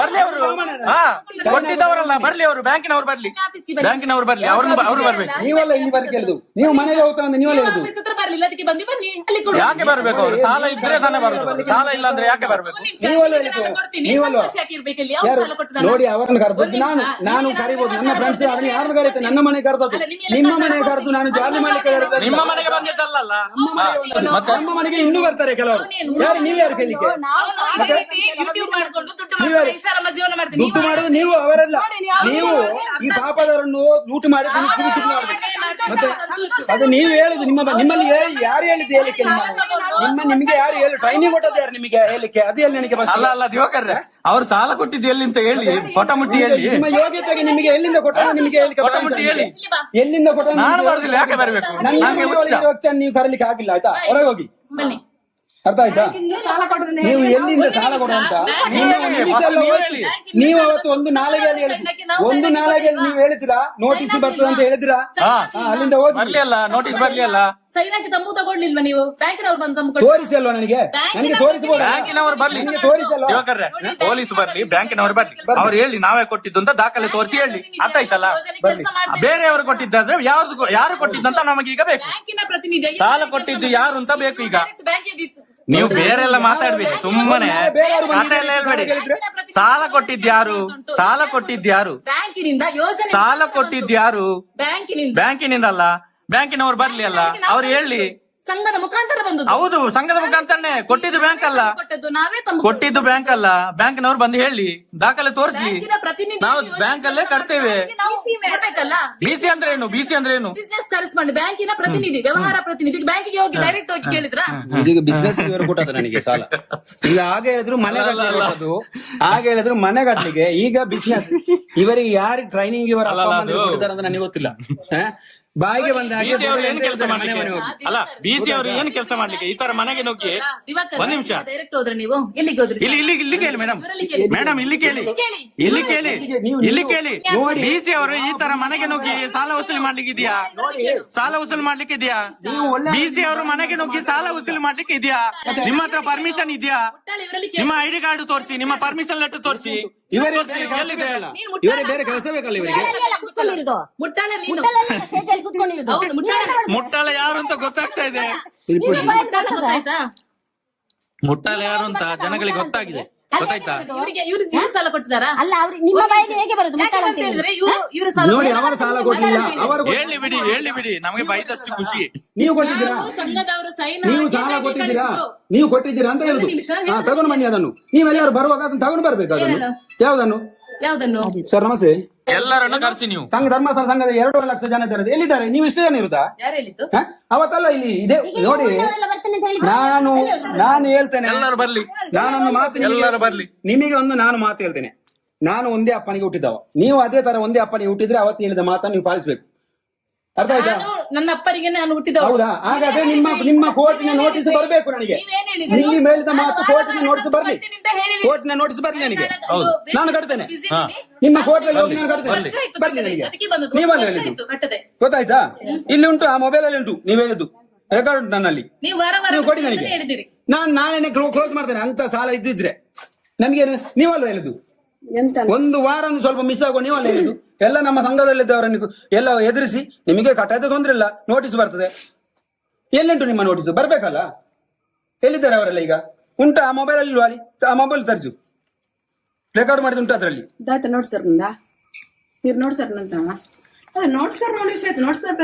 S2: ಬರ್ಲಿ ಅವರು. ಹಾ ಕೊಟ್ಟಿದ್ದವ್ರಲ್ಲ ಬರ್ಲಿ ಅವರು, ಬ್ಯಾಂಕಿನವರು ಬರ್ಲಿ, ಬ್ಯಾಂಕಿನವರು ಬರ್ಲಿ, ಅವ್ರು ಬರ್ಬೇಕು.
S1: ನೀವಲ್ಲ ಇಲ್ಲಿ ಬರ್ಲಿ ಕೇಳುದು, ನೀವು ಮನೆಗೆ ಹೋಗ್ತಾ ಅಂತ ನೀವಲ್ಲ ಹೇಳುದು.
S7: ಬರ್ಲಿಲ್ಲ ಅದಕ್ಕೆ ಬಂದು ಬನ್ನಿ ಅಲ್ಲಿ ಕೊಡಿ.
S2: ಯಾಕೆ ಬರ್ಬೇಕು ಅವರು? ಸಾಲ ಇದ್ರೆ ತಾನೇ ಬರುದು, ಸಾಲ ಇಲ್ಲ ಅಂದ್ರೆ ಯಾಕೆ ಬರ್ಬೇಕು?
S1: ನೋಡಿ ಅವರನ್ನು ಕರೆದದ್ದು ನಾನು ಕರಿಬಹುದು, ನನ್ನ ಫ್ರೆಂಡ್ಸ್ ಅವ್ರನ್ನ ಯಾರನ್ನು ಕರೀತೇನೆ, ನನ್ನ ಮನೆ ಕರೆದದ್ದು, ನಿಮ್ಮ ಮನೆ ಕರೆದು ನಾನು ಜಾಲಿ ಮಾಡ್ಲಿಕ್ಕೆ ಕರೆದದ್ದು.
S2: ನಿಮ್ಮ ಮನೆಗೆ ಬಂದಿದ್ದಲ್ಲ,
S1: ಮತ್ತೆ ನಮ್ಮ ಮನೆಗೆ ಇನ್ನೂ ಬರ್ತಾರೆ ಕೆಲವರು. ಯಾರು ನೀವು ಯಾರು ಕೇಳಿಕ್ಕೆ?
S7: ಯೂಟ್ಯೂಬ್ ಮಾಡ್ಕೊಂಡು ಜೀವನ ಮಾಡ್ತೀನಿ.
S1: ದುಡ್ಡು ಮಾಡೋದು ನೀವು, ಅವರೆಲ್ಲ ನೀವು ಈ ಪಾಪದವರನ್ನು ಲೂಟ್ ಮಾಡಿ ಮತ್ತೆ ಅದು ನೀವು ಹೇಳುದು. ನಿಮ್ಮಲ್ಲಿ ಯಾರು ಹೇಳಿದ್ದು ಹೇಳಿಕ್ಕೆ? ನಿಮಗೆ ಯಾರು ಹೇಳಿ ಟ್ರೈನಿಂಗ್ ಕೊಟ್ಟದ್ದು ಯಾರು ನಿಮಗೆ ಹೇಳಿಕ್ಕೆ? ಅದು ಎಲ್ಲಿ ನನಗೆ
S2: ಅಲ್ಲ ಅಲ್ಲ ದಿವಾಕರ್ರೆ, ಅವ್ರು ಸಾಲ ಕೊಟ್ಟಿದ್ದು ಎಲ್ಲಿ ಅಂತ ಹೇಳಿ, ಫೋಟೋ ಮುಟ್ಟಿ ಹೇಳಿ.
S1: ನಿಮ್ಮ ಯೋಗ್ಯತೆಗೆ ನಿಮಗೆ ಎಲ್ಲಿಂದ ಕೊಟ್ಟ ನಿಮಗೆ ಹೇಳಿಕ್ಕೆ?
S2: ಫೋಟೋ ಮುಟ್ಟಿ ಹೇಳಿ,
S1: ಎಲ್ಲಿಂದ ಕೊಟ್ಟ?
S2: ನಾನು ಬರುದಿಲ್ಲ, ಯಾಕೆ ಬರ್ಬೇಕು?
S1: ನೀವು ಕರೀಲಿಕ್ಕೆ ಆಗಿಲ್ಲ ಆಯ್ತಾ, ಹೊರಗೆ ಹೋಗಿ.
S7: ಬನ್ನಿ
S1: ಅರ್ಥ ಆಯ್ತಾ? ನೀವು ಎಲ್ಲಿಂದ ಸಾಲ ಕೊಡುವಂತ ನೀವು ಅವತ್ತು ಒಂದು ನಾಳೆಗೆ ನೀವು ಹೇಳಿದಿರಾ ನೋಟಿಸ್ ಬರ್ತದೆ ಅಂತ ಹೇಳಿದಿರಾ? ಅಲ್ಲಿಂದ ಹೋಗಿ
S2: ಬರ್ಲಿ ಅಲ್ಲ, ನೋಟಿಸ್ ಬರ್ಲಿ ಅಲ್ಲ.
S7: ಸೈನಾಕಿ ತಂಬು ತಗೊಳ್ಳಿಲ್ವಾ ನೀವು? ಬ್ಯಾಂಕಿನವ್ರು ಬಂದು ತಂಬು
S1: ತೋರಿಸಿ ಅಲ್ವಾ ನನಗೆ ತೋರಿಸಬಹುದು.
S2: ಬ್ಯಾಂಕಿನವರು ಬರ್ಲಿ,
S1: ತೋರಿಸಲ್ಲ
S2: ದಿವಾಕರ್ರೆ, ಪೊಲೀಸ್ ಬರ್ಲಿ, ಬ್ಯಾಂಕಿನವರು ಬರ್ಲಿ, ಅವ್ರು ಹೇಳಿ ನಾವೇ ಕೊಟ್ಟಿದ್ದು ಅಂತ ದಾಖಲೆ ತೋರಿಸಿ ಹೇಳಿ. ಅರ್ಥ ಆಯ್ತಲ್ಲ? ಬೇರೆಯವರು ಕೊಟ್ಟಿದ್ದಾದ್ರೆ ಯಾರು ಕೊಟ್ಟಿದ್ದಂತ ನಮಗೀಗ ಬೇಕು.
S7: ಬ್ಯಾಂಕಿನ ಪ್ರತಿನಿಧಿ
S2: ಸಾಲ ಕೊಟ್ಟಿದ್ದು ಯಾರು ಅಂತ ಬೇಕು ಈಗ. ನೀವು ಬೇರೆಲ್ಲ ಮಾತಾಡ್ಬೇಡಿ, ಸುಮ್ಮನೆ ಕಥೆ ಎಲ್ಲ ಹೇಳ್ಬೇಡಿ. ಸಾಲ ಕೊಟ್ಟಿದ್ಯಾರು, ಸಾಲ ಕೊಟ್ಟಿದ್ಯಾರು,
S7: ಬ್ಯಾಂಕಿನಿಂದ ಯೋಜನೆ
S2: ಸಾಲ ಕೊಟ್ಟಿದ್ಯಾರು?
S7: ಬ್ಯಾಂಕಿನಿಂದ
S2: ಬ್ಯಾಂಕಿನಿಂದಲ್ಲ, ಬ್ಯಾಂಕಿನವ್ರು ಬರ್ಲಿ ಅಲ್ಲ, ಅವ್ರು ಹೇಳಿ.
S7: ಸಂಘದ ಮುಖಾಂತರ ಬಂದು
S2: ಹೌದು, ಸಂಘದ ಮುಖಾಂತರನೇ ಕೊಟ್ಟಿದ್ದು ಬ್ಯಾಂಕ್ ಅಲ್ಲ,
S7: ಕೊಟ್ಟದ್ದು ನಾವೇ ತಂಬು
S2: ಕೊಟ್ಟಿದ್ದು ಬ್ಯಾಂಕ್ ಅಲ್ಲ. ಬ್ಯಾಂಕಿನವ್ರು ಬಂದು ಹೇಳಿ, ದಾಖಲೆ ತೋರಿಸಿ.
S7: ಬ್ಯಾಂಕಿನ ಪ್ರತಿನಿಧಿ
S2: ನಾವು ಬ್ಯಾಂಕ್ ಅಲ್ಲೇ ಕಟ್ತೇವೆ.
S7: ನಾವು ಕೊಡ್ಬೇಕಲ್ಲ.
S2: ಬಿಸಿ ಅಂದ್ರೆ ಏನು? ಬಿಸಿ ಅಂದ್ರೆ ಏನು?
S7: ಬಿಸ್ನೆಸ್ ಕರೆಸ್ಪಾಂಡ್, ಬ್ಯಾಂಕಿನ ಪ್ರತಿನಿಧಿ, ವ್ಯವಹಾರ ಪ್ರತಿನಿಧಿ. ಬ್ಯಾಂಕಿಗೆ ಹೋಗಿ ಡೈರೆಕ್ಟ್ ಹೋಗಿ ಕೇಳಿದ್ರ?
S1: ಇದೀಗ ಬಿಸ್ನೆಸ್ ಕೊಟ್ಟದ ನನಗೆ ಸಾಲ. ಈಗ ಆಗ ಹೇಳಿದ್ರು ಮನೆ ಕಟ್ಟಲು, ಆಗ ಹೇಳಿದ್ರು ಮನೆ ಕಟ್ಟಲಿಕ್ಕೆ, ಈಗ ಬಿಸ್ನೆಸ್. ಇವರಿಗೆ ಯಾರಿಗೆ ಟ್ರೈನಿಂಗ್ ಇವರ ಕೊಟ್ಟಿದ್ದಾರೆ ಅಂತ ನನಗೆ ಗೊತ್ತಿಲ್ಲ. ಬಾಯಿಗೆ ಬಂದ
S2: ಬಿಸಿ ಅವರು ಏನು ಕೆಲಸ ಮಾಡ್ಲಿಕ್ಕೆ? ಅಲ್ಲ ಬಿಸಿ ಅವರು ಏನು ಕೆಲಸ ಮಾಡ್ಲಿಕ್ಕೆ? ಈ ತರ ಮನೆಗೆ ನುಗ್ಗಿ ಒಂದ್ ನಿಮಿಷ
S7: ಡೈರೆಕ್ಟ್ ಹೋದ್ರೆ ನೀವು ಎಲ್ಲಿಗೆ ಹೋದ್ರಿ?
S2: ಇಲ್ಲಿ ಕೇಳಿ ಮೇಡಮ್, ಮೇಡಮ್ ಇಲ್ಲಿ ಕೇಳಿ, ಇಲ್ಲಿ ಕೇಳಿ, ಇಲ್ಲಿ ಕೇಳಿ. ಬಿಸಿ ಅವರು ಈ ತರ ಮನೆಗೆ ನುಗ್ಗಿ ಸಾಲ ವಸೂಲಿ ಮಾಡ್ಲಿಕ್ಕೆ ಇದೆಯಾ? ಸಾಲ ವಸೂಲಿ ಮಾಡ್ಲಿಕ್ಕೆ ಇದೆಯಾ? ಬಿಸಿ ಅವರು ಮನೆಗೆ ನುಗ್ಗಿ ಸಾಲ ವಸೂಲಿ ಮಾಡ್ಲಿಕ್ಕೆ ಇದೆಯಾ? ನಿಮ್ಮ ಹತ್ರ ಪರ್ಮಿಷನ್ ಇದೆಯಾ? ನಿಮ್ಮ ಐಡಿ ಕಾರ್ಡ್ ತೋರಿಸಿ, ನಿಮ್ಮ ಪರ್ಮಿಷನ್ ಲೆಟರ್ ತೋರಿಸಿ. ಎಲ್ಲಿದೆ?
S1: ಇವರೇ ಬೇರೆ ಕೆಲಸ ಬೇಕಲ್ಲ ಇವರಿಗೆ.
S7: ಮುಟ್ಟಾಳ ನೀನು.
S2: ಮುಟ್ಟಾಳ ಯಾರು ಅಂತ ಗೊತ್ತಾಗ್ತಾ ಇದೆ.
S7: ಮುಟ್ಟಾಳ ಗೊತ್ತಾಯ್ತಾ?
S2: ಮುಟ್ಟಾಳ ಯಾರು ಅಂತ ಜನಗಳಿಗೆ ಗೊತ್ತಾಗಿದೆ, ಗೊತ್ತಾಯ್ತಾ?
S7: ಇವ್ರು ಸಾಲ ಕೊಟ್ಟಿದ್ದಾರಾ?
S5: ಅಲ್ಲ ಅವ್ರಿಗೆ ನಿಮ್ಮ ಬಾಯಿಗೆ ಹೇಗೆ ಬರುದು ಮುಟ್ಟಾಳ ಅಂತ
S7: ಹೇಳಿದ್ರೆ ಇವ್ರು ಸಾಲ
S1: ನೋಡಿ ಅವರ ಸಾಲ ಕೊಟ್ಟಿಲ್ಲ, ಅವರು
S2: ಹೇಳಿ ಬಿಡಿ, ಹೇಳಿ ಬಿಡಿ, ನಮಗೆ ಬೈದಷ್ಟು ಖುಷಿ.
S1: ನೀವು ಕೊಟ್ಟಿದ್ದೀರಾ?
S7: ಸಂಘದವರು ಸೈನ್
S1: ನೀವು ಸಾಲ ಕೊಟ್ಟಿದ್ದೀರಾ? ನೀವು ಕೊಟ್ಟಿದ್ದೀರಾ ಅಂತ ಹೇಳುದು. ತಗೊಂಡು ಬನ್ನಿ ಅದನ್ನು. ನೀವೆಲ್ಲರೂ ಬರುವಾಗ ಅದನ್ನು ತಗೊಂಡು ಬರ್ಬೇಕು. ಅದನ್ನು ಯಾವ್ದನ್ನು?
S7: ಯಾವ್ದನ್ನು?
S1: ಸರ್ ನಮಸ್ತೆ.
S2: ಎಲ್ಲರನ್ನು ಕರೆಸಿ ನೀವು.
S1: ಸಂಘ ಧರ್ಮಸ್ಥಳ ಸಂಘದ 2.5 ಲಕ್ಷ ಜನ ಇದ್ದಾರೆ. ಎಲ್ಲಿದ್ದಾರೆ? ನೀವು ಇಷ್ಟೇ ಜನ ಇರುತ್ತಾ?
S7: ಯಾರು ಹೇಳಿದ್ದು?
S1: ಅವತ್ತಲ್ಲ ಇಲ್ಲಿ ಇದೆ ನೋಡಿ. ನಾನು ಹೇಳ್ತೇನೆ,
S2: ಎಲ್ಲರೂ ಬರ್ಲಿ,
S1: ನಾನೊಂದು ಮಾತು
S2: ಎಲ್ಲರೂ ಬರ್ಲಿ.
S1: ನಿಮಗೆ ನಾನು ಮಾತು ಹೇಳ್ತೇನೆ. ನಾನು ಒಂದೇ ಅಪ್ಪನಿಗೆ ಹುಟ್ಟಿದವ, ನೀವು ಅದೇ ತರ ಒಂದೇ ಅಪ್ಪನಿಗೆ ಹುಟ್ಟಿದ್ರೆ ಅವತ್ತು ಹೇಳಿದ ಮಾತನ್ನು ನೀವು ಪಾಲಿಸಬೇಕು. ಅರ್ಥ ಆಯ್ತಾ?
S7: ನನ್ನ ಅಪ್ಪರಿಗೆ ನಾನು ಹುಟ್ಟಿದವ.
S1: ಹೌದಾ? ಹಾಗಾದ್ರೆ ನಿಮ್ಮ ಕೋರ್ಟಿನ ನೋಟಿಸ್ ಬರಬೇಕು ನನಗೆ. ಇಲ್ಲಿ ಮೇಲಿದ ಮಾತು ಕೋರ್ಟಿನ ನೋಟಿಸ್ ಬರ್ಲಿ, ಕೋರ್ಟಿನ ನೋಟಿಸ್ ಬರ್ಲಿ ನನಗೆ. ನಾನು ಕಟ್ತೇನೆ, ನಿಮ್ಮ ಕೋರ್ಟಲ್ಲಿ ಹೋಗಿ ನಾನು ಕಟ್ತೇನೆ. ಬರ್ಲಿ ನನಗೆ. ನೀವಲ್ಲ ಹೇಳಿದ್ದು, ಗೊತ್ತಾಯ್ತಾ? ಇಲ್ಲಿ ಉಂಟು, ಆ ಮೊಬೈಲ್ ಅಲ್ಲಿ ಉಂಟು, ನೀವು ಹೇಳಿದ್ದು ರೆಕಾರ್ಡ್ ಉಂಟು ನನ್ನಲ್ಲಿ. ನೀವು ಕೊಡಿ ನನಗೆ, ನಾನೇನೆ ಕ್ಲೋಸ್ ಮಾಡ್ತೇನೆ. ಅಂತ ಸಾಲ ಇದ್ದಿದ್ರೆ ನಮ್ಗೇನು ನೀವಲ್ಲ ಹೇಳುದು ಒಂದು ವಾರ ಸ್ವಲ್ಪ ಮಿಸ್ ಆಗೋ ನೀವಲ್ಲ ಹೇಳುದು. ಎಲ್ಲ ನಮ್ಮ ಸಂಘದಲ್ಲಿದ್ದವರನ್ನು ಎಲ್ಲ ಎದುರಿಸಿ ನಿಮಗೆ ಕಟ್ಟಾಯ್ತು ತೊಂದ್ರೆ ಇಲ್ಲ, ನೋಟಿಸ್ ಬರ್ತದೆ. ಎಲ್ಲುಂಟು ನಿಮ್ಮ ನೋಟಿಸ್? ಬರ್ಬೇಕಲ್ಲ. ಎಲ್ಲಿದ್ದಾರೆ ಅವರೆಲ್ಲ ಈಗ? ಉಂಟಾ ಆ ಮೊಬೈಲ್ ಅಲ್ಲಿ? ಅಲ್ಲಿ ಆ ಮೊಬೈಲ್ ತರ್ಜು, ರೆಕಾರ್ಡ್ ಮಾಡಿದ ಉಂಟು ಅದ್ರಲ್ಲಿ.
S7: ನೋಡಿ ಸರ್ ನೋಡಿ ಸರ್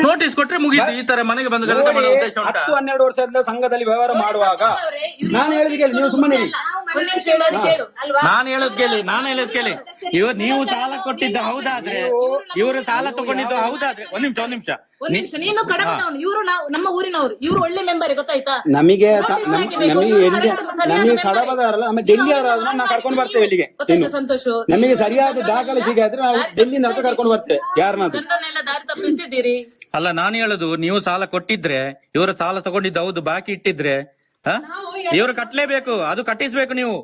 S2: ನೋಟಿಸ್ ಕೊಟ್ರೆ ಮುಗೀತು. ಈ ತರ ಮನೆಗೆ ಬಂದು ಗಲಾಟೆ ಮಾಡೋ ಉದ್ದೇಶ ಉಂಟಾ?
S1: 10-12 ವರ್ಷದಿಂದ ಸಂಘದಲ್ಲಿ ವ್ಯವಹಾರ ಮಾಡುವಾಗ ನಾನು ಹೇಳಿದ ಕೇಳಿ, ನೀವು ಸುಮ್ಮನೆ ಇರಿ.
S2: ನಾನು ಹೇಳೋದ್ ಕೇಳಿ. ಇವತ್ತು ನೀವು ಸಾಲ ಕೊಟ್ಟಿದ್ದು ಹೌದಾದ್ರೆ, ಇವರು ಸಾಲ ತಗೊಂಡಿದ್ದು ಹೌದಾದ್ರೆ, ಒಂದ್ ನಿಮಿಷ
S7: ನೀನು ಕಡಬದವನು, ಇವರು ನಮ್ಮ ಊರಿನವರು, ಇವರು ಒಳ್ಳೆ ಮೆಂಬರ್ ಗೊತ್ತಾಯ್ತಾ?
S1: ನಮಗೆ ಕಡಬದಾರಲ್ಲ, ಆಮೇಲೆ ಡೆಲ್ಲಿ ಅವರಾದ್ರೆ ನಾವು ಕರ್ಕೊಂಡು ಬರ್ತೇವೆ ಇಲ್ಲಿಗೆ.
S7: ಸಂತೋಷ್,
S1: ನಮಗೆ ಸರಿಯಾದ ದಾಖಲೆ ಸಿಗಾದ್ರೆ ನಾವು ಡೆಲ್ಲಿನ ಕರ್ಕೊಂಡು ಬರ್ತೇವೆ. ಯಾರನ್ನಾದ್ರು
S7: ಜನರನ್ನೆಲ್ಲ ದಾರಿ ತಪ್ಪಿಸ್ತಿದ್ದೀರಿ.
S2: ಅಲ್ಲ, ನಾನು ಹೇಳುದು, ನೀವು ಸಾಲ ಕೊಟ್ಟಿದ್ರೆ, ಇವರು ಸಾಲ ತಗೊಂಡಿದ್ದು ಹೌದು, ಬಾಕಿ ಇಟ್ಟಿದ್ರೆ ಇವರು ಕಟ್ಲೇಬೇಕು, ಅದು ಕಟ್ಟಿಸ್ಬೇಕು. ನೀವು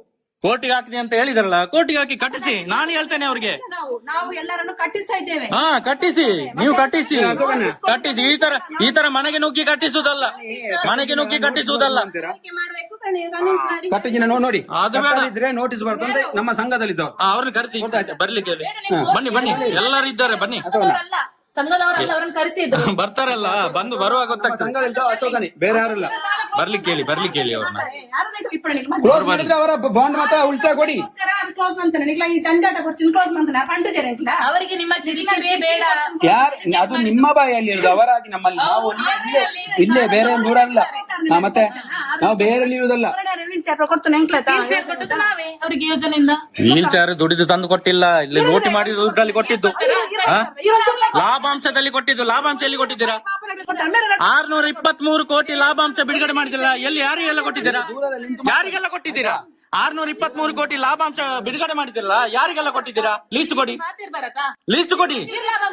S2: ಕೋರ್ಟಿಗೆ ಹಾಕಿದೆ ಅಂತ ಹೇಳಿದ್ರಲ್ಲ, ಕೋರ್ಟಿಗೆ ಹಾಕಿ ಕಟ್ಟಿಸಿ. ನಾನು ಹೇಳ್ತೇನೆ ಅವ್ರಿಗೆ,
S7: ನಾವು ಎಲ್ಲರನ್ನು ಕಟ್ಟಿಸ್ತಾ ಇದ್ದೇವೆ.
S2: ಕಟ್ಟಿಸಿ, ನೀವು ಕಟ್ಟಿಸಿ. ಈ ತರ ಮನೆಗೆ ನುಗ್ಗಿ ಕಟ್ಟಿಸುವುದಲ್ಲ,
S1: ಕಟ್ಟಿನ ನೋಡಿ. ಅದು ಇದ್ರೆ ನೋಟಿಸ್ ಬರ್ತಂದ್ರೆ ನಮ್ಮ ಸಂಘದಲ್ಲಿದ್ದವ್ರು
S2: ಅವ್ರನ್ನ ಕರೆಸಿ, ಬರ್ಲಿಕ್ಕೆ ಹೇಳಿ. ಬನ್ನಿ ಎಲ್ಲರೂ ಇದ್ದಾರೆ, ಬನ್ನಿ.
S7: ಸಂಘದವರೆಲ್ಲ ಅವರನ್ನು ಕರೆಸಿದ್ರು,
S2: ಬರ್ತಾರಲ್ಲ, ಬರುವಾಗ ಗೊತ್ತಾಗ್ತದೆ.
S1: ಸಂಘದಲ್ಲಿದ್ದ ಅಶೋಕನೇ, ಬೇರೆ ಯಾರಿಲ್ಲ.
S2: ಬರ್ಲಿಕ್ಕೆ ಹೇಳಿ ಅವ್ರನ್ನ.
S1: ಕ್ಲೋಸ್ ಮಾಡಿದ್ರೆ ಅವರ ಬಾಂಡ್ ಮಾತ್ರ ಉಳಿತಾಯ ಕೊಡಿ.
S7: ಅವರಿಗೆ ನಿಮ್ಮ ಕಿರಿಕಿರಿ ಬೇಡ.
S1: ಅದು ನಿಮ್ಮ ಬಾಯಲ್ಲಿ ಇರುದು, ಅವರಾಗಿ ನಮ್ಮಲ್ಲಿ. ನಾವು ಇಲ್ಲೇ ಬೇರೆ ದೂರಲ್ಲ, ಮತ್ತೆ ನಾವು ಬೇರೆ ಇರುವುದಲ್ಲ.
S7: ಕೊಟ್ಟದ್ದು ನಾವೇ ಅವರಿಗೆ ಯೋಜನೆಯಿಂದ.
S2: ವೀಲ್ ಚೇರ್ ದುಡಿದು ತಂದು ಕೊಟ್ಟಿಲ್ಲ, ಇಲ್ಲಿ ಲೂಟಿ ಮಾಡಿದ ದುಡ್ಡಲ್ಲಿ ಕೊಟ್ಟಿದ್ದು, ಲಾಭಾಂಶದಲ್ಲಿ ಕೊಟ್ಟಿದ್ದು. ಲಾಭಾಂಶ ಎಲ್ಲಿ ಕೊಟ್ಟಿದ್ದೀರಾ? 623 ಕೋಟಿ ಲಾಭಾಂಶ ಬಿಡುಗಡೆ ಮಾಡಿದಿಲ್ಲ. ಯಾರಿಗೆಲ್ಲ ಕೊಟ್ಟಿದ್ದೀರಾ? 623 ಕೋಟಿ ಲಾಭಾಂಶ ಬಿಡುಗಡೆ ಮಾಡಿದಿಲ್ಲ, ಯಾರಿಗೆಲ್ಲ ಕೊಟ್ಟಿದ್ದೀರಾ? ಲಿಸ್ಟ್ ಕೊಡಿ.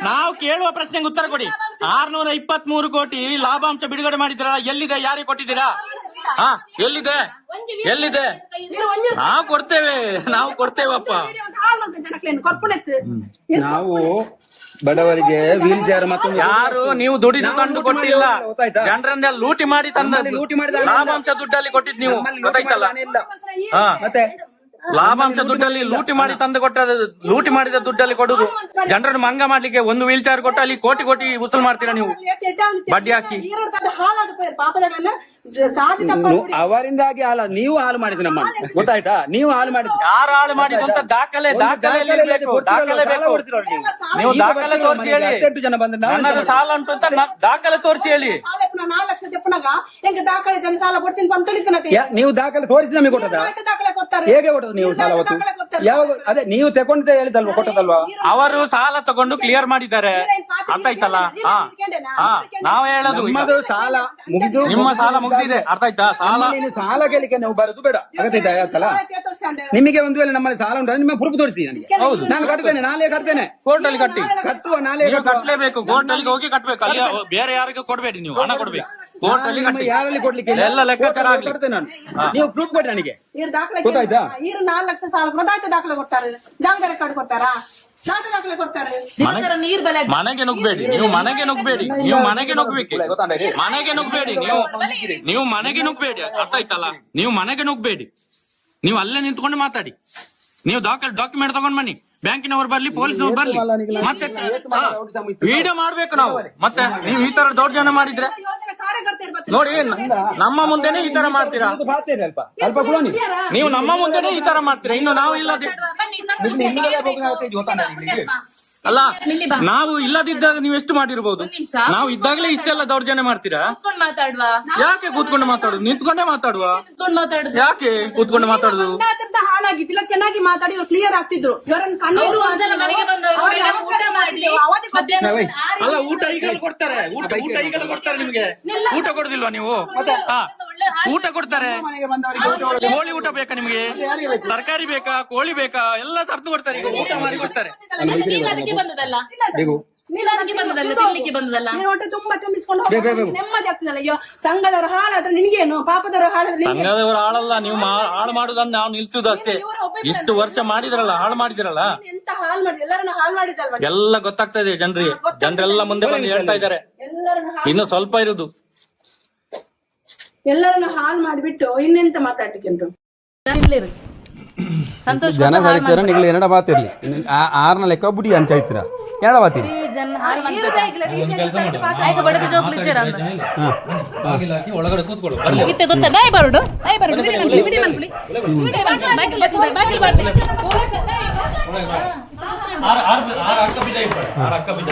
S2: ನಾವು ಕೇಳುವ ಪ್ರಶ್ನೆಗೆ ಉತ್ತರ ಕೊಡಿ. 623 ಕೋಟಿ ಲಾಭಾಂಶ ಬಿಡುಗಡೆ ಮಾಡಿದಿರ, ಎಲ್ಲಿದೆ? ಯಾರಿಗೆ ಕೊಟ್ಟಿದ್ದೀರಾ? ಎಲ್ಲಿದೆ? ನಾವು ಕೊಡ್ತೇವಪ್ಪ.
S1: ನಾವು ಬಡವರಿಗೆ ವೀಲ್ ಚೇರ್ ಮತ್ತು
S2: ಯಾರು ನೀವು ದುಡಿದು ತಂದು ಕೊಟ್ಟಿಲ್ಲ, ಜನರನ್ನ ಲೂಟಿ ಮಾಡಿ ಲಾಭಾಂಶ ದುಡ್ಡಲ್ಲಿ ಕೊಟ್ಟಿದ್ ನೀವು, ಗೊತ್ತಾಯ್ತಲ್ಲ?
S1: ಮತ್ತೆ
S2: ಲಾಭಾಂಶ ದುಡ್ಡಲ್ಲಿ ಲೂಟಿ ಮಾಡಿ ತಂದು ಲೂಟಿ ಮಾಡಿದ ದುಡ್ಡಲ್ಲಿ ಕೊಡುದು. ಜನರನ್ನು ಮಂಗ ಮಾಡ್ಲಿಕ್ಕೆ ಒಂದು ವೀಲ್ ಚೇರ್ ಕೊಟ್ಟು ಅಲ್ಲಿ ಕೋಟಿ ವಸೂಲ್ ಮಾಡ್ತೀರಾ ನೀವು, ಬಡ್ಡಿ ಹಾಕಿ.
S1: ಅವರಿಂದಾಗಿ ನೀವು ಹಾಳು ಮಾಡಿದ್ರಿ ನಮ್ಮ, ಗೊತ್ತಾಯ್ತಾ? ನೀವು ಹಾಳು ಮಾಡಿದ್ರಿ.
S2: ಯಾರು ಹಾಳು ಮಾಡಿದ್ದು ಅಂತ ದಾಖಲೆ ಬೇಕು. ನೀವು ದಾಖಲೆ ತೋರಿಸಿ ಹೇಳಿ.
S1: 18 ಜನ ಬಂದ್ರೆ
S2: ನನ್ನದು ಸಾಲ ಉಂಟು ಅಂತ ದಾಖಲೆ ತೋರಿಸಿ ಹೇಳಿ.
S1: ನೀವು ದಾಖಲೆ ತೋರಿಸಿ ನಮಗೆ ಕೊಟ್ಟದ? ಹೇಗೆ ಕೊಟ್ಟದ ನೀವು ಸಾಲ? ಯಾವಾಗ? ಅದೇ ನೀವು ತಗೊಂಡಿದ್ದೆ ಹೇಳಿದಲ್ವಾ, ಕೊಟ್ಟದಲ್ವಾ?
S2: ಅವರು ಸಾಲ ತಗೊಂಡು ಕ್ಲಿಯರ್ ಮಾಡಿದ್ದಾರೆ, ಅರ್ಥ ಆಯ್ತಲ್ಲ? ನಾವೇ ಹೇಳೋದು,
S1: ನಿಮ್ಮದು ಸಾಲ ಮುಗಿದು,
S2: ನಿಮ್ಮ ಸಾಲ ಮುಗಿದಿದೆ, ಅರ್ಥ ಆಯ್ತಾ?
S1: ಸಾಲ ಕೇಳಿಕೆ ನೀವು ಬರೋದು ಬೇಡ, ಅಗತ್ಯ ಆಯ್ತಲ್ಲ? ನಿಮಗೆ ಒಂದು ವೇಳೆ ನಮ್ಮಲ್ಲಿ ಸಾಲ ಉಂಟು, ನಿಮ್ಮ ಪ್ರೂಫ್ ತೋರಿಸಿ ನನಗೆ. ಹೌದು, ನಾನು ಕಟ್ತೇನೆ, ನಾಳೆ ಕಟ್ತೇನೆ.
S2: ಕೋರ್ಟ್ ಅಲ್ಲಿ
S1: ಕಟ್ಟುವ, ನಾಳೆ
S2: ಕಟ್ಟಲೇಬೇಕು. ಕೋರ್ಟ್ ಅಲ್ಲಿ ಹೋಗಿ ಕಟ್ಬೇಕು, ಅಲ್ಲಿ ಬೇರೆ ಯಾರಿಗೂ ಕೊಡ್ಬೇಡಿ, ನೀವು ಹಣ ಕೊಡ್ಬೇಕು. ಕೋರ್ಟ್ ಅಲ್ಲಿ
S1: ಯಾರಲ್ಲಿ ಕೊಡ್ಲಿಕ್ಕೆ
S2: ಎಲ್ಲ ಲೆಕ್ಕಾಚಾರ ಆಗ್ಲಿ.
S1: ನಾನು ನೀವು ಪ್ರೂಫ್ ಕೊಡಿ ನನಗೆ, ಗೊತ್ತಾಯ್ತಾ?
S7: 4 ಲಕ್ಷ ಸಾಲ ಗೊತ್ತಾಯ್ತು, ದಾಖಲೆ ಕೊಡ್ತಾರೆ, ಜಾಗದ ರೆಕಾರ್ಡ್ ಕೊಡ್ತಾರಾ? ದಾಖಲೆ ಕೊಡ್ತಾರೆ.
S2: ಮನೆಗೆ ನುಗ್ಬೇಡಿ, ನೀವು ಮನೆಗೆ ನುಗ್ಬೇಡಿ, ನೀವು ಮನೆಗೆ ನುಗ್ಬೇಕು. ಮನೆಗೆ ನುಗ್ಬೇಡಿ, ನೀವು ಮನೆಗೆ ನುಗ್ಬೇಡಿ, ಅರ್ಥ ಆಯ್ತಲ್ಲ? ನೀವು ಮನೆಗೆ ನುಗ್ಬೇಡಿ, ನೀವು ಅಲ್ಲೇ ನಿಂತ್ಕೊಂಡು ಮಾತಾಡಿ. ನೀವು ಡಾಕ್ಯುಮೆಂಟ್ ತಗೊಂಡ್ ಬನ್ನಿ, ಬ್ಯಾಂಕಿನವ್ರು ಬರ್ಲಿ, ಪೊಲೀಸ್ನವ್ರು ಬರ್ಲಿ, ಮತ್ತೆ ವಿಡಿಯೋ ಮಾಡ್ಬೇಕು ನಾವು. ಮತ್ತೆ ನೀವು ಈ ತರ ದೌರ್ಜನ್ಯ ಮಾಡಿದ್ರೆ ನೋಡಿ, ನಮ್ಮ ಮುಂದೆನೆ ಈ ತರ ಮಾಡ್ತೀರಾ ನೀವು? ನಮ್ಮ ಮುಂದೆನೆ ಈ ತರ ಮಾಡ್ತೀರಾ? ಇನ್ನು ನಾವು ಇಲ್ಲದೆ ಅಲ್ಲ, ನಾವು ಇಲ್ಲದಿದ್ದಾಗ ನೀವು ಎಷ್ಟು ಮಾಡಿರ್ಬೋದು? ನಾವು ಇದ್ದಾಗಲೇ ಇಷ್ಟೆಲ್ಲ ದೌರ್ಜನ್ಯ ಮಾಡ್ತೀರಾ? ಯಾಕೆ ಕೂತ್ಕೊಂಡು ಮಾತಾಡುದು? ನಿಂತ್ಕೊಂಡೇ ಮಾತಾಡುವ. ಯಾಕೆ ಕೂತ್ಕೊಂಡು ಮಾತಾಡುದು?
S7: ಹಾಳಾಗಿದ್ದಿಲ್ಲ, ಚೆನ್ನಾಗಿ ಮಾತಾಡಿ ಕ್ಲಿಯರ್ ಆಗ್ತಿದ್ರು.
S2: ಅಲ್ಲ, ಊಟ ಈಗಲೂ ಕೊಡ್ತಾರೆ, ಊಟ ಈಗಲೂ ಕೊಡ್ತಾರೆ. ನಿಮ್ಗೆ ಊಟ ಕೊಡುದಿಲ್ವಾ ನೀವು? ಊಟ ಕೊಡ್ತಾರೆ. ಕೋಳಿ ಊಟ ಬೇಕಾ ನಿಮ್ಗೆ? ತರಕಾರಿ ಬೇಕಾ? ಕೋಳಿ ಬೇಕಾ? ಎಲ್ಲ ತರ್ದು ಕೊಡ್ತಾರೆ. ಈಗ ಊಟ ಮಾಡಿ ಕೊಡ್ತಾರೆ.
S7: ತಿನ್ಲಿಕ್ಕೆ ಬಂದದಲ್ಲ, ತುಂಬಾ ತುಂಬಿಸ್ಕೊಂಡು ನೆಮ್ಮದಿ ಆಗ್ತದಲ್ಲ. ಅಯ್ಯೋ, ಸಂಘದವರು ಹಾಳಾದ್ರೆ ನಿನ್ಗೇನು? ಪಾಪದವರು ಹಾಳಾದ್ರೆ
S2: ಸಂಘದವರು ಹಾಳಲ್ಲ, ನೀವು ಹಾಳು ಮಾಡುದನ್ನ ನಾವು ನಿಲ್ಸುದು ಅಷ್ಟೇ. ಇಷ್ಟು ವರ್ಷ ಮಾಡಿದ್ರಲ್ಲ, ಹಾಳು ಮಾಡಿದಿರಲ್ಲ,
S7: ಎಂತ ಹಾಳು ಮಾಡಿ ಎಲ್ಲರನ್ನ ಹಾಳು ಮಾಡಿದಲ್ವ?
S2: ಎಲ್ಲ ಗೊತ್ತಾಗ್ತಾ ಇದೆ ಜನರಿಗೆ. ಜನರೆಲ್ಲ ಮುಂದೆ ಬಂದು ಹೇಳ್ತಾ ಇದ್ದಾರೆ, ಇನ್ನು ಸ್ವಲ್ಪ ಇರುದು.
S7: ಎಲ್ಲರನ್ನ ಹಾಳು ಮಾಡಿಬಿಟ್ಟು ಇನ್ನೆಂತ ಮಾತಾಡ್ಲಿಕ್ಕೆ ಉಂಟು? ಸಂತೋಷ್
S1: ಜನ ಸರಿತೀರ ನೀವು ಎರಡ ಬಾತಿರ್ಲಿ ಆರ್ನ ಲೆಕ್ಕ ಬುಡಿ ಅಂತ ಆಯ್ತೀರ ಎರಡ ಬಾತಿರಿ
S3: ಒಳಗಡೆ ಕೂತ್ಕೊಳ್ಳು
S7: ಗೊತ್ತಾ ದಾಯ್ ಬರುಡು ವಿಡಿಯೋ ಮನ್ಪುಲಿ
S3: ಅಕ್ಕ ಬಿದ್ದ ಇಬ್ಬರು ಅಕ್ಕ ಬಿದ್ದ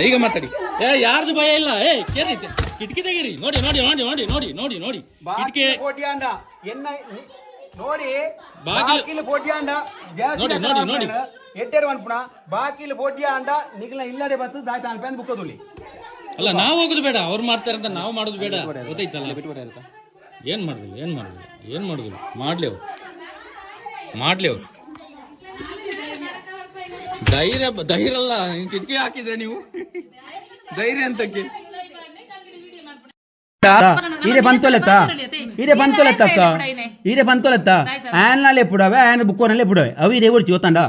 S3: ಈಗ ಮಾತಾಡಿ ಯಾರ್ದು ಭಯ ಇಲ್ಲ ಕೇರಿ ಕಿಟಕಿ ತೆಗೀರಿ ನೋಡಿ ನೋಡಿ ನೋಡಿ ನೋಡಿ ನೋಡಿ ನೋಡಿ ನೋಡಿ ಕಿಟಕಿ
S1: ನೋಡಿ
S3: ಬಾಗಿಲು
S1: ಪೋಟಿಯಾಂಡ
S3: ನೋಡಿ ನೋಡಿ ನೋಡಿ
S1: ಎಟ್ಟೇರು ಅನ್ಪುಣ ಬಾಕಿಲು ಪೋಟಿಯಾಂಡ ನಿಗಲ ಇಲ್ಲದೆ ಬರ್ತದೆ ದಾಯ್ತಾ ಅನ್ಪೇನ್ ಬುಕ್ಕದುಲಿ
S3: ಅಲ್ಲ ನಾವು ಹೋಗುದು ಬೇಡ ಅವ್ರು ಮಾಡ್ತಾರೆ ಅಂತ ನಾವು ಮಾಡೋದು ಬೇಡ ಗೊತ್ತೈತಲ್ಲ ಏನ್ ಮಾಡುದಿಲ್ಲ ಏನ್ ಮಾಡುದಿಲ್ಲ ಏನ್ ಮಾಡುದಿಲ್ಲ ಮಾಡ್ಲಿ ಅವ್ರು ಧೈರ್ಯ ಧೈರ್ಯ ಅಲ್ಲ ಕಿಟಕಿ ಹಾಕಿದ್ರೆ ನೀವು ಧೈರ್ಯ ಅಂತಕ್ಕೆ
S1: ಈರೆ ಬಂತೋಲೆತ್ತ ಅಕ್ಕ ಈರೆ ಬಂತೋಲೆತ್ತ ಆನ್ಲೇ ಪುಡವೆ ಆನ್ ಬುಕ್ಕೋನಲ್ಲೇ ಪುಡವೆ ಅವು ಇರೇ ಓಡ್ಚಿ ಗೊತ್ತಾಂಡ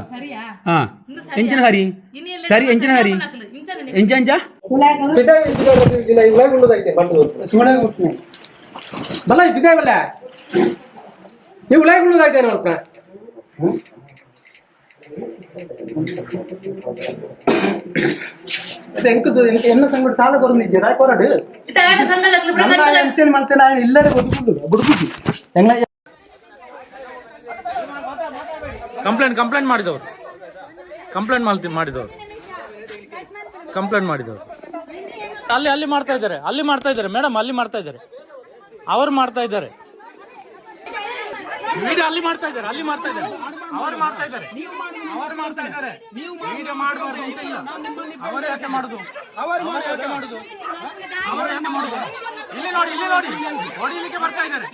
S1: ಹಾ ಎಂಚಿನ ಹರಿ ಸರಿ ಎಂಚಿನ ಹರಿ ಎಂಚ ಎಂಚ
S9: ಬಲ್ಲ ಬಿದ್ದೆ ಬಲ್ಲ ನೀವು ಉಳ್ಳಾಗುಳ್ಳದಾಯ್ತೇನೆ ನೋಡ್ಕ ಎನ್ನ ಸಂಗಡ ಸಾಲ ಬರುದಿದ್ದೀರ ಕೊರಡು ಎಂಚೇನು ಮಾಡ್ತೇನೆ ಇಲ್ಲದೆ ಬುಡ್ಬುಡ್ಡಿ
S3: ಕಂಪ್ಲೇಂಟ್ ಮಾಡಿದವರು ಅಲ್ಲಿ ಮಾಡ್ತಾ ಇದ್ದಾರೆ ಮೇಡಮ್ ಅಲ್ಲಿ ಮಾಡ್ತಾ ಇದ್ದಾರೆ ಅವ್ರು ಮಾಡ್ತಾ ಇದ್ದಾರೆ ವಿಡಿಯೋ ಅಲ್ಲಿ ಮಾಡ್ತಾ ಇದ್ದಾರೆ ಅವ್ರು ಮಾಡ್ತಾ ಇದ್ದಾರೆ ವಿಡಿಯೋ ಮಾಡಬಾರ್ದು ಅಂತ ಇಲ್ಲ ಅವರೇ ಯಾಕೆ ಮಾಡುದು ಇಲ್ಲಿ ನೋಡಿ ಹೊಡಿಲಿಕ್ಕೆ ಬರ್ತಾ ಇದ್ದಾರೆ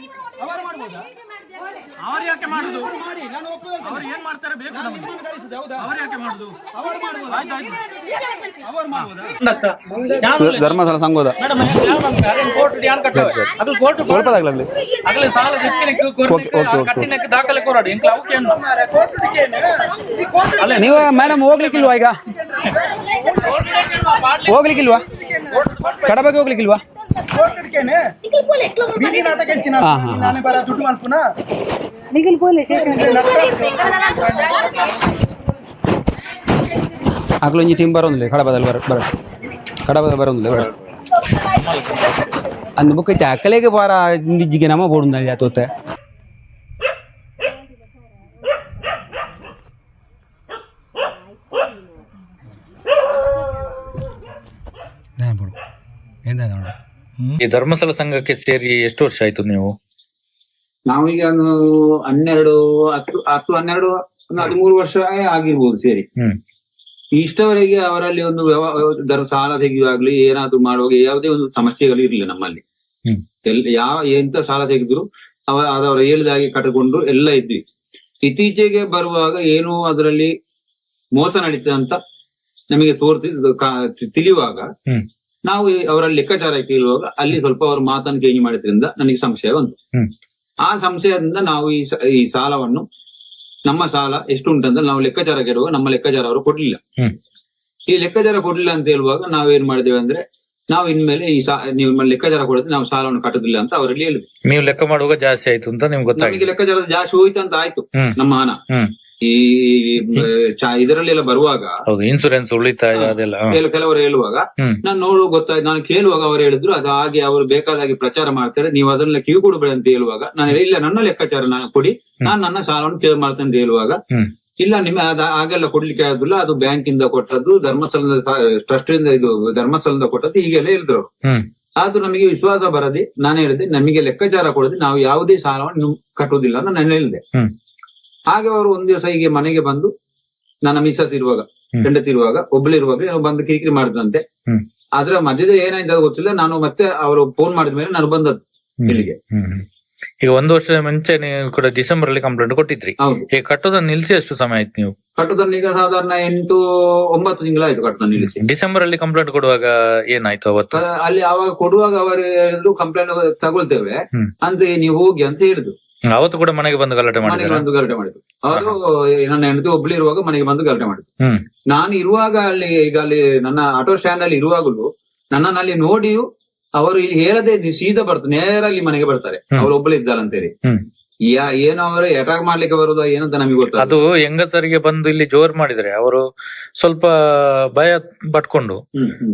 S3: ಅವ್ರು ಯಾಕೆ ಮಾಡುದು ಅವ್ರು ಏನ್ ಮಾಡ್ತಾರೆ ಬೇಕು ನಮ್ಗೆ ಅವ್ರು ಯಾಕೆ ಮಾಡುದು
S1: ಧರ್ಮಸ್ಥಳ ಸಂಘದ
S3: ದಾಖಲೆ ಕೋರಾಡಿ
S1: ನೀವು ಮೇಡಮ್ ಹೋಗ್ಲಿಕ್ಕಿಲ್ವಾ ಈಗ ಹೋಗ್ಲಿಕ್ಕಿಲ್ವಾ ಕಡಬಗೆ ಹೋಗ್ಲಿಕ್ಕಿಲ್ವಾ ಅಕ್ಲೊಂಜಿ ಟೀಮ್ ಬರೋದಿಲ್ಲ ಕಡಬದಲ್ಲಿ ಕಡಬದಲ್ಲಿ ಬರೋದಿಲ್ಲ ಬೇಡ ಅಂದ್ ಬುಕ್ ಐತೆ ಅಕ್ಕಲೆಗೆ ಬಾರ ನಿಜ್ಜಿಗೆ ನಮ್ಮ ಬೋಡುಂದ ಯಾತೋತೆ
S3: ಈ ಧರ್ಮಸ್ಥಳ ಸಂಘಕ್ಕೆ ಸೇರಿ ಎಷ್ಟು ವರ್ಷ ಆಯ್ತು ನೀವು?
S4: ನಾವೀಗ ಒಂದು 12 13 ವರ್ಷ ಆಗಿರ್ಬೋದು ಸೇರಿ. ಇಷ್ಟವರೆಗೆ ಅವರಲ್ಲಿ ಒಂದು ಸಾಲ ತೆಗೆಯುವಾಗ್ಲಿ ಏನಾದ್ರು ಮಾಡುವಾಗ ಯಾವುದೇ ಒಂದು ಸಮಸ್ಯೆಗಳು ಇರಲಿಲ್ಲ ನಮ್ಮಲ್ಲಿ. ಎಂತ ಸಾಲ ತೆಗೆದ್ರು ಅದವರು ಹೇಳಿದಾಗೆ ಕಟ್ಟಿಕೊಂಡು ಎಲ್ಲ ಇದ್ವಿ. ಇತ್ತೀಚೆಗೆ ಬರುವಾಗ ಏನು ಅದರಲ್ಲಿ ಮೋಸ ನಡೀತದೆ ಅಂತ ನಮಗೆ ತಿಳಿಯುವಾಗ ನಾವು ಅವರಲ್ಲಿ ಲೆಕ್ಕಾಚಾರ ಕೇಳುವಾಗ ಅಲ್ಲಿ ಸ್ವಲ್ಪ ಅವರು ಮಾತನ್ನು ಚೇಂಜ್ ಮಾಡಿದ್ರಿಂದ ನನಗೆ ಸಂಶಯ ಬಂತು. ಆ ಸಂಶಯದಿಂದ ನಾವು ಈ ಸಾಲವನ್ನು ನಮ್ಮ ಸಾಲ ಎಷ್ಟು ಉಂಟಂತ ನಾವು ಲೆಕ್ಕಾಚಾರ ಕೇಳುವಾಗ ನಮ್ಮ ಲೆಕ್ಕಾಚಾರ ಅವರು ಕೊಡ್ಲಿಲ್ಲ. ಈ ಲೆಕ್ಕಾಚಾರ ಕೊಡ್ಲಿಲ್ಲ ಅಂತ ಹೇಳುವಾಗ ನಾವೇನ್ ಮಾಡಿದೇವೆ ಅಂದ್ರೆ ನಾವು ಇನ್ಮೇಲೆ ನೀವು ಲೆಕ್ಕಾಚಾರ ಕೊಡಿದ್ರೆ ನಾವು ಸಾಲವನ್ನು ಕಟ್ಟುದಿಲ್ಲ ಅಂತ ಅವರಲ್ಲಿ ಹೇಳಿದ್ವಿ.
S3: ನೀವು ಲೆಕ್ಕ ಮಾಡುವಾಗ ಜಾಸ್ತಿ ಆಯ್ತು ಅಂತ ನಿಮ್ಗೆ ಗೊತ್ತಾಗಿದೆ.
S4: ನಮಗೆ ಲೆಕ್ಕಾಚಾರ ಜಾಸ್ತಿ ಹೋಯ್ತು ಅಂತ ಆಯ್ತು ನಮ್ಮ ಹಣ. ಈ ಇದರಲ್ಲೆಲ್ಲ ಬರುವಾಗ
S3: ಇನ್ಸೂರೆನ್ಸ್ ಉಳಿತಾಯ ಅದೆಲ್ಲ
S4: ಕೆಲವರು ಹೇಳುವಾಗ ನಾನು ಗೊತ್ತಾಯ್ತು. ನಾನು ಕೇಳುವಾಗ ಅವರು ಹೇಳಿದ್ರು ಅದು ಹಾಗೆ ಅವರು ಬೇಕಾದಾಗಿ ಪ್ರಚಾರ ಮಾಡ್ತಾರೆ, ನೀವು ಅದನ್ನೆಲ್ಲ ಕಿವಿ ಕೊಡಬೇಡ ಅಂತ ಹೇಳುವಾಗ ನಾನು ಇಲ್ಲ ನನ್ನ ಲೆಕ್ಕಾಚಾರ ನಾನು ಕೊಡಿ, ನಾನು ನನ್ನ ಸಾಲವನ್ನು ಸೇವ್ ಮಾಡ್ತೇನೆ ಅಂತ ಹೇಳುವಾಗ ಇಲ್ಲ ನಿಮ್ಮ ಹಾಗೆಲ್ಲ ಕೊಡ್ಲಿಕ್ಕೆ ಆಗುದಿಲ್ಲ, ಅದು ಬ್ಯಾಂಕ್ ಇಂದ ಕೊಟ್ಟದ್ದು, ಧರ್ಮಸ್ಥಳದ ಟ್ರಸ್ಟ್ ಇಂದ ಇದು ಧರ್ಮಸ್ಥಳದ ಕೊಟ್ಟದ್ದು ಹೀಗೆಲ್ಲ ಹೇಳಿದ್ರು. ಅದು ನಮಗೆ ವಿಶ್ವಾಸ ಬರದೆ ನಾನು ಹೇಳಿದೆ ನಮಗೆ ಲೆಕ್ಕಾಚಾರ ಕೊಡದೆ ನಾವು ಯಾವುದೇ ಸಾಲವನ್ನು ಕಟ್ಟುವುದಿಲ್ಲ ಅಂತ ನಾನು ಹೇಳಿದೆ. ಹಾಗೆ ಅವರು ಒಂದ್ ದಿವಸ ಹೀಗೆ ಮನೆಗೆ ಬಂದು ನನ್ನ ಮಿಸಸ್ ಇರುವಾಗ ಹೆಂಡತಿರುವಾಗ ಒಬ್ಬಳಿರುವಾಗ ಬಂದು ಕಿರಿಕಿರಿ ಮಾಡಿದಂತೆ. ಅದ್ರ ಮಧ್ಯದ ಏನಾಯ್ತು ಗೊತ್ತಿಲ್ಲ. ನಾನು ಮತ್ತೆ ಅವರು ಫೋನ್ ಮಾಡಿದ ಮೇಲೆ ನಾನು ಬಂದದ್ದು ಇಲ್ಲಿಗೆ.
S3: ಈಗ 1 ವರ್ಷದ ಮುಂಚೆ ನೀವು ಕೂಡ ಡಿಸೆಂಬರ್ ಅಲ್ಲಿ ಕಂಪ್ಲೇಂಟ್ ಕೊಟ್ಟಿದ್ರಿ.
S4: ಹೌದು.
S3: ಈಗ ಕಟ್ಟೋದನ್ನ ನಿಲ್ಸಿ ಎಷ್ಟು ಸಮಯ ಆಯ್ತು ನೀವು?
S4: ಕಟ್ಟುದನ್ನ ಈಗ ಸಾಧಾರಣ 8-9 ತಿಂಗಳಾಯ್ತು ಕಟ್ಟುದನ್ನ ನಿಲ್ಲಿಸಿ.
S3: ಡಿಸೆಂಬರ್ ಅಲ್ಲಿ ಕಂಪ್ಲೇಂಟ್ ಕೊಡುವಾಗ ಏನಾಯ್ತು ಅವತ್ತು?
S4: ಅಲ್ಲಿ ಅವಾಗ ಕೊಡುವಾಗ ಅವರು ಕಂಪ್ಲೇಂಟ್ ತಗೊಳ್ತೇವೆ ಅಂತ ನೀವು ಹೋಗಿ ಅಂತ ಹೇಳಿದ್ರು.
S3: ಅವತ್ತು ಕೂಡ ಮನೆಗೆ ಬಂದು ಗಲಾಟೆ
S4: ಮನೆಗೆ
S3: ಮಾಡಿದ್ರು.
S4: ಬಂದು ಗಲಾಟೆ ಮಾಡಿದ್ರು. ಅವರು ನನ್ನ ಹೆಂಡತಿ ಒಬ್ಳು ಇರುವಾಗ ಮನೆಗೆ ಬಂದು ಗಲಾಟೆ ಮಾಡಿದ್ರು. ನಾನು ಇರುವಾಗ ಅಲ್ಲಿ ನನ್ನ ಆಟೋ ಸ್ಟ್ಯಾಂಡ್ ಅಲ್ಲಿ ಇರುವಾಗಲೂ ನನ್ನನ್ನು ಅಲ್ಲಿ ನೋಡಿಯೂ ಅವರು ಇಲ್ಲಿ ಹೇಳದೆ ಸೀದಾ ಬರ್ತಾರೆ, ನೇರಾಗಿ ಮನೆಗೆ ಬರ್ತಾರೆ. ಅವ್ರು ಒಬ್ಬಳು ಇದ್ದಾರಂತೇಳಿ. ಏನೋ ಅವರು ಅಟ್ಯಾಕ್ ಮಾಡ್ಲಿಕ್ಕೆ ಬರುದು ಏನಂತ ನಮಗೆ ಗೊತ್ತ.
S3: ಅದು ಹೆಂಗಸರಿಗೆ ಬಂದು ಇಲ್ಲಿ ಜೋರ್ ಮಾಡಿದ್ರೆ ಅವರು ಸ್ವಲ್ಪ ಭಯ ಪಟ್ಕೊಂಡು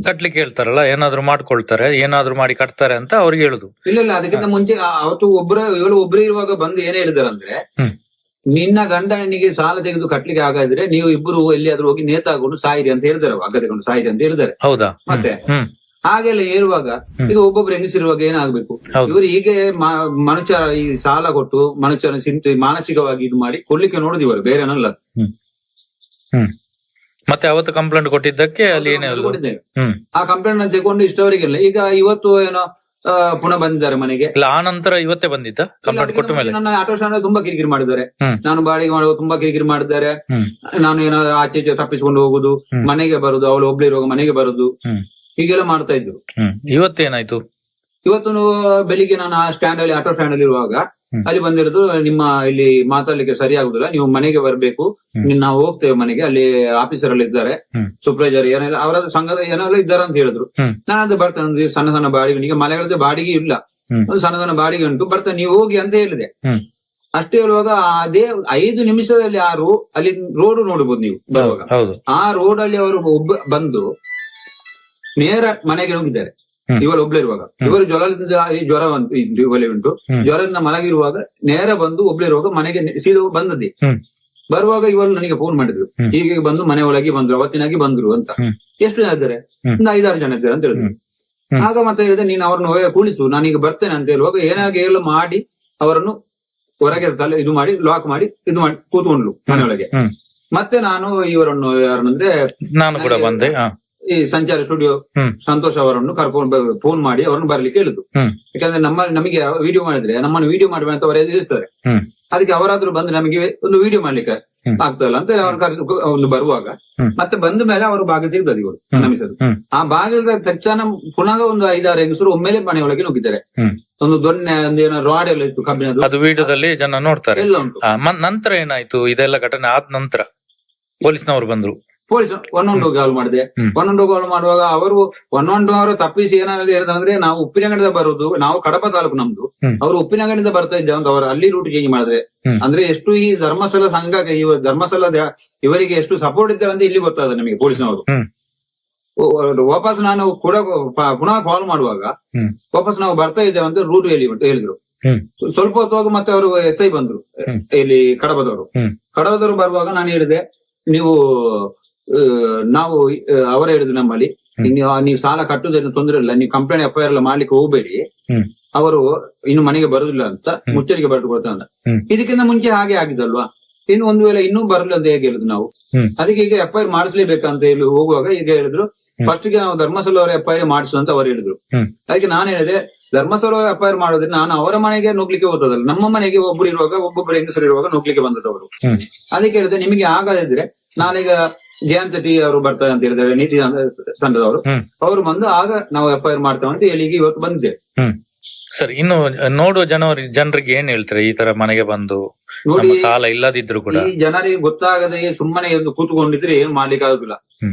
S3: ಕಟ್ಲಿಕ್ಕೆ ಹೇಳ್ತಾರಲ್ಲ, ಏನಾದ್ರು ಮಾಡ್ಕೊಳ್ತಾರೆ, ಏನಾದ್ರು ಮಾಡಿ ಕಟ್ತಾರೆ ಅಂತ ಅವ್ರಿಗೆ ಹೇಳುದು.
S4: ಇಲ್ಲ ಅದಕ್ಕಿಂತ ಮುಂಚೆ ಅವತ್ತು ಒಬ್ರು ಇರುವಾಗ ಬಂದು ಏನ್ ಹೇಳಿದಾರಂದ್ರೆ, ನಿನ್ನ ಗಂಡ ಹೆಣ್ಣಿಗೆ ಸಾಲ ತೆಗೆದು ಕಟ್ಲಿಕ್ಕೆ ಆಗಾದ್ರೆ ನೀವು ಇಬ್ಬರು ಎಲ್ಲಿಯಾದ್ರೂ ಹೋಗಿ ನೇತಾಕೊಂಡು ಸಾಯಿರಿ ಅಂತ ಹೇಳಿದಾರೆ, ಹಗ್ಗ ತಗೊಂಡು ಸಾಯಿರಿ ಅಂತ ಹೇಳಿದಾರೆ.
S3: ಹೌದಾ?
S4: ಮತ್ತೆ ಹಾಗೆಲ್ಲ ಹೇಳುವಾಗ ಈಗ ಒಬ್ಬೊಬ್ರು ಹೆಂಗಸಿರುವಾಗ ಏನಾಗ್ಬೇಕು, ಇವರು ಹೀಗೆ ಮನುಷ್ಯ ಈ ಸಾಲ ಕೊಟ್ಟು ಮನುಷ್ಯನ ಮಾನಸಿಕವಾಗಿ ಇದು ಮಾಡಿ ಕೊಡ್ಲಿಕ್ಕೆ ನೋಡಿದಿವರು, ಬೇರೆ ಏನಲ್ಲ.
S3: ಮತ್ತೆ ಅವತ್ತು ಕಂಪ್ಲೇಂಟ್ ಕೊಟ್ಟಿದ್ದಕ್ಕೆ ಅಲ್ಲಿ
S4: ಕೊಟ್ಟಿದ್ದೇವೆ. ಆ ಕಂಪ್ಲೇಂಟ್ ಅನ್ನು ತಗೊಂಡು ಇಷ್ಟವರೆಗೆಲ್ಲ ಈಗ ಇವತ್ತು ಏನೋ ಪುನಃ ಬಂದಿದ್ದಾರೆ ಮನೆಗೆ.
S3: ಆ ನಂತರ ಇವತ್ತೇ ಬಂದಿದ್ದ ಕಂಪ್ಲೇಂಟ್ ಕೊಟ್ಟ ಮೇಲೆ?
S4: ನನ್ನ ಆಟೋ ಸ್ಟ್ಯಾಂಡ್ ತುಂಬಾ ಕಿರಿಕಿರಿ ಮಾಡಿದ್ದಾರೆ, ನಾನು ಬಾಡಿಗೆ ಮಾಡುವ ತುಂಬಾ ಕಿರಿಕಿರಿ ಮಾಡಿದ್ದಾರೆ. ನಾನು ಏನೋ ಆಚೆ ಈಚೆ ತಪ್ಪಿಸಿಕೊಂಡು ಹೋಗುದು, ಮನೆಗೆ ಬರುದು, ಅವಳು ಒಬ್ಳು ಇರುವಾಗ ಮನೆಗೆ ಬರುದು, ಹೀಗೆಲ್ಲ ಮಾಡ್ತಾ ಇದ್ರು.
S3: ಇವತ್ತೇನಾಯ್ತು?
S4: ಇವತ್ತು ಬೆಳಿಗ್ಗೆ ನಾನು ಆ ಸ್ಟ್ಯಾಂಡ್ ಅಲ್ಲಿ ಆಟೋ ಸ್ಟ್ಯಾಂಡ್ ಅಲ್ಲಿ ಇರುವಾಗ ಅಲ್ಲಿ ಬಂದಿರೋದು, ನಿಮ್ಮ ಇಲ್ಲಿ ಮಾತಾಡ್ಲಿಕ್ಕೆ ಸರಿ ಆಗುದಿಲ್ಲ, ನೀವು ಮನೆಗೆ ಬರ್ಬೇಕು, ನಾವು ಹೋಗ್ತೇವೆ ಮನೆಗೆ, ಅಲ್ಲಿ ಆಫೀಸರ್ ಅಲ್ಲಿ ಇದ್ದಾರೆ, ಸೂಪರ್ವೈಸರ್ ಏನೆಲ್ಲ ಅವರ ಸಂಘದ ಏನೆಲ್ಲ ಇದ್ದಾರೆ ಅಂತ ಹೇಳಿದ್ರು. ನಾನು ಅದು ಬರ್ತೇನೆ, ಸಣ್ಣ ಸಣ್ಣ ಬಾಡಿಗೆ, ಈಗ ಮನೆಗಳದ್ದು ಬಾಡಿಗೆ ಇಲ್ಲ, ಒಂದು ಸಣ್ಣ ಸಣ್ಣ ಬಾಡಿಗೆ ಉಂಟು, ಬರ್ತೇನೆ, ನೀವು ಹೋಗಿ ಅಂತ ಹೇಳಿದೆ. ಅಷ್ಟೇ ಹೇಳುವಾಗ ಅದೇ 5 ನಿಮಿಷದಲ್ಲಿ ಅಲ್ಲಿ ರೋಡ್ ನೋಡಬಹುದು ನೀವು ಬರುವಾಗ. ಆ ರೋಡ್ ಅಲ್ಲಿ ಅವರು ಬಂದು ನೇರ ಮನೆಗೆ ಹೋಗಿದ್ದಾರೆ. ಇವರು ಒಬ್ಳು ಇರುವಾಗ, ಇವರು ಜ್ವರ ಉಂಟು, ಜ್ವರದಿಂದ ಮಲಗಿರುವಾಗ ನೇರ ಬಂದು ಒಬ್ಳು ಇರುವಾಗ ಮನೆಗೆ ಸೀದಾ ಬಂದದ್ದೇ. ಬರುವಾಗ ಇವರು ನನಗೆ ಫೋನ್ ಮಾಡಿದ್ರು, ಹೀಗೆ ಬಂದು ಮನೆ ಒಳಗೆ ಬಂದ್ರು, ಅವತ್ತಿನಾಗಿ ಬಂದ್ರು ಅಂತ. ಎಷ್ಟು ಜನ ಇದ್ದಾರೆ? ಒಂದು 5-6 ಜನ ಇದ್ದಾರೆ ಅಂತ ಹೇಳಿದ್ರು. ಆಗ ಮತ್ತೆ ಹೇಳಿದ್ರೆ, ನೀನು ಅವ್ರನ್ನ ಕುಳಿಸು, ನಾನೀಗ ಬರ್ತೇನೆ ಅಂತ ಹೇಳುವಾಗ ಏನಾಗಿ ಎಲ್ಲ ಮಾಡಿ ಅವರನ್ನು ಹೊರಗೆ ಇದು ಮಾಡಿ ಲಾಕ್ ಮಾಡಿ ಇದು ಮಾಡಿ ಕೂತ್ಕೊಂಡ್ಲು ಮನೆಯೊಳಗೆ. ಮತ್ತೆ ನಾನು ಇವರನ್ನು ಯಾರನ್ನಂದ್ರೆ
S3: ನಾನು ಕೂಡ ಬಂದೆ,
S4: ಈ ಸಂಚಾರಿ ಸ್ಟುಡಿಯೋ ಸಂತೋಷ್ ಅವರನ್ನು ಕರ್ಕೊಂಡು ಫೋನ್ ಮಾಡಿ ಅವರನ್ನು ಬರ್ಲಿಕ್ಕೆ ಹೇಳಿದ್ರು. ಯಾಕಂದ್ರೆ ನಮಗೆ ವಿಡಿಯೋ ಮಾಡಿದ್ರೆ ನಮ್ಮನ್ನು ವಿಡಿಯೋ ಮಾಡಬೇಡ ಅಂತ ಅವರು ಎದುರಿಸ್ತಾರೆ. ಅದಕ್ಕೆ ಅವರಾದ್ರೂ ಬಂದು ನಮಗೆ ಒಂದು ವಿಡಿಯೋ ಮಾಡ್ಲಿಕ್ಕೆ ಆಗ್ತದಲ್ಲ ಅಂತ ಅವ್ರು ಒಂದು ಬರುವಾಗ, ಮತ್ತೆ ಬಂದ ಮೇಲೆ ಅವರು ಬಾಗಿಲು ತೆಗೆದದ್ದು ಇವರು ನಮಿಸದು. ಆ ಬಾಗಿಲ ತಕ್ಷಣ ಪುನಃ ಒಂದು 5-6 ಹೆಂಗಸರು ಒಮ್ಮೆಲೆ ಮನೆಯೊಳಗೆ ನುಗ್ಗಿದ್ದಾರೆ. ಒಂದು ದೊಣ್ಣೆ ಏನೋ ರಾಡ್ ಎಲ್ಲ ಇತ್ತು ಕಬ್ಬಿಣದ್ದು,
S3: ಅದು ವಿಡಿಯೋದಲ್ಲಿ ಜನ ನೋಡ್ತಾರೆ.
S4: ಎಲ್ಲ ಉಂಟು.
S3: ನಂತರ ಏನಾಯ್ತು? ಇದೆಲ್ಲ ಘಟನೆ ಆದ ನಂತರ ಪೊಲೀಸ್ನವರು ಬಂದ್ರು.
S4: ಪೊಲೀಸ್ 112 ಕಾಲ್ ಮಾಡಿದೆ. 112 ಕಾಲ್ ಮಾಡುವಾಗ ಅವರು 112 ತಪ್ಪಿಸಿ ಏನಾಗಿದೆ ಹೇಳಿದ್ರೆ, ನಾವು ಉಪ್ಪಿನಗಡದ ಬರುದು, ನಾವು ಕಡಪ ತಾಲೂಕು ನಮ್ದು, ಅವರು ಉಪ್ಪಿನಗಡದಿಂದ ಬರ್ತಾ ಇದ್ದೇವೆ ಅಂತ ಅವರು ಅಲ್ಲಿ ರೂಟ್ ಚೇಂಜ್ ಮಾಡಿದ್ರೆ. ಅಂದ್ರೆ ಎಷ್ಟು ಈ ಧರ್ಮಸ್ಥಳ ಸಂಘಕ್ಕೆ ಧರ್ಮಸ್ಥಳದ ಇವರಿಗೆ ಎಷ್ಟು ಸಪೋರ್ಟ್ ಇದ್ದಾರೆ ಅಂತ ಇಲ್ಲಿ ಗೊತ್ತಾದ ನಮಗೆ ಪೊಲೀಸ್ನವರು. ವಾಪಸ್ ನಾನು ಕೂಡ ಪುನಃ ಕಾಲ್ ಮಾಡುವಾಗ ವಾಪಸ್ ನಾವು ಬರ್ತಾ ಇದ್ದೇವೆ ಅಂತ ರೂಟ್ ಹೇಳಿದ್ರು. ಸ್ವಲ್ಪ ಹೊತ್ತುವಾಗ ಮತ್ತೆ ಅವರು SI ಬಂದ್ರು, ಇಲ್ಲಿ ಕಡಬದವರು ಬರುವಾಗ ನಾನು ಹೇಳಿದೆ, ನಾವು ಅವರ ಹೇಳಿದ್ರು ನಮ್ಮಲ್ಲಿ, ನೀವು ಸಾಲ ಕಟ್ಟುವುದೇನು ತೊಂದರೆ ಇಲ್ಲ, ನೀವು ಕಂಪ್ಲೇಂಟ್ FIR ಎಲ್ಲ ಮಾಡ್ಲಿಕ್ಕೆ ಹೋಗ್ಬೇಡಿ, ಅವರು ಇನ್ನು ಮನೆಗೆ ಬರುದಿಲ್ಲ ಅಂತ ಮುಚ್ಚರಿಕೆ ಬರೆದು ಕೊಡ್ತಾರೆ. ಇದಕ್ಕಿಂತ ಮುಂಚೆ ಹಾಗೆ ಆಗಿದ್ದಲ್ವಾ, ಇನ್ನು ಒಂದು ವೇಳೆ ಇನ್ನೂ ಬರಲಿಲ್ಲ ಅಂತ ಹೇಗೆ ಹೇಳಿದ್ರು ನಾವು. ಅದಕ್ಕೆ ಈಗ FIR ಮಾಡಿಸ್ಲೇಬೇಕಂತ ಹೇಳಿ ಹೋಗುವಾಗ ಈಗ ಹೇಳಿದ್ರು, ಫಸ್ಟ್ ಗೆ ನಾವು ಧರ್ಮಸ್ಥಳ ಅವರ FIR ಮಾಡಿಸು ಅಂತ ಅವರು ಹೇಳಿದ್ರು. ಅದಕ್ಕೆ ನಾನು ಹೇಳಿದೆ, ಧರ್ಮಸ್ಥಳ FIR ಮಾಡೋದ್ರೆ ನಾನು ಅವರ ಮನೆಗೆ ನುಗ್ಲಿಕ್ಕೆ ಹೋದಲ್ಲ, ನಮ್ಮ ಮನೆಗೆ ಒಬ್ಬರು ಇರುವಾಗ ಒಬ್ಬೊಬ್ಬರು ಹೆಂಗಸರು ಇರುವಾಗ ನುಗ್ಲಿಕ್ಕೆ ಬಂದದವರು. ಅದಕ್ಕೆ ಹೇಳಿದ್ರೆ, ನಿಮಗೆ ಆಗದಿದ್ರೆ ನಾನೀಗ ಜಯಂತ ಟಿ ಅವರು ಬರ್ತಾರೆ ಅಂತ ಹೇಳಿದ್ದಾರೆ, ನೀತಿ ತಂಡದವರು, ಅವರು ಬಂದು ಆಗ ನಾವು FIR ಮಾಡ್ತೇವೆ ಅಂತ ಹೇಳಿ ಇವತ್ತು ಬಂದಿದ್ದೇವೆ.
S3: ಸರಿ, ಇನ್ನು ನೋಡುವ ಜನರಿಗೆ ಏನ್ ಹೇಳ್ತಾರೆ ಈ ತರ ಮನೆಗೆ ಬಂದು
S4: ನೋಡಿ,
S3: ಸಾಲ ಇಲ್ಲದಿದ್ರು ಕೂಡ
S4: ಈ ಜನರಿಗೆ ಗೊತ್ತಾಗದೆ ಸುಮ್ಮನೆ ಕೂತ್ಕೊಂಡಿದ್ರೆ ಏನ್ ಮಾಡ್ಲಿಕ್ಕೆ ಆಗುದಿಲ್ಲ.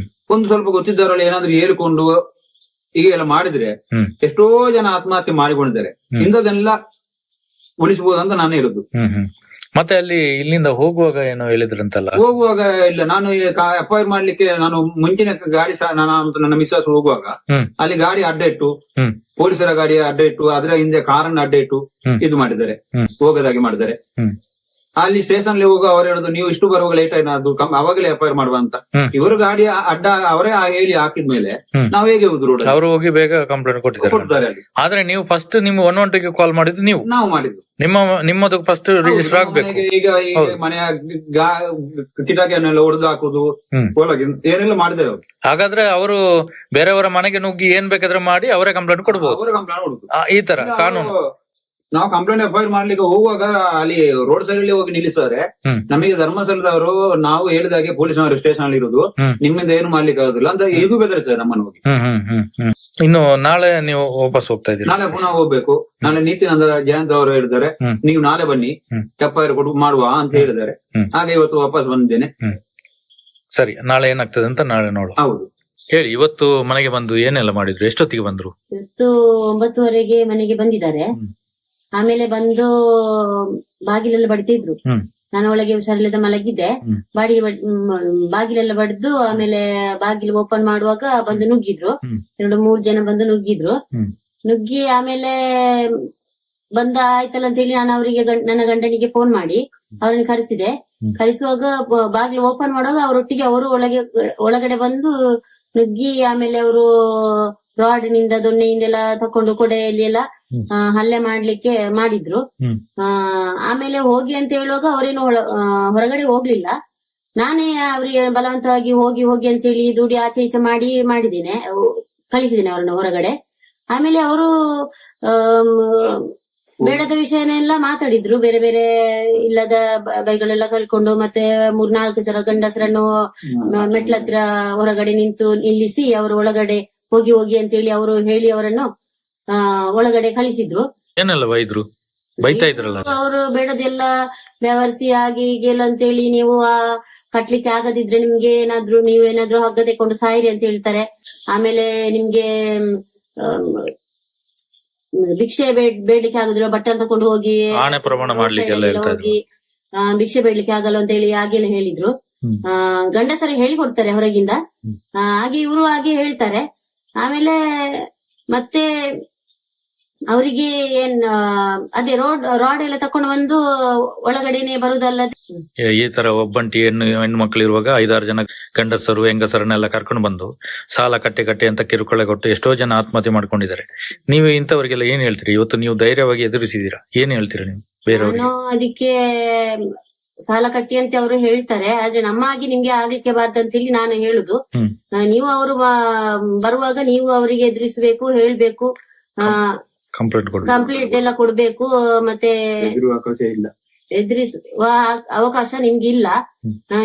S4: ಒಂದು ಸ್ವಲ್ಪ ಗೊತ್ತಿದ್ದವರಲ್ಲಿ ಏನಾದ್ರು ಹೇಳ್ಕೊಂಡು ಈಗ ಎಲ್ಲ ಮಾಡಿದ್ರೆ ಎಷ್ಟೋ ಜನ ಆತ್ಮಹತ್ಯೆ ಮಾಡಿಕೊಂಡಿದ್ದಾರೆ. ಇಂಥದನ್ನೆಲ್ಲ ಉಳಿಸಬಹುದು ಅಂತ ನಾನು ಹೇಳುದು.
S3: ಮತ್ತೆ ಅಲ್ಲಿ ಇಲ್ಲಿಂದ ಹೋಗುವಾಗ ಏನೋ ಹೇಳಿದ್ರಂತಲ್ಲ?
S4: ಹೋಗುವಾಗ ಇಲ್ಲ, ನಾನು FIR ಮಾಡ್ಲಿಕ್ಕೆ ನಾನು ಮುಂಚಿನ ಗಾಡಿ ನನ್ನ ಮಿಸ್ಸಸ್ ಹೋಗುವಾಗ ಅಲ್ಲಿ ಗಾಡಿ ಅಡ್ಡ ಇಟ್ಟು, ಪೊಲೀಸರ ಗಾಡಿ ಅಡ್ಡ ಇಟ್ಟು, ಅದರ ಹಿಂದೆ ಕಾರನ್ನ ಅಡ್ಡ ಇಟ್ಟು ಇದು ಮಾಡಿದ್ದಾರೆ, ಹೋಗದಾಗೆ ಮಾಡಿದ್ದಾರೆ. ಅಲ್ಲಿ ಸ್ಟೇಷನ್ ಹೋಗುವ ಅವರು ಹೇಳುದು, ನೀವು ಇಷ್ಟು ಬರುವಾಗ ಲೇಟ್ ಆಯ್ತು, ಅವಾಗಲೇ FIR ಮಾಡುವ ಅಂತ. ಇವರು ಗಾಡಿ ಅಡ್ಡ ಅವರೇ ಹೇಳಿ ಹಾಕಿದ್ಮೇಲೆ ನಾವು ಹೇಗೆ ಹೋದ್ರು?
S3: ಅವರು ಹೋಗಿ ಬೇಗ ಕಂಪ್ಲೇಂಟ್ ಕೊಟ್ಟಿದ್ದಾರೆ. ಆದ್ರೆ ನೀವು ಫಸ್ಟ್ ನಿಮ್ಮ 112ಗೆ ಕಾಲ್ ಮಾಡಿದ್ದು ನಾವು
S4: ಮಾಡಿದ್ದು,
S3: ನಿಮ್ಮದು ಫಸ್ಟ್ ರಿಜಿಸ್ಟರ್ ಆಗ್ಬೇಕು.
S4: ಈಗ ಮನೆಯ ಕಿಟಾಕಿಯನ್ನೆಲ್ಲ ಹೊಡೆದು ಹಾಕುದು, ಏನೆಲ್ಲ ಮಾಡಿದ್ದಾರೆ ಅವರು.
S3: ಹಾಗಾದ್ರೆ ಅವರು ಬೇರೆಯವರ ಮನೆಗೆ ನುಗ್ಗಿ ಏನ್ ಬೇಕಾದ್ರೆ ಮಾಡಿ ಅವರೇ ಕಂಪ್ಲೇಂಟ್ ಕೊಡ್ಬೋದು, ಈ ತರ ಕಾನೂನು.
S4: ನಾವು ಕಂಪ್ಲೇಂಟ್ ಎಫ್ಐಆರ್ ಮಾಡ್ಲಿಕ್ಕೆ ಹೋಗುವಾಗ ಅಲ್ಲಿ ರೋಡ್ ಸೈಡ್ ಅಲ್ಲಿ ಹೋಗಿ ನಿಲ್ಲಿಸಿದ್ರೆ
S2: ಹ್ಮ್.
S4: ನಮಗೆ ಧರ್ಮಸ್ಥಳದವರು ನಾವು ಹೇಳಿದಾಗೆ ಪೊಲೀಸ್ನವರು ಸ್ಟೇಷನ್ ಅಲ್ಲಿ ಇರುವುದು
S2: ಹ್ಮ್.
S4: ನಿಮ್ಮಿಂದ ಏನು ಮಾಡ್ಲಿಕ್ಕೆ ಆಗುದಿಲ್ಲ ಅಂತ ಈಗೂ ಬೆದರಿಸ್ತಾರೆ ನಮ್ಮನ್ನು ಹೋಗಿ.
S2: ಇನ್ನು ನಾಳೆ ನೀವು ವಾಪಸ್ ಹೋಗ್ತಾ ಇದ್ದೀರಿ?
S4: ನಾಳೆ ಪುನಃ ಹೋಗ್ಬೇಕು. ನಾಳೆ ನಿತ್ಯಾನಂದ ಜಯಂತ್ ಅವರು ಹೇಳಿದ್ದಾರೆ
S2: ಹ್ಮ್.
S4: ನೀವು ನಾಳೆ ಬನ್ನಿ
S2: ಹ್ಮ್.
S4: ಎಫ್ಐಆರ್ ಕೊಟ್ಟು ಮಾಡುವ ಅಂತ ಹೇಳಿದ್ದಾರೆ.
S2: ಹ್ಮ್.
S4: ಹಾಗೆ ಇವತ್ತು ವಾಪಸ್ ಬಂದಿದ್ದೇನೆ.
S2: ಸರಿ, ನಾಳೆ ಏನಾಗ್ತದೆ ಅಂತ ನಾಳೆ ನೋಡುವ.
S4: ಹೌದು.
S2: ಹೇಳಿ, ಇವತ್ತು ಮನೆಗೆ ಬಂದು ಏನೆಲ್ಲ ಮಾಡಿದ್ರು? ಎಷ್ಟೊತ್ತಿಗೆ ಬಂದ್ರು?
S5: ಇವತ್ತು 9:30ಗೆ ಮನೆಗೆ ಬಂದಿದ್ದಾರೆ.
S2: ಹ್ಮ್.
S5: ಆಮೇಲೆ ಬಂದು ಬಾಗಿಲೆಲ್ಲ ಬಡಿತಿದ್ರು.
S2: ಹ್ಮ್.
S5: ನಾನು ಒಳಗೆ ಹುಷಾರಿಲ್ಲದ ಮಲಗಿದ್ದೆ.
S2: ಹ್ಮ್.
S5: ಬಾಗಿಲೆಲ್ಲ ಬಡ್ದು ಆಮೇಲೆ ಬಾಗಿಲು ಓಪನ್ ಮಾಡುವಾಗ ಬಂದು ನುಗ್ಗಿದ್ರು.
S2: ಹ್ಮ್.
S5: 2-3 ಜನ ಬಂದು ನುಗ್ಗಿದ್ರು.
S2: ಹ್ಮ್.
S5: ನುಗ್ಗಿ ಆಮೇಲೆ ಬಂದ ಆಯ್ತಲ್ಲ ಅಂತ ಹೇಳಿ ನಾನು ಅವರಿಗೆ ನನ್ನ ಗಂಡನಿಗೆ ಫೋನ್ ಮಾಡಿ ಅವರನ್ನು ಕರೆಸಿದೆ.
S2: ಹ್ಮ್.
S5: ಕರೆಸುವಾಗ ಬಾಗಿಲು ಓಪನ್ ಮಾಡುವಾಗ ಅವರೊಟ್ಟಿಗೆ ಅವರು ಒಳಗಡೆ ಬಂದು ನುಗ್ಗಿ ಆಮೇಲೆ ಅವರು ರಾಡ್ ನಿಂದ ದೊಣ್ಣೆಯಿಂದೆಲ್ಲ ತಕೊಂಡು ಕೊಡೆಯಲ್ಲಿ ಎಲ್ಲ
S2: ಹ್ಮ್.
S5: ಹಲ್ಲೆ ಮಾಡ್ಲಿಕ್ಕೆ ಮಾಡಿದ್ರು.
S2: ಹ್ಮ್.
S5: ಆಮೇಲೆ ಹೋಗಿ ಅಂತ ಹೇಳುವಾಗ ಅವರೇನು ಹೊರಗಡೆ ಹೋಗ್ಲಿಲ್ಲ. ನಾನೇ ಅವರಿಗೆ ಬಲವಂತವಾಗಿ ಹೋಗಿ ಹೋಗಿ ಅಂತ ಹೇಳಿ ದುಡಿ ಆಚೆ ಈಚೆ ಮಾಡಿದ್ದೇನೆ, ಕಳಿಸಿದ್ದೇನೆ ಅವರನ್ನು ಹೊರಗಡೆ. ಆಮೇಲೆ ಅವರು ಬೇಡದ ವಿಷಯನೆಲ್ಲ ಮಾತಾಡಿದ್ರು, ಬೇರೆ ಬೇರೆ ಇಲ್ಲದ ಬೈಗಳೆಲ್ಲ ಕಲ್ಕೊಂಡು, ಮತ್ತೆ 3-4 ಜನ ಗಂಡಸರನ್ನು ಮೆಟ್ಲತ್ರ ಹೊರಗಡೆ ನಿಲ್ಲಿಸಿ ಅವರು ಒಳಗಡೆ ಹೋಗಿ ಹೋಗಿ ಅಂತ ಹೇಳಿ ಅವರು ಹೇಳಿ ಅವರನ್ನು ಒಳಗಡೆ ಕಳಿಸಿದ್ರು.
S2: ಏನೆಲ್ಲ ಬೈದ್ರು? ಬೈತಾ ಇದ್ರಲ್ಲ?
S5: ಅವರು ಬೇಡದೆಲ್ಲ ವ್ಯವಹರಿಸಿ ಹಾಗೆ ಹೀಗೆಲ್ಲ ಅಂತೇಳಿ ನೀವು ಕಟ್ಲಿಕ್ಕೆ ಆಗದಿದ್ರೆ ನಿಮ್ಗೆ ನೀವೇನಾದ್ರೂ ಹಗ್ಗ ತೆಕೊಂಡು ಸಾಯಿರಿ ಅಂತ ಹೇಳ್ತಾರೆ. ಆಮೇಲೆ ನಿಮ್ಗೆ ಭಿಕ್ಷೆ ಬೇಡ್ಲಿಕ್ಕೆ ಆಗುದಿಲ್ಲ, ಬಟ್ಟೆ ತಕೊಂಡು ಹೋಗಿ
S2: ಆಣೆ ಪ್ರಮಾಣ ಮಾಡ್ಲಿಕ್ಕೆಲ್ಲ ಹೇಳ್ತಾ ಇದ್ರು.
S5: ಹೋಗಿ ಭಿಕ್ಷೆ ಬೇಡ್ಲಿಕ್ಕೆ ಆಗಲ್ಲ ಅಂತ ಹೇಳಿ ಹಾಗೆಲ್ಲ ಹೇಳಿದ್ರು.
S2: ಹ್ಮ್.
S5: ಗಂಡಸರಿಗೆ ಹೇಳಿ ಕೊಡ್ತಾರೆ ಹೊರಗಿಂದ. ಹಾಗೆ ಇವರು ಹಾಗೆ ಹೇಳ್ತಾರೆ. ಆಮೇಲೆ ಮತ್ತೆ ಅವರಿಗೆ ಅದೇ ರಾಡ್ ಎಲ್ಲ ತಕೊಂಡು ಬಂದು ಒಳಗಡೆನೆ ಬರುದಲ್ಲದೆ
S2: ಈ ತರ ಒಬ್ಬಂಟಿ ಹೆಣ್ಮಕ್ಳು ಇರುವಾಗ 5-6 ಜನ ಗಂಡಸರು ಹೆಂಗಸರನ್ನೆಲ್ಲ ಕರ್ಕೊಂಡು ಬಂದು ಸಾಲ ಕಟ್ಟಿ ಅಂತ ಕಿರುಕುಳ ಕೊಟ್ಟು ಎಷ್ಟೋ ಜನ ಆತ್ಮಹತ್ಯೆ ಮಾಡ್ಕೊಂಡಿದ್ದಾರೆ. ನೀವು ಇಂಥವ್ರಿಗೆಲ್ಲ ಏನ್ ಹೇಳ್ತೀರಿ? ಇವತ್ತು ನೀವು ಧೈರ್ಯವಾಗಿ ಎದುರಿಸಿದೀರಾ, ಏನ್ ಹೇಳ್ತೀರಾ ನೀವು ಬೇರೆಯವ್ರಿಗೆ?
S5: ನಾನು ಅದಕ್ಕೆ ಸಾಲ ಕಟ್ಟಿ ಅಂತ ಅವರು ಹೇಳ್ತಾರೆ, ಆದ್ರೆ ನಮ್ಮ ಆಗಿ ನಿಮ್ಗೆ ಆಗ್ಲಿಕ್ಕೆ ಬಾರ್ದಂತ ಹೇಳಿ ನಾನು ಹೇಳುದು.
S2: ಹ್ಮ್.
S5: ನೀವು ಅವರು ಬರುವಾಗ ನೀವು ಅವರಿಗೆ ಎದುರಿಸಬೇಕು, ಹೇಳ್ಬೇಕು, ಕಂಪ್ಲೇಂಟ್ ಎಲ್ಲ ಕೊಡ್ಬೇಕು. ಮತ್ತೆ
S4: ಎದುರುವ ಅವಕಾಶ ಇಲ್ಲ,
S5: ಎದುರಿಸುವ ಅವಕಾಶ ನಿಮ್ಗೆ ಇಲ್ಲ.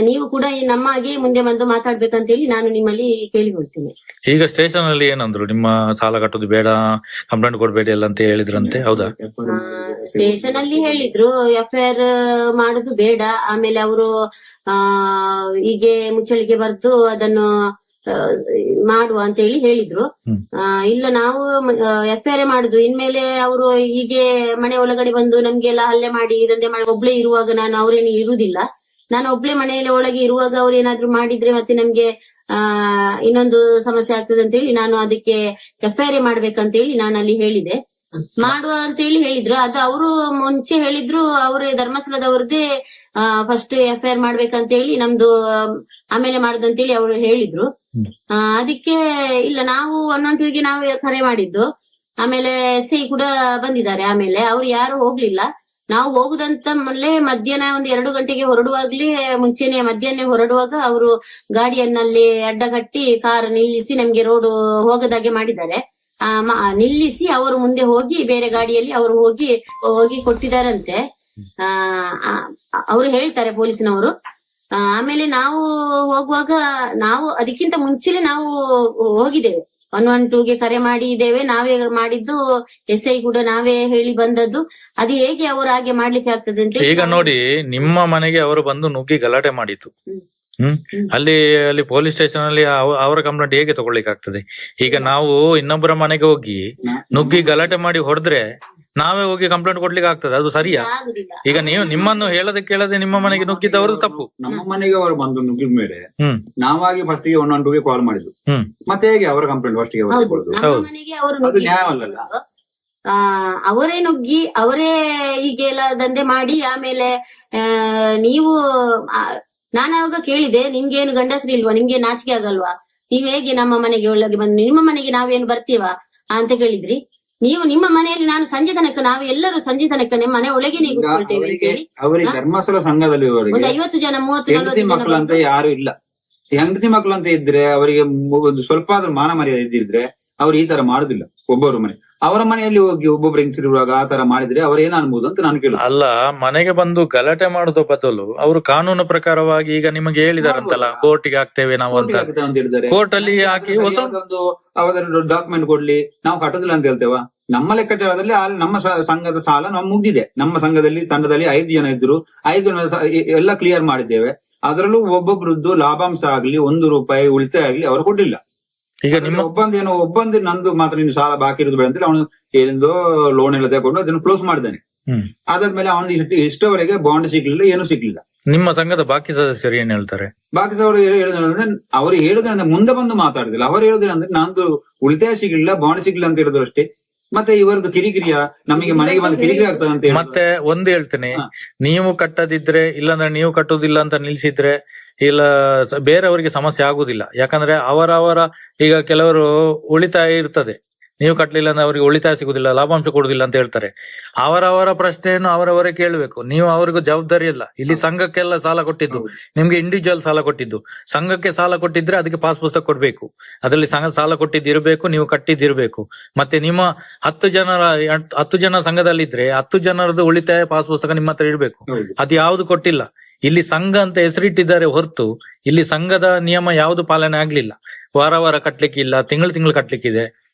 S5: ನೀವು ಕೂಡ ನಮ್ಮ ಹಾಗೆ ಮುಂದೆ ಬಂದು ಮಾತಾಡ್ಬೇಕಂತ ಹೇಳಿ ನಾನು ನಿಮ್ಮಲ್ಲಿ ಕೇಳಿಕೊಳ್ತೀನಿ.
S2: ಈಗ ಸ್ಟೇಷನ್ ಅಲ್ಲಿ ಏನಂದ್ರು? ನಿಮ್ಮ ಸಾಲ ಕಟ್ಟುದು ಬೇಡ, ಕಂಪ್ಲೇಂಟ್ ಕೊಡ್ಬೇಡಿ ಎಲ್ಲ ಅಂತ ಹೇಳಿದ್ರಂತೆ, ಹೌದಾ?
S5: ಸ್ಟೇಷನ್ ಅಲ್ಲಿ ಹೇಳಿದ್ರು FIR ಮಾಡುದು ಬೇಡ, ಆಮೇಲೆ ಅವರು ಹೀಗೆ ಮುಚ್ಚಳಿಕೆ ಬರ್ದು ಅದನ್ನು ಮಾಡುವ ಅಂತ ಹೇಳಿ ಹೇಳಿದ್ರು. ಇಲ್ಲ, ನಾವು FIR ಮಾಡುದು, ಇನ್ಮೇಲೆ ಅವರು ಹೀಗೆ ಮನೆ ಒಳಗಡೆ ಬಂದು ನಮ್ಗೆಲ್ಲ ಹಲ್ಲೆ ಮಾಡಿ ಇದಂತೆ ಮಾಡಿ ಒಬ್ಳೆ ಇರುವಾಗ ನಾನು ಅವರೇನು ಇರುವುದಿಲ್ಲ. ನಾನು ಒಬ್ಳೆ ಮನೆಯಲ್ಲಿ ಒಳಗೆ ಇರುವಾಗ ಅವ್ರು ಏನಾದ್ರು ಮಾಡಿದ್ರೆ ಮತ್ತೆ ನಮ್ಗೆ ಇನ್ನೊಂದು ಸಮಸ್ಯೆ ಆಗ್ತದೆ ಅಂತ ಹೇಳಿ ನಾನು ಅದಕ್ಕೆ FIR ಮಾಡ್ಬೇಕಂತ ಹೇಳಿ ನಾನು ಅಲ್ಲಿ ಹೇಳಿದೆ. ಮಾಡುವ ಅಂತ ಹೇಳಿ ಹೇಳಿದ್ರು. ಅದು ಅವರು ಮುಂಚೆ ಹೇಳಿದ್ರು, ಅವರೇ ಧರ್ಮಸ್ಥಳದವ್ರದ್ದೇ ಫಸ್ಟ್ FIR ಮಾಡ್ಬೇಕಂತ ಹೇಳಿ ನಮ್ದು ಆಮೇಲೆ ಮಾಡುದಂತ ಹೇಳಿ ಅವರು ಹೇಳಿದ್ರು. ಅದಕ್ಕೆ ಇಲ್ಲ, ನಾವು 112ಗೆ ನಾವು ಕರೆ ಮಾಡಿದ್ದು. ಆಮೇಲೆ SI ಕೂಡ ಬಂದಿದ್ದಾರೆ. ಆಮೇಲೆ ಅವ್ರು ಯಾರು ಹೋಗ್ಲಿಲ್ಲ. ನಾವು ಹೋಗುದಂತ ಮಧ್ಯಾಹ್ನ 2 ಗಂಟೆಗೆ ಹೊರಡುವಾಗ್ಲೇ ಮುಂಚೆನೆ ಮಧ್ಯಾಹ್ನ ಹೊರಡುವಾಗ ಅವರು ಗಾಡಿಯನ್ನಲ್ಲಿ ಅಡ್ಡಗಟ್ಟಿ ಕಾರ್ ನಿಲ್ಲಿಸಿ ನಮ್ಗೆ ರೋಡ್ ಹೋಗದಾಗೆ ಮಾಡಿದ್ದಾರೆ. ನಿಲ್ಲಿಸಿ ಅವರು ಮುಂದೆ ಹೋಗಿ ಬೇರೆ ಗಾಡಿಯಲ್ಲಿ ಅವರು ಹೋಗಿ ಕೊಟ್ಟಿದ್ದಾರಂತೆ. ಅವರು ಹೇಳ್ತಾರೆ ಪೊಲೀಸಿನವರು. ಆಮೇಲೆ ನಾವು ಹೋಗುವಾಗ ನಾವು ಅದಕ್ಕಿಂತ ಮುಂಚೆನೆ ನಾವು ಹೋಗಿದ್ದೇವೆ, 112ಗೆ ಕರೆ ಮಾಡಿದ್ದೇವೆ. ನಾವೇ ಮಾಡಿದ್ದು, SI ಕೂಡ ನಾವೇ ಹೇಳಿ ಬಂದದ್ದು. ಅದು ಹೇಗೆ ಅವರು ಹಾಗೆ ಮಾಡ್ಲಿಕ್ಕೆ ಆಗ್ತದೆ ಅಂತ
S2: ಈಗ ನೋಡಿ, ನಿಮ್ಮ ಮನೆಗೆ ಅವರು ಬಂದು ನುಗ್ಗಿ ಗಲಾಟೆ ಮಾಡಿದ್ದು. ಅಲ್ಲಿ ಪೊಲೀಸ್ ಸ್ಟೇಷನ್ ಅಲ್ಲಿ ಅವರ ಕಂಪ್ಲೇಂಟ್ ಹೇಗೆ ತಗೊಳ್ಳಿಕ್ಕೆ ಆಗ್ತದೆ? ಈಗ ನಾವು ಇನ್ನೊಬ್ಬರ ಮನೆಗೆ ಹೋಗಿ ನುಗ್ಗಿ ಗಲಾಟೆ ಮಾಡಿ ಹೊಡೆದ್ರೆ ನಾವೇ ಹೋಗಿ ಕಂಪ್ಲೇಂಟ್ ಕೊಡ್ಲಿಕ್ಕೆ ಆಗ್ತದೆ? ಅದು ಸರಿಯಾ? ಈಗ ನೀವು ನಿಮ್ಮನ್ನು ಹೇಳದೆ ಕೇಳದೆ ನಿಮ್ಮ ಮನೆಗೆ ನುಗ್ಗಿದ್ದವರು ತಪ್ಪು.
S4: ನಮ್ಮ ಮನೆಗೆ ಅವರು ಬಂದು ನುಗ್ಗಿದ ಮೇಲೆ ನಾವಾಗಿ ಫಸ್ಟ್ ಗೆ 112ಗೆ ಕಾಲ್ ಮಾಡಿದ್ದು. ಮತ್ತೆ ಹೇಗೆ ಅವರ ಕಂಪ್ಲೇಂಟ್ ಫಸ್ಟ್ ಗೆ ಅದು ನ್ಯಾಯವಲ್ಲ.
S5: ಅವರೇ ನುಗ್ಗಿ ಅವರೇ ಹೀಗೆಲ್ಲ ದಂಧೆ ಮಾಡಿ ಆಮೇಲೆ ನೀವು ನಾನು ಅವಾಗ ಕೇಳಿದೆ, ನಿಮ್ಗೇನು ಗಂಡಸರು ಇಲ್ವಾ, ನಿಮ್ಗೆ ನಾಚಿಕೆ ಆಗಲ್ವಾ, ನೀವ್ ಹೇಗೆ ನಮ್ಮ ಮನೆಗೆ ಒಳಗೆ ಬಂದು ನಿಮ್ಮ ಮನೆಗೆ ನಾವೇನು ಬರ್ತೀವಾ ಅಂತ ಕೇಳಿದ್ರಿ. ನೀವು ನಿಮ್ಮ ಮನೆಯಲ್ಲಿ ನಾನು ಸಂಜೆ ತನಕ ನಾವು ಎಲ್ಲರೂ ಸಂಜೆ ತನಕ ನಿಮ್ಮ ಮನೆ ಒಳಗೆ ನೀವು ಕೂತ್ಕೊಳ್ತೇವೆ ಅಂತ ಹೇಳಿ
S4: ಅವರಿಗೆ ಧರ್ಮಸ್ಥಳ ಸಂಘದಲ್ಲಿ
S5: ಒಂದು 50 ಜನ 30-40
S4: ಮಕ್ಕಳು
S5: ಜನ
S4: ಅಂತ ಯಾರು ಇಲ್ಲ. ಹೆಂಡತಿ ಮಕ್ಕಳು ಅಂತ ಇದ್ರೆ ಅವರಿಗೆ ಒಂದು ಸ್ವಲ್ಪ ಆದ್ರೂ ಮಾನ ಮರ್ಯಾದೆ ಇದ್ದಿದ್ರೆ ಅವ್ರು ಈ ತರ ಮಾಡುದಿಲ್ಲ. ಒಬ್ಬರು ಮನೆ ಅವರ ಮನೆಯಲ್ಲಿ ಹೋಗಿ ಒಬ್ಬೊಬ್ರು ಹೆಂಗಸಿರುವಾಗ ಆ ತರ ಮಾಡಿದ್ರೆ ಅವ್ರು ಏನ್ ಅನ್ಬೋದು ಅಂತ ನಾನು ಕೇಳುದು.
S3: ಅಲ್ಲ, ಮನೆಗೆ ಬಂದು ಗಲಾಟೆ ಮಾಡುವ ಬದಲು ಅವರು ಕಾನೂನು ಪ್ರಕಾರವಾಗಿ ಈಗ ನಿಮಗೆ ಹೇಳಿದಾರಂತಲ್ಲ, ಕೋರ್ಟಿಗೆ ಹಾಕ್ತೇವೆ ನಾವು ಅಂತ.
S4: ಅಂತ ಹೇಳಿದ್ದಾರೆ.
S3: ಕೋರ್ಟ್ ಅಲ್ಲಿ ಹಾಕಿ ಹೊಸ
S4: ಒಂದು ಅವರ ಡಾಕ್ಯುಮೆಂಟ್ ಕೊಡ್ಲಿ, ನಾವು ಕಟ್ಟೋದಿಲ್ಲ ಅಂತ ಹೇಳ್ತೇವ. ನಮ್ಮ ಲೆಕ್ಕಾಚಾರದಲ್ಲಿ ನಮ್ಮ ಸಂಘದ ಸಾಲ ನಾವು ಮುಗ್ದಿದೆ. ನಮ್ಮ ಸಂಘದಲ್ಲಿ ತಂಡದಲ್ಲಿ 5 ಜನ ಇದ್ರು, 5 ಜನ ಎಲ್ಲ ಕ್ಲಿಯರ್ ಮಾಡಿದ್ದೇವೆ. ಅದರಲ್ಲೂ ಒಬ್ಬೊಬ್ರದ್ದು ಲಾಭಾಂಶ ಆಗ್ಲಿ, 1 ರೂಪಾಯಿ ಉಳಿತಾಯ ಆಗ್ಲಿ ಅವರು ಕೊಡ್ಲಿಲ್ಲ.
S3: ಈಗ ನಿಮ್ಮ
S4: ಒಬ್ಬಂದು ನಂದು ಮಾತ್ರ ನೀನು ಸಾಲ ಬಾಕಿ ಇರೋದು ಬೇಡ ಅಂತ ಅವನು ಏನಿಂದೋ ಲೋನ್ ಎಲ್ಲ ತಗೊಂಡು ಅದನ್ನು ಕ್ಲೋಸ್ ಮಾಡಿದ್ದಾನೆ. ಅದಾದ್ಮೇಲೆ ಅವನು ಇಷ್ಟವರೆಗೆ ಬಾಂಡ್ ಸಿಗ್ಲಿಲ್ಲ, ಏನು ಸಿಗ್ಲಿಲ್ಲ.
S3: ನಿಮ್ಮ ಸಂಘದ ಬಾಕಿ ಸದಸ್ಯರು ಏನ್ ಹೇಳ್ತಾರೆ?
S4: ಬಾಕಿ ಅವರು ಹೇಳುದಂದ್ರೆ ಮುಂದೆ ಬಂದು ಮಾತಾಡುದಿಲ್ಲ. ಅವರು ಹೇಳುದಂದ್ರೆ ನಂದು ಉಳಿತಾಯ ಸಿಗ್ಲಿಲ್ಲ, ಬಾಂಡ್ ಸಿಗ್ಲಿಲ್ಲ ಅಂತ ಹೇಳಿದ್ರು ಅಷ್ಟೇ. ಮತ್ತೆ ಇವರದ್ದು ಕಿರಿಕಿರಿಯ ನಮಗೆ ಮನೆಗೆ ಬಂದು ಕಿರಿಕಿರಿ ಆಗ್ತದೆ ಅಂತ ಹೇಳಿ.
S3: ಮತ್ತೆ ಒಂದು ಹೇಳ್ತೀನಿ, ನೀವು ಕಟ್ಟದಿದ್ರೆ ಇಲ್ಲಾಂದ್ರೆ ನೀವು ಕಟ್ಟುದಿಲ್ಲ ಅಂತ ನಿಲ್ಸಿದ್ರೆ ಇಲ್ಲ ಬೇರೆಯವರಿಗೆ ಸಮಸ್ಯೆ ಆಗುದಿಲ್ಲ. ಯಾಕಂದ್ರೆ ಅವರವರ ಈಗ ಕೆಲವರು ಉಳಿತಾಯ ಇರ್ತದೆ, ನೀವು ಕಟ್ಟಲಿಲ್ಲ ಅಂದ್ರೆ ಅವರಿಗೆ ಉಳಿತಾಯ ಸಿಗುದಿಲ್ಲ, ಲಾಭಾಂಶ ಕೊಡುದಿಲ್ಲ ಅಂತ ಹೇಳ್ತಾರೆ. ಅವರವರ ಪ್ರಶ್ನೆಯನ್ನು ಅವರವರೇ ಕೇಳಬೇಕು. ನೀವು ಅವರಿಗೂ ಜವಾಬ್ದಾರಿ ಇಲ್ಲ. ಇಲ್ಲಿ ಸಂಘಕ್ಕೆಲ್ಲ ಸಾಲ ಕೊಟ್ಟಿದ್ದು, ನಿಮ್ಗೆ ಇಂಡಿವಿಜುವಲ್ ಸಾಲ ಕೊಟ್ಟಿದ್ದು. ಸಂಘಕ್ಕೆ ಸಾಲ ಕೊಟ್ಟಿದ್ರೆ ಅದಕ್ಕೆ ಪಾಸ್ ಪುಸ್ತಕ ಕೊಡ್ಬೇಕು, ಅದರಲ್ಲಿ ಸಂಘ ಸಾಲ ಕೊಟ್ಟಿದ್ದಿರ್ಬೇಕು, ನೀವು ಕಟ್ಟಿದ್ದಿರ್ಬೇಕು. ಮತ್ತೆ ನಿಮ್ಮ 10 ಜನ ಸಂಘದಲ್ಲಿದ್ರೆ 10 ಜನರದ್ದು ಉಳಿತಾಯ ಪಾಸ್ ಪುಸ್ತಕ ನಿಮ್ಮ ಹತ್ರ ಇರ್ಬೇಕು. ಅದು ಯಾವ್ದು ಕೊಟ್ಟಿಲ್ಲ. ಇಲ್ಲಿ ಸಂಘ ಅಂತ ಹೆಸರಿಟ್ಟಿದ್ದಾರೆ ಹೊರತು ಇಲ್ಲಿ ಸಂಘದ ನಿಯಮ ಯಾವ್ದು ಪಾಲನೆ ಆಗ್ಲಿಲ್ಲ. ವಾರ ಕಟ್ಲಿಕ್ಕೆ ಇಲ್ಲ, ತಿಂಗಳು ಕಟ್ಲಿಕ್ಕಿದೆ.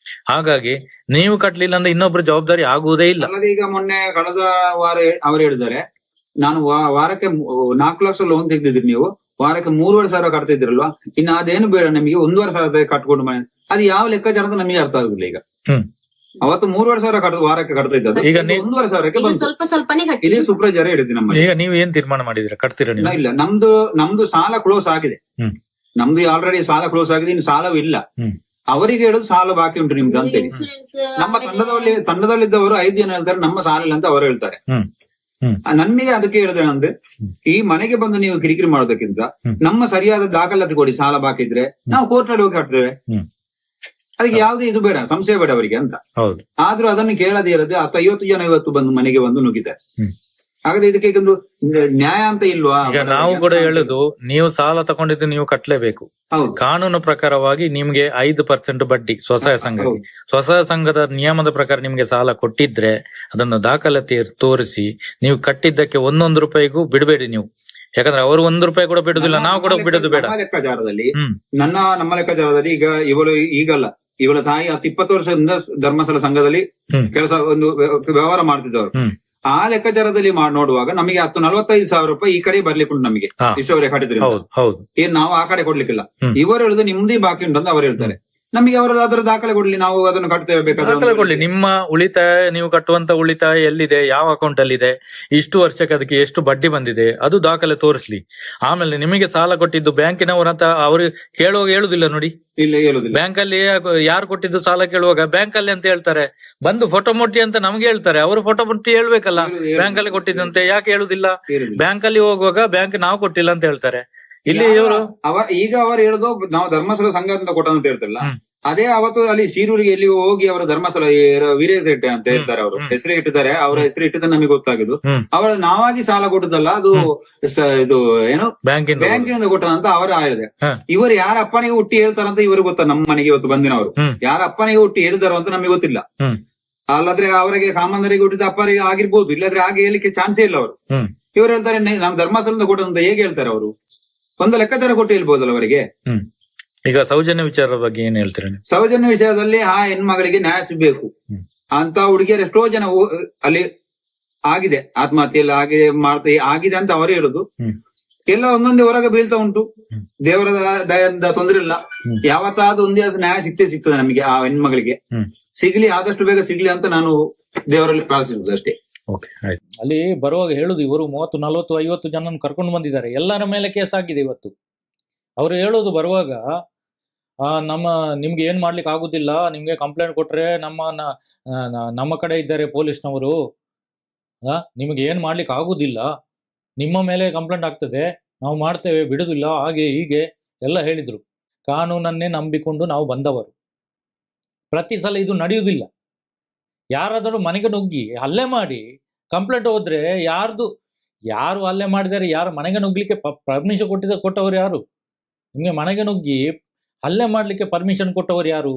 S3: ಹಾಗಾಗಿ ನೀವು ಕಟ್ಲಿಲ್ಲ ಅಂದ್ರೆ ಇನ್ನೊಬ್ರು ಜವಾಬ್ದಾರಿ ಆಗುವುದೇ ಇಲ್ಲ.
S4: ಈಗ ಮೊನ್ನೆ ಕಳೆದ ವಾರ ಅವ್ರು ಹೇಳಿದ್ದಾರೆ, ನಾನು ವಾರಕ್ಕೆ 4 ಲಕ್ಷ ಲೋನ್ ತೆಗೆದಿದ್ರಿ, ನೀವು ವಾರಕ್ಕೆ 3,500 ಕಟ್ತಾ ಇದ್ರಲ್ವಾ, ಇನ್ನು ಅದೇನು ಬೇಡ ನಮಗೆ 1,500 ಕಟ್ಕೊಂಡು ಮನೆ. ಅದು ಯಾವ ಲೆಕ್ಕಾಚಾರ ಅಂತ ನಮಗೆ ಅರ್ಥ ಆಗುದಿಲ್ಲ. ಈಗ ಅವತ್ತು 3,500 ವಾರಕ್ಕೆ ಕಟ್ತಾ ಇದ್ದದ್ದು, ಈಗ 1,500ಕ್ಕೆ ಬಂತು.
S5: ಸ್ವಲ್ಪ ಸ್ವಲ್ಪನೇ ಕಟ್ಟಿ.
S4: ಇಲ್ಲಿ ಸುಪ್ರಜಾರ ಹೇಳಿದ್ವಿ ನಮ್ಮ.
S3: ಈಗ ನೀವು ಏನ್ ತೀರ್ಮಾನ ಮಾಡಿದಿರ? ಕಟ್ತೀರಾ ನೀವು?
S4: ಇಲ್ಲ, ನಮ್ದು ಸಾಲ ಕ್ಲೋಸ್ ಆಗಿದೆ. ನಮ್ದು ಆಲ್ರೆಡಿ ಸಾಲ ಕ್ಲೋಸ್ ಆಗಿದೆ, ಇನ್ನು ಸಾಲವೂ ಇಲ್ಲ. ಅವರಿಗೆ ಹೇಳುದು ಸಾಲ ಬಾಕಿ ಉಂಟು ನಿಮ್ದು ಅಂತೇಳಿ. ನಮ್ಮ ತಂಡದಲ್ಲಿದ್ದವರು 5 ಜನ ಹೇಳ್ತಾರೆ ನಮ್ಮ ಸಾಲ ಇಲ್ಲ ಅಂತ ಅವರು ಹೇಳ್ತಾರೆ. ನನ್ನಿಗೆ ಅದಕ್ಕೆ ಹೇಳಿದೇನಂದ್ರೆ, ಈ ಮನೆಗೆ ಬಂದು ನೀವು ಕಿರಿಕಿರಿ ಮಾಡೋದಕ್ಕಿಂತ ನಮ್ಮ ಸರಿಯಾದ ದಾಖಲಾತಿ ಕೊಡಿ, ಸಾಲ ಬಾಕಿ ಇದ್ರೆ ನಾವು ಕೋರ್ಟ್ ಅಲ್ಲಿ ಹೋಗಿ ಕಟ್ತೇವೆ. ಅದಕ್ಕೆ ಯಾವುದೇ ಇದು ಬೇಡ, ಸಂಶಯ ಬೇಡ ಅವರಿಗೆ ಅಂತ. ಆದ್ರೂ ಅದನ್ನು ಕೇಳದೇ ಇರದೆ 50 ಜನ ಇವತ್ತು ಬಂದು ಮನೆಗೆ ಬಂದು ನುಗ್ಗಿದ್ದಾರೆ. ಹಾಗಾದ್ರೆ ಇದಕ್ಕೆ ಒಂದು ನ್ಯಾಯ ಅಂತ ಇಲ್ವಾ?
S3: ಈಗ ನಾವು ಕೂಡ ಹೇಳುದು, ನೀವು ಸಾಲ ತಗೊಂಡಿದ್ದು ನೀವು ಕಟ್ಲೇಬೇಕು. ಕಾನೂನು ಪ್ರಕಾರವಾಗಿ ನಿಮ್ಗೆ 5% ಬಡ್ಡಿ ಸ್ವಸಹಾಯ ಸಂಘಕ್ಕೆ. ಸ್ವಸಹಾಯ ಸಂಘದ ನಿಯಮದ ಪ್ರಕಾರ ನಿಮ್ಗೆ ಸಾಲ ಕೊಟ್ಟಿದ್ರೆ ಅದನ್ನು ದಾಖಲಾತಿ ತೋರಿಸಿ ನೀವು ಕಟ್ಟಿದ್ದಕ್ಕೆ 1 ರೂಪಾಯಿಗೂ ಬಿಡಬೇಡಿ ನೀವು. ಯಾಕಂದ್ರೆ ಅವರು 1 ರೂಪಾಯಿ ಕೂಡ ಬಿಡುದಿಲ್ಲ, ನಾವು ಕೂಡ ಬಿಡೋದು ಬೇಡ.
S4: ಲೆಕ್ಕಾಚಾರದಲ್ಲಿ ನಮ್ಮ ಲೆಕ್ಕಾಚಾರದಲ್ಲಿ ಈಗ ಈಗಲ್ಲ, ಇವಳ ತಾಯಿ 20 ವರ್ಷದಿಂದ ಧರ್ಮಸ್ಥಳ ಸಂಘದಲ್ಲಿ ಕೆಲಸ ಒಂದು ವ್ಯವಹಾರ ಮಾಡ್ತಿದ್ದವರು. ಆ ಲೆಕ್ಕಾಚಾರದಲ್ಲಿ ನೋಡುವಾಗ ನಮಗೆ 45,000 ರೂಪಾಯಿ ಈ ಕಡೆ ಬರ್ಲಿಕ್ಕೆ ಉಂಟು ನಮಗೆ, ಇಷ್ಟವರೆಗೆ ಕಟ್ಟಿದ್ರಿಂದ. ಏನ್ ನಾವು ಆ ಕಡೆ ಕೊಡ್ಲಿಕ್ಕಿಲ್ಲ. ಇವರು ಹೇಳುದು ನಿಮ್ದೇ ಬಾಕಿ ಉಂಟು ಅಂತ ಅವರು ಹೇಳ್ತಾರೆ. ನಮಗೆ ಅದರ ದಾಖಲೆ ಕೊಡ್ಲಿ, ನಾವು ಅದನ್ನು ಕಟ್ತೇವೆ ಬೇಕಾದ್ರೆ
S3: ಕೊಡ್ಲಿ. ನಿಮ್ಮ ಉಳಿತಾಯ, ನೀವು ಕಟ್ಟುವಂತ ಉಳಿತಾಯ ಎಲ್ಲಿದೆ, ಯಾವ ಅಕೌಂಟ್ ಅಲ್ಲಿ ಇದೆ, ಇಷ್ಟು ವರ್ಷಕ್ಕೆ ಅದಕ್ಕೆ ಎಷ್ಟು ಬಡ್ಡಿ ಬಂದಿದೆ, ಅದು ದಾಖಲೆ ತೋರಿಸ್ಲಿ. ಆಮೇಲೆ ನಿಮಗೆ ಸಾಲ ಕೊಟ್ಟಿದ್ದು ಬ್ಯಾಂಕಿನವರಂತ ಅವರು ಹೇಳುದಿಲ್ಲ ನೋಡಿ.
S4: ಇಲ್ಲ, ಹೇಳುದಿಲ್ಲ.
S3: ಬ್ಯಾಂಕ್ ಅಲ್ಲಿ ಯಾರು ಕೊಟ್ಟಿದ್ದು ಸಾಲ ಕೇಳುವಾಗ ಬ್ಯಾಂಕ್ ಅಲ್ಲಿ ಅಂತ ಹೇಳ್ತಾರೆ, ಬಂದು ಫೋಟೋ ಮುಟ್ಟಿ ಅಂತ ನಮ್ಗೆ ಹೇಳ್ತಾರೆ. ಅವರು ಫೋಟೋ ಮುಟ್ಟಿ ಹೇಳ್ಬೇಕಲ್ಲ, ಬ್ಯಾಂಕ್ ಅಲ್ಲಿ ಕೊಟ್ಟಿದ್ದಂತೆ. ಯಾಕೆ ಹೇಳುದಿಲ್ಲ? ಬ್ಯಾಂಕ್ ಅಲ್ಲಿ ಹೋಗುವಾಗ ಬ್ಯಾಂಕ್ ನಾವು ಕೊಟ್ಟಿಲ್ಲ ಅಂತ ಹೇಳ್ತಾರೆ. ಇಲ್ಲಿ ಇವರು
S4: ಈಗ ಅವರು ಹೇಳುದು ನಾವು ಧರ್ಮಸ್ಥಳ ಸಂಘದಿಂದ ಕೊಟ್ಟಂತ ಹೇಳ್ತಿಲ್ಲ. ಅದೇ ಅವತ್ತು ಅಲ್ಲಿ ಶೀರೂರಿಗೆ ಎಲ್ಲಿ ಹೋಗಿ ಅವರ ಧರ್ಮಸ್ಥಳ ವೀರೇಶ್ ಅಂತ ಹೇಳ್ತಾರೆ, ಅವರು ಹೆಸರು ಇಟ್ಟಿದ್ದಾರೆ. ಅವರ ಹೆಸರು ಇಟ್ಟಿದ್ದ ನಮಗೆ ಗೊತ್ತಾಗಿದ್ದು. ಅವರ ನಾವಾಗಿ ಸಾಲ ಕೊಟ್ಟದಲ್ಲ, ಅದು ಇದು ಏನು ಬ್ಯಾಂಕಿನಿಂದ ಕೊಟ್ಟದಂತ ಅವರು ಹೇಳಿದೆ. ಇವರು ಯಾರ ಅಪ್ಪನಿಗೆ ಹುಟ್ಟಿ ಹೇಳ್ತಾರಂತ ಇವರು ಗೊತ್ತಾ? ನಮ್ಮ ಮನೆಗೆ ಇವತ್ತು ಬಂದಿನವರು ಯಾರ ಅಪ್ಪನಿಗೆ ಹುಟ್ಟಿ ಹೇಳಿದಾರೋ ಅಂತ ನಮಗೆ ಗೊತ್ತಿಲ್ಲ. ಅಲ್ಲಾದ್ರೆ ಅವರಿಗೆ ಕಾಮಂದರಿಗೆ ಹುಟ್ಟಿದ ಅಪ್ಪರಿಗೆ ಆಗಿರ್ಬೋದು, ಇಲ್ಲಾದ್ರೆ ಹಾಗೆ ಹೇಳಿಕ್ಕೆ ಚಾನ್ಸೇ ಇಲ್ಲ ಅವರು. ಇವರು ಹೇಳ್ತಾರೆ ನಾವು ಧರ್ಮಸ್ಥಳದಿಂದ ಕೊಟ್ಟದಂತ ಹೇಗೆ ಹೇಳ್ತಾರೆ ಅವರು? ಒಂದು ಲೆಕ್ಕಾಚಾರ ಕೊಟ್ಟು ಹೇಳ್ಬೋದಲ್ಲ ಅವರಿಗೆ.
S3: ಈಗ ಸೌಜನ್ಯ ವಿಚಾರದ ಬಗ್ಗೆ ಏನ್ ಹೇಳ್ತೀರಿ?
S4: ಸೌಜನ್ಯ ವಿಷಯದಲ್ಲಿ ಆ ಹೆಣ್ಮಗಳಿಗೆ ನ್ಯಾಯ ಸಿಗ್ಬೇಕು ಅಂತ ಹುಡುಗಿಯರು ಎಷ್ಟೋ ಜನ ಅಲ್ಲಿ ಆಗಿದೆ, ಆತ್ಮಹತ್ಯೆ ಎಲ್ಲ ಆಗಿದೆ ಅಂತ ಅವರೇ ಹೇಳುದು. ಎಲ್ಲ ಒಂದೊಂದೇ ಹೊರಗೆ ಬೀಳ್ತಾ ಉಂಟು. ದೇವರ ದಯದಿಂದ ತೊಂದರೆ ಇಲ್ಲ, ಯಾವತ್ತಾದ್ರೂ ಒಂದೇ ನ್ಯಾಯ ಸಿಗ್ತದೆ ನಮಗೆ. ಆ ಹೆಣ್ಮಗಳಿಗೆ ಸಿಗ್ಲಿ, ಆದಷ್ಟು ಬೇಗ ಸಿಗ್ಲಿ ಅಂತ ನಾನು ದೇವರಲ್ಲಿ ಪ್ರಾರ್ಥಿಸುದು ಅಷ್ಟೇ.
S3: ಅಲ್ಲಿ ಬರುವಾಗ ಹೇಳುದು, ಇವರು 30, 40, 50 ಜನ ಕರ್ಕೊಂಡು ಬಂದಿದ್ದಾರೆ, ಎಲ್ಲರ ಮೇಲೆ ಕೇಸ್ ಆಗಿದೆ ಇವತ್ತು. ಅವರು ಹೇಳೋದು ಬರುವಾಗ, ನಿಮ್ಗೆ ಏನ್ ಮಾಡ್ಲಿಕ್ಕೆ ಆಗುದಿಲ್ಲ, ನಿಮ್ಗೆ ಕಂಪ್ಲೇಂಟ್ ಕೊಟ್ರೆ ನಮ್ಮ ಕಡೆ ಇದ್ದಾರೆ ಪೊಲೀಸ್ನವರು, ನಿಮಗೆ ಏನ್ ಮಾಡ್ಲಿಕ್ಕೆ ಆಗುದಿಲ್ಲ, ನಿಮ್ಮ ಮೇಲೆ ಕಂಪ್ಲೇಂಟ್ ಆಗ್ತದೆ, ನಾವು ಮಾಡ್ತೇವೆ, ಬಿಡುದಿಲ್ಲ, ಹಾಗೆ ಹೀಗೆ ಎಲ್ಲ ಹೇಳಿದ್ರು. ಕಾನೂನನ್ನೇ ನಂಬಿಕೊಂಡು ನಾವು ಬಂದವರು. ಪ್ರತಿ ಸಲ ಇದು ನಡೆಯುವುದಿಲ್ಲ. ಯಾರಾದರೂ ಮನೆಗೆ ನುಗ್ಗಿ ಹಲ್ಲೆ ಮಾಡಿ ಕಂಪ್ಲೇಂಟ್ ಹೋದ್ರೆ ಯಾರು ಹಲ್ಲೆ ಮಾಡಿದ್ದಾರೆ, ಯಾರು ಮನೆಗೆ ನುಗ್ಲಿಕ್ಕೆ ಪರ್ಮಿಷನ್ ಕೊಟ್ಟವರು ಯಾರು? ನಿಮ್ಗೆ ಮನೆಗೆ ನುಗ್ಗಿ ಹಲ್ಲೆ ಮಾಡ್ಲಿಕ್ಕೆ ಪರ್ಮಿಷನ್ ಕೊಟ್ಟವರು ಯಾರು?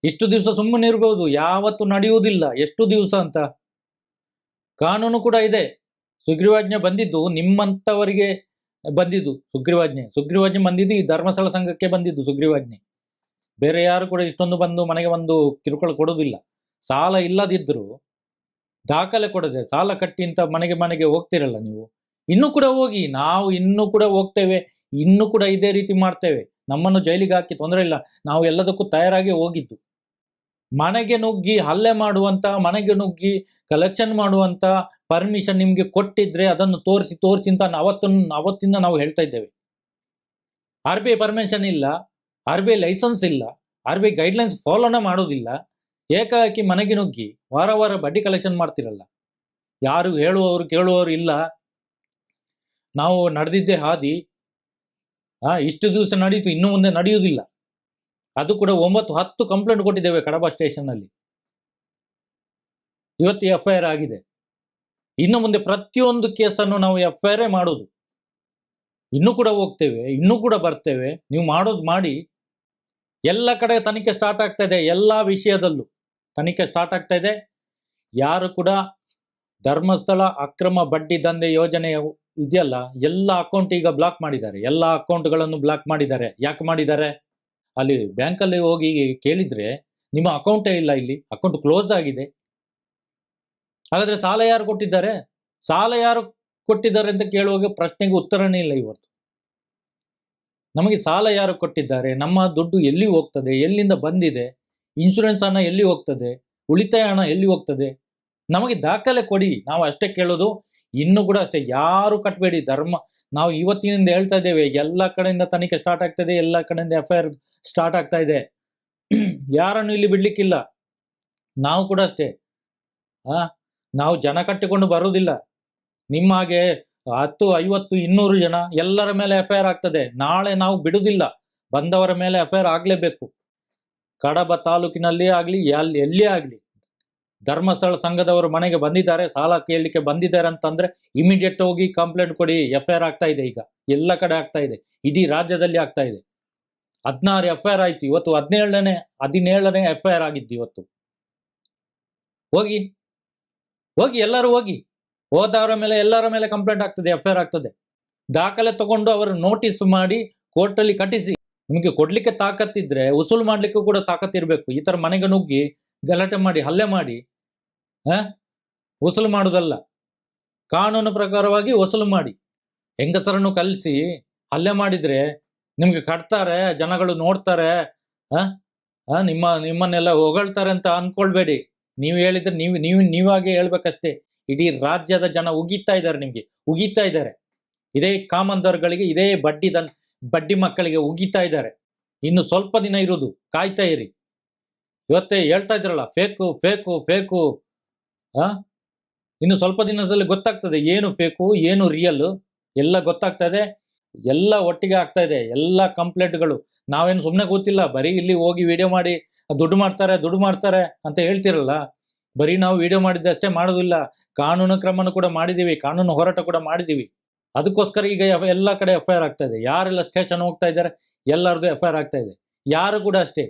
S3: ಇಷ್ಟು ದಿವಸ ಸುಮ್ಮನೆ ಇರ್ಬೋದು, ಯಾವತ್ತು ನಡೆಯುವುದಿಲ್ಲ. ಎಷ್ಟು ದಿವಸ ಅಂತ ಕಾನೂನು ಕೂಡ ಇದೆ. ಸುಗ್ರೀವಾಜ್ಞೆ ಬಂದಿದ್ದು ನಿಮ್ಮಂತವರಿಗೆ ಬಂದಿದ್ದು. ಸುಗ್ರೀವಾಜ್ಞೆ ಬಂದಿದ್ದು ಈ ಧರ್ಮಸ್ಥಳ ಸಂಘಕ್ಕೆ ಬಂದಿದ್ದು ಸುಗ್ರೀವಾಜ್ಞೆ. ಬೇರೆ ಯಾರು ಕೂಡ ಇಷ್ಟೊಂದು ಬಂದು ಮನೆಗೆ ಒಂದು ಕಿರುಕುಳ ಕೊಡೋದಿಲ್ಲ. ಸಾಲ ಇಲ್ಲದಿದ್ರು ದಾಖಲೆ ಕೊಡದೆ ಸಾಲ ಕಟ್ಟಿ ಅಂತ ಮನೆಗೆ ಹೋಗ್ತಿರಲ್ಲ ನೀವು. ಇನ್ನೂ ಕೂಡ ಹೋಗಿ, ನಾವು ಇನ್ನೂ ಕೂಡ ಹೋಗ್ತೇವೆ, ಇನ್ನೂ ಕೂಡ ಇದೇ ರೀತಿ ಮಾಡ್ತೇವೆ. ನಮ್ಮನ್ನು ಜೈಲಿಗೆ ಹಾಕಿ ತೊಂದರೆ ಇಲ್ಲ, ನಾವು ಎಲ್ಲದಕ್ಕೂ ತಯಾರಾಗಿ ಹೋಗಿದ್ದು. ಮನೆಗೆ ನುಗ್ಗಿ ಹಲ್ಲೆ ಮಾಡುವಂತ, ಮನೆಗೆ ನುಗ್ಗಿ ಕಲೆಕ್ಷನ್ ಮಾಡುವಂತ ಪರ್ಮಿಷನ್ ನಿಮ್ಗೆ ಕೊಟ್ಟಿದ್ರೆ ಅದನ್ನು ತೋರಿಸಿ ಅಂತ ಅವತ್ತಿಂದ ನಾವು ಹೇಳ್ತಾ ಇದ್ದೇವೆ. RBI ಪರ್ಮಿಷನ್ ಇಲ್ಲ, RBI ಲೈಸೆನ್ಸ್ ಇಲ್ಲ, RBI ಗೈಡ್ಲೈನ್ಸ್ ಫಾಲೋನ ಮಾಡೋದಿಲ್ಲ. ಏಕಾಏಕಿ ಮನೆಗೆ ನುಗ್ಗಿ ವಾರ ಬಡ್ಡಿ ಕಲೆಕ್ಷನ್ ಮಾಡ್ತಿರಲ್ಲ. ಯಾರು ಹೇಳುವವರು ಕೇಳುವವರು ಇಲ್ಲ. ನಾವು ನಡೆದಿದ್ದೇ ಹಾದಿ. ಇಷ್ಟು ದಿವಸ ನಡೀತು, ಇನ್ನು ಮುಂದೆ ನಡೆಯುವುದಿಲ್ಲ. ಅದು ಕೂಡ 9-10 ಕಂಪ್ಲೇಂಟ್ ಕೊಟ್ಟಿದ್ದೇವೆ ಕಡಬ ಸ್ಟೇಷನ್ ಅಲ್ಲಿ. ಇವತ್ತು FIR ಆಗಿದೆ. ಇನ್ನು ಮುಂದೆ ಪ್ರತಿಯೊಂದು ಕೇಸನ್ನು ನಾವು FIR ಮಾಡೋದು. ಇನ್ನೂ ಕೂಡ ಹೋಗ್ತೇವೆ, ಇನ್ನೂ ಕೂಡ ಬರ್ತೇವೆ. ನೀವು ಮಾಡೋದು ಮಾಡಿ. ಎಲ್ಲ ಕಡೆ ತನಿಖೆ ಸ್ಟಾರ್ಟ್ ಆಗ್ತಾ ಇದೆ, ಎಲ್ಲಾ ವಿಷಯದಲ್ಲೂ ತನಿಖೆ ಸ್ಟಾರ್ಟ್ ಆಗ್ತಾ ಇದೆ. ಯಾರು ಕೂಡ ಧರ್ಮಸ್ಥಳ ಅಕ್ರಮ ಬಡ್ಡಿ ದಂಧೆ ಯೋಜನೆ ಇದೆಯಲ್ಲ, ಎಲ್ಲ ಅಕೌಂಟ್ ಈಗ ಬ್ಲಾಕ್ ಮಾಡಿದ್ದಾರೆ. ಎಲ್ಲ ಅಕೌಂಟ್ಗಳನ್ನು ಬ್ಲಾಕ್ ಮಾಡಿದ್ದಾರೆ. ಯಾಕೆ ಮಾಡಿದ್ದಾರೆ? ಅಲ್ಲಿ ಬ್ಯಾಂಕಲ್ಲಿ ಹೋಗಿ ಕೇಳಿದ್ರೆ ನಿಮ್ಮ ಅಕೌಂಟೇ ಇಲ್ಲ, ಇಲ್ಲಿ ಅಕೌಂಟ್ ಕ್ಲೋಸ್ ಆಗಿದೆ. ಹಾಗಾದ್ರೆ ಸಾಲ ಯಾರು ಕೊಟ್ಟಿದ್ದಾರೆ? ಸಾಲ ಯಾರು ಕೊಟ್ಟಿದ್ದಾರೆ ಅಂತ ಕೇಳುವಾಗ ಪ್ರಶ್ನೆಗೆ ಉತ್ತರನೇ ಇಲ್ಲ ಇವತ್ತು. ನಮಗೆ ಸಾಲ ಯಾರು ಕೊಟ್ಟಿದ್ದಾರೆ, ನಮ್ಮ ದುಡ್ಡು ಎಲ್ಲಿ ಹೋಗ್ತದೆ, ಎಲ್ಲಿಂದ ಬಂದಿದೆ, ಇನ್ಶೂರೆನ್ಸ್ ಹಣ ಎಲ್ಲಿ ಹೋಗ್ತದೆ, ಉಳಿತಾಯ ಹಣ ಎಲ್ಲಿ ಹೋಗ್ತದೆ, ನಮಗೆ ದಾಖಲೆ ಕೊಡಿ. ನಾವು ಅಷ್ಟೇ ಕೇಳೋದು. ಇನ್ನು ಕೂಡ ಅಷ್ಟೇ, ಯಾರು ಕಟ್ಟಬೇಡಿ. ನಾವು ಇವತ್ತಿನಿಂದ ಹೇಳ್ತಾ ಇದ್ದೇವೆ, ಎಲ್ಲ ಕಡೆಯಿಂದ ತನಿಖೆ ಸ್ಟಾರ್ಟ್ ಆಗ್ತದೆ, ಎಲ್ಲ ಕಡೆಯಿಂದ FIR ಸ್ಟಾರ್ಟ್ ಆಗ್ತಾ ಇದೆ. ಯಾರನ್ನು ಇಲ್ಲಿ ಬಿಡ್ಲಿಕ್ಕಿಲ್ಲ. ನಾವು ಕೂಡ ಅಷ್ಟೇ. ನಾವು ಜನ ಕಟ್ಟಿಕೊಂಡು ಬರುವುದಿಲ್ಲ. ನಿಮ್ಮ ಹಾಗೆ 10, 50, 200 ಜನ ಎಲ್ಲರ ಮೇಲೆ FIR ಆಗ್ತದೆ. ನಾಳೆ ನಾವು ಬಿಡುವುದಿಲ್ಲ. ಬಂದವರ ಮೇಲೆ FIR ಆಗ್ಲೇಬೇಕು. ಕಡಬ ತಾಲೂಕಿನಲ್ಲಿ ಆಗ್ಲಿ, ಎಲ್ಲಿಯೇ ಆಗ್ಲಿ, ಧರ್ಮಸ್ಥಳ ಸಂಘದವರು ಮನೆಗೆ ಬಂದಿದ್ದಾರೆ, ಸಾಲ ಕೇಳಲಿಕ್ಕೆ ಬಂದಿದ್ದಾರೆ ಅಂತಂದ್ರೆ ಇಮಿಡಿಯೇಟ್ ಹೋಗಿ ಕಂಪ್ಲೇಂಟ್ ಕೊಡಿ. FIR ಆಗ್ತಾ ಇದೆ. ಈಗ ಎಲ್ಲ ಕಡೆ ಆಗ್ತಾ ಇದೆ, ಇಡೀ ರಾಜ್ಯದಲ್ಲಿ ಆಗ್ತಾ ಇದೆ. 16 FIR ಆಯ್ತು. ಇವತ್ತು 17ನೇ FIR ಆಗಿದ್ದು ಇವತ್ತು. ಹೋಗಿ ಎಲ್ಲರೂ ಹೋಗಿ. ಹೋದವರ ಮೇಲೆ ಎಲ್ಲರ ಮೇಲೆ ಕಂಪ್ಲೇಂಟ್ ಆಗ್ತದೆ, FIR ಆಗ್ತದೆ. ದಾಖಲೆ ತಗೊಂಡು ಅವರು ನೋಟಿಸ್ ಮಾಡಿ ಕೋರ್ಟಲ್ಲಿ ಕಟ್ಟಿಸಿ. ನಿಮಗೆ ಕೊಡ್ಲಿಕ್ಕೆ ತಾಕತ್ತಿದ್ರೆ ವಸೂಲು ಮಾಡ್ಲಿಕ್ಕೂ ಕೂಡ ತಾಕತ್ತಿರ್ಬೇಕು. ಈ ತರ ಮನೆಗೆ ನುಗ್ಗಿ ಗಲಾಟೆ ಮಾಡಿ ಹಲ್ಲೆ ಮಾಡಿ ವಸೂಲು ಮಾಡುವುದಲ್ಲ. ಕಾನೂನು ಪ್ರಕಾರವಾಗಿ ವಸೂಲು ಮಾಡಿ. ಹೆಂಗಸರನ್ನು ಕಲಿಸಿ ಹಲ್ಲೆ ಮಾಡಿದ್ರೆ ನಿಮ್ಗೆ ಕಟ್ತಾರೆ, ಜನಗಳು ನೋಡ್ತಾರೆ, ನಿಮ್ಮನ್ನೆಲ್ಲ ಹೊಗಳ್ತಾರೆ ಅಂತ ಅನ್ಕೊಳ್ಬೇಡಿ. ನೀವು ಹೇಳಿದ್ರೆ ನೀವಾಗೆ ಹೇಳ್ಬೇಕಷ್ಟೇ. ಇಡೀ ರಾಜ್ಯದ ಜನ ಉಗಿತಾ ಇದ್ದಾರೆ, ನಿಮ್ಗೆ ಉಗಿತಾ ಇದ್ದಾರೆ. ಇದೇ ಕಾಮಂದರ್ಗಳಿಗೆ, ಇದೇ ಬಡ್ಡಿ ಮಕ್ಕಳಿಗೆ ಉಗಿತಾ ಇದ್ದಾರೆ. ಇನ್ನು ಸ್ವಲ್ಪ ದಿನ ಇರುವುದು, ಕಾಯ್ತಾ ಇರಿ. ಇವತ್ತೇ ಹೇಳ್ತಾ ಇದ್ರಲ್ಲ, ಫೇಕು. ಇನ್ನು ಸ್ವಲ್ಪ ದಿನದಲ್ಲಿ ಗೊತ್ತಾಗ್ತದೆ ಏನು ಫೇಕು ಏನು ರಿಯಲ್ ಎಲ್ಲ ಗೊತ್ತಾಗ್ತಾ ಇದೆ. ಎಲ್ಲ ಒಟ್ಟಿಗೆ ಆಗ್ತಾ ಇದೆ, ಎಲ್ಲ ಕಂಪ್ಲೇಂಟ್ಗಳು. ನಾವೇನು ಸುಮ್ಮನೆ ಗೊತ್ತಿಲ್ಲ, ಬರೀ ಇಲ್ಲಿ ಹೋಗಿ ವಿಡಿಯೋ ಮಾಡಿ ದುಡ್ಡು ಮಾಡ್ತಾರೆ ಅಂತ ಹೇಳ್ತಿರಲ್ಲ. ಬರೀ ನಾವು ವಿಡಿಯೋ ಮಾಡಿದ್ದಷ್ಟೇ ಮಾಡೋದಿಲ್ಲ, ಕಾನೂನು ಕ್ರಮನೂ ಕೂಡ ಮಾಡಿದೀವಿ, ಕಾನೂನು ಹೋರಾಟ ಕೂಡ ಮಾಡಿದೀವಿ. ಅದಕ್ಕೋಸ್ಕರ ಈಗ ಎಲ್ಲ ಕಡೆ FIR ಆಗ್ತಾ ಇದೆ. ಯಾರೆಲ್ಲ ಸ್ಟೇಷನ್ ಹೋಗ್ತಾ ಇದ್ದಾರೆ ಎಲ್ಲರದು FIR ಆಗ್ತಾ ಇದೆ. ಯಾರು ಕೂಡ ಅಷ್ಟೇ.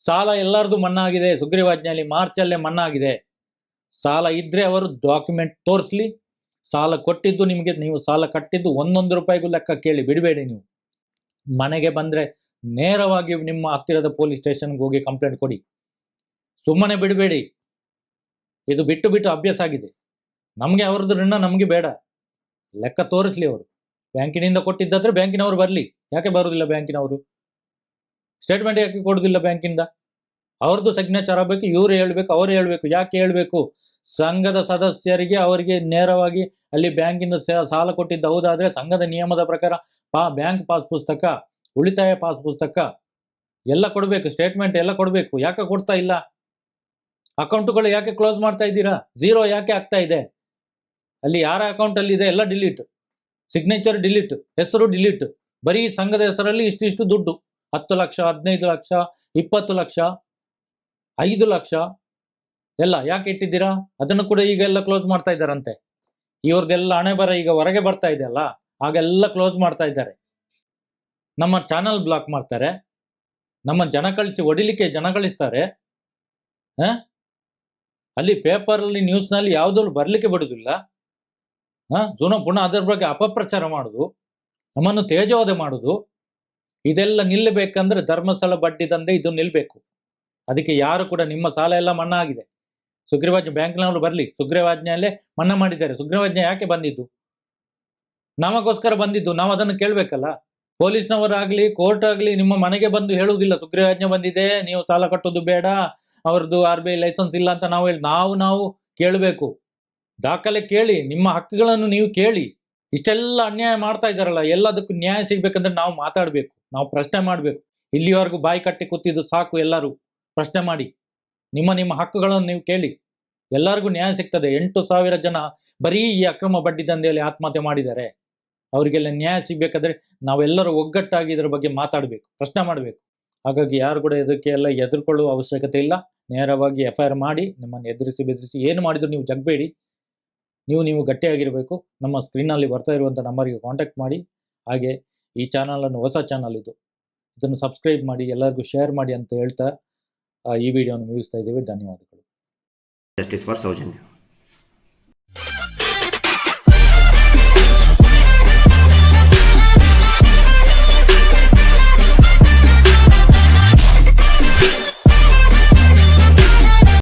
S3: ಸಾಲ ಎಲ್ಲರದು ಮನ್ನಾ ಆಗಿದೆ. ಸುಗ್ರೀವಾಜ್ಞೆಯಲ್ಲಿ ಮಾರ್ಚಲ್ಲೇ ಮನ್ನಾ ಆಗಿದೆ. ಸಾಲ ಇದ್ರೆ ಅವರು ಡಾಕ್ಯುಮೆಂಟ್ ತೋರಿಸ್ಲಿ. ಸಾಲ ಕೊಟ್ಟಿದ್ದು ನಿಮಗೆ, ನೀವು ಸಾಲ ಕಟ್ಟಿದ್ದು 1 ರೂಪಾಯಿಗೂ ಲೆಕ್ಕ ಕೇಳಿ ಬಿಡಬೇಡಿ. ನೀವು ಮನೆಗೆ ಬಂದ್ರೆ ನೇರವಾಗಿ ನಿಮ್ಮ ಹತ್ತಿರದ ಪೊಲೀಸ್ ಸ್ಟೇಷನ್ಗೆ ಹೋಗಿ ಕಂಪ್ಲೇಂಟ್ ಕೊಡಿ. ಸುಮ್ಮನೆ ಬಿಡಬೇಡಿ. ಇದು ಬಿಟ್ಟು ಅಭ್ಯಾಸ ಆಗಿದೆ. ನಮಗೆ ಅವರದ್ದು ಋಣ ನಮಗೆ ಬೇಡ. ಲೆಕ್ಕ ತೋರಿಸ್ಲಿ ಅವರು. ಬ್ಯಾಂಕಿನಿಂದ ಕೊಟ್ಟಿದ್ದಾದ್ರೆ ಬ್ಯಾಂಕಿನವರು ಬರಲಿ. ಯಾಕೆ ಬರುವುದಿಲ್ಲ ಬ್ಯಾಂಕಿನವರು? ಸ್ಟೇಟ್ಮೆಂಟ್ ಯಾಕೆ ಕೊಡುದಿಲ್ಲ ಬ್ಯಾಂಕಿಂದ? ಅವ್ರದ್ದು ಸಿಗ್ನೇಚರ್ ಆಗಬೇಕು, ಇವ್ರು ಹೇಳ್ಬೇಕು, ಅವ್ರು ಹೇಳ್ಬೇಕು. ಯಾಕೆ ಹೇಳ್ಬೇಕು? ಸಂಘದ ಸದಸ್ಯರಿಗೆ ಅವರಿಗೆ ನೇರವಾಗಿ ಅಲ್ಲಿ ಬ್ಯಾಂಕಿಂದ ಸಾಲ ಕೊಟ್ಟಿದ್ದು ಹೌದಾದ್ರೆ ಸಂಘದ ನಿಯಮದ ಪ್ರಕಾರ ಬ್ಯಾಂಕ್ ಪಾಸ್ ಪುಸ್ತಕ, ಉಳಿತಾಯ ಪಾಸ್ ಪುಸ್ತಕ ಎಲ್ಲ ಕೊಡಬೇಕು, ಸ್ಟೇಟ್ಮೆಂಟ್ ಎಲ್ಲ ಕೊಡಬೇಕು. ಯಾಕೆ ಕೊಡ್ತಾ ಇಲ್ಲ? ಅಕೌಂಟ್ಗಳು ಯಾಕೆ ಕ್ಲೋಸ್ ಮಾಡ್ತಾ ಇದ್ದೀರಾ? 0 ಯಾಕೆ ಆಗ್ತಾ ಇದೆ? ಅಲ್ಲಿ ಯಾರ ಅಕೌಂಟ್ ಅಲ್ಲಿ ಇದೆ ಎಲ್ಲ ಡಿಲೀಟ್, ಸಿಗ್ನೇಚರ್ ಡಿಲೀಟ್, ಹೆಸರು ಡಿಲೀಟ್. ಬರೀ ಸಂಘದ ಹೆಸರಲ್ಲಿ ಇಷ್ಟು ದುಡ್ಡು, 10 ಲಕ್ಷ, 15 ಲಕ್ಷ, 20 ಲಕ್ಷ, 5 ಲಕ್ಷ ಎಲ್ಲ ಯಾಕೆ ಇಟ್ಟಿದ್ದೀರಾ? ಅದನ್ನು ಕೂಡ ಈಗ ಎಲ್ಲ ಕ್ಲೋಸ್ ಮಾಡ್ತಾ ಇದ್ದಾರಂತೆ. ಇವ್ರದ್ದೆಲ್ಲ ಹಣೆ ಬರ ಈಗ ಹೊರಗೆ ಬರ್ತಾ ಇದೆ ಅಲ್ಲ, ಹಾಗೆಲ್ಲ ಕ್ಲೋಸ್ ಮಾಡ್ತಾ ಇದ್ದಾರೆ. ನಮ್ಮ ಚಾನಲ್ ಬ್ಲಾಕ್ ಮಾಡ್ತಾರೆ, ನಮ್ಮ ಜನ ಹೊಡಿಲಿಕ್ಕೆ ಜನ ಕಳಿಸ್ತಾರೆ. ಅಲ್ಲಿ ಪೇಪರ್ ಅಲ್ಲಿ ನ್ಯೂಸ್ ನಲ್ಲಿ ಯಾವ್ದ್ರಲ್ಲಿ ಬರ್ಲಿಕ್ಕೆ ಬಿಡುದಿಲ್ಲ. ಪುನಃ ಅದರ ಬಗ್ಗೆ ಅಪಪ್ರಚಾರ ಮಾಡುದು, ನಮ್ಮನ್ನು ತೇಜೋವಧೆ ಮಾಡುದು, ಇದೆಲ್ಲ ನಿಲ್ಲಬೇಕಂದ್ರೆ ಧರ್ಮಸ್ಥಳ ಬಡ್ಡಿ ದಂಧೆ ಇದು ನಿಲ್ಬೇಕು. ಅದಕ್ಕೆ ಯಾರು ಕೂಡ ನಿಮ್ಮ ಸಾಲ ಎಲ್ಲ ಮನ್ನಾ ಆಗಿದೆ. ಸುಗ್ರೀವಾಜ್ಞೆ ಬ್ಯಾಂಕ್ನವರು ಬರ್ಲಿ, ಸುಗ್ರೀವಾಜ್ಞೆಯಲ್ಲೇ ಮನ್ನಾ ಮಾಡಿದ್ದಾರೆ. ಸುಗ್ರೀವಾಜ್ಞೆ ಯಾಕೆ ಬಂದಿದ್ದು? ನಮಗೋಸ್ಕರ ಬಂದಿದ್ದು. ನಾವು ಅದನ್ನು ಕೇಳ್ಬೇಕಲ್ಲ. ಪೊಲೀಸ್ನವರಾಗ್ಲಿ ಕೋರ್ಟ್ ಆಗ್ಲಿ ನಿಮ್ಮ ಮನೆಗೆ ಬಂದು ಹೇಳುವುದಿಲ್ಲ ಸುಗ್ರೀವಾಜ್ಞೆ ಬಂದಿದೆ, ನೀವು ಸಾಲ ಕಟ್ಟೋದು ಬೇಡ, ಅವ್ರದ್ದು RBI ಲೈಸೆನ್ಸ್ ಇಲ್ಲ ಅಂತ ನಾವು ಕೇಳಬೇಕು. ದಾಖಲೆ ಕೇಳಿ, ನಿಮ್ಮ ಹಕ್ಕುಗಳನ್ನು ನೀವು ಕೇಳಿ. ಇಷ್ಟೆಲ್ಲ ಅನ್ಯಾಯ ಮಾಡ್ತಾ ಇದ್ದಾರಲ್ಲ, ಎಲ್ಲದಕ್ಕೂ ನ್ಯಾಯ ಸಿಗ್ಬೇಕಂದ್ರೆ ನಾವು ಮಾತಾಡ್ಬೇಕು, ನಾವು ಪ್ರಶ್ನೆ ಮಾಡ್ಬೇಕು. ಇಲ್ಲಿವರೆಗೂ ಬಾಯಿ ಕಟ್ಟಿ ಕೂತಿದ್ದು ಸಾಕು. ಎಲ್ಲರೂ ಪ್ರಶ್ನೆ ಮಾಡಿ, ನಿಮ್ಮ ಹಕ್ಕುಗಳನ್ನು ನೀವು ಕೇಳಿ. ಎಲ್ಲರಿಗೂ ನ್ಯಾಯ ಸಿಗ್ತದೆ. 8,000 ಜನ ಬರೀ ಈ ಅಕ್ರಮ ಬಡ್ಡಿ ದಂಧೆಯಲ್ಲಿ ಆತ್ಮಹತ್ಯೆ ಮಾಡಿದ್ದಾರೆ. ಅವರಿಗೆಲ್ಲ ನ್ಯಾಯ ಸಿಗ್ಬೇಕಾದ್ರೆ ನಾವೆಲ್ಲರೂ ಒಗ್ಗಟ್ಟಾಗಿ ಇದರ ಬಗ್ಗೆ ಮಾತಾಡಬೇಕು, ಪ್ರಶ್ನೆ ಮಾಡಬೇಕು. ಹಾಗಾಗಿ ಯಾರು ಕೂಡ ಇದಕ್ಕೆ ಎಲ್ಲ ಎದುರ್ಕೊಳ್ಳುವ ಅವಶ್ಯಕತೆ ಇಲ್ಲ. ನೇರವಾಗಿ FIR ಮಾಡಿ, ನಿಮ್ಮನ್ನು ಎದುರಿಸಿ ಬೆದರಿಸಿ ಏನು ಮಾಡಿದ್ರು ನೀವು ಜಗ್ಬೇಡಿ. ನೀವು ಗಟ್ಟಿಯಾಗಿರಬೇಕು. ನಮ್ಮ ಸ್ಕ್ರೀನಲ್ಲಿ ಬರ್ತಾ ಇರುವಂಥ ನಂಬರ್ಗೆ ಕಾಂಟ್ಯಾಕ್ಟ್ ಮಾಡಿ. ಹಾಗೆ ಈ ಚಾನಲನ್ನು, ಹೊಸ ಚಾನಲ್ ಇದನ್ನು ಸಬ್ಸ್ಕ್ರೈಬ್ ಮಾಡಿ, ಎಲ್ಲರಿಗೂ ಶೇರ್ ಮಾಡಿ ಅಂತ ಹೇಳ್ತಾ ಈ ವಿಡಿಯೋವನ್ನು ಮುಗಿಸ್ತಾ ಇದ್ದೀವಿ. ಧನ್ಯವಾದಗಳು.
S10: Justice for Soujanya.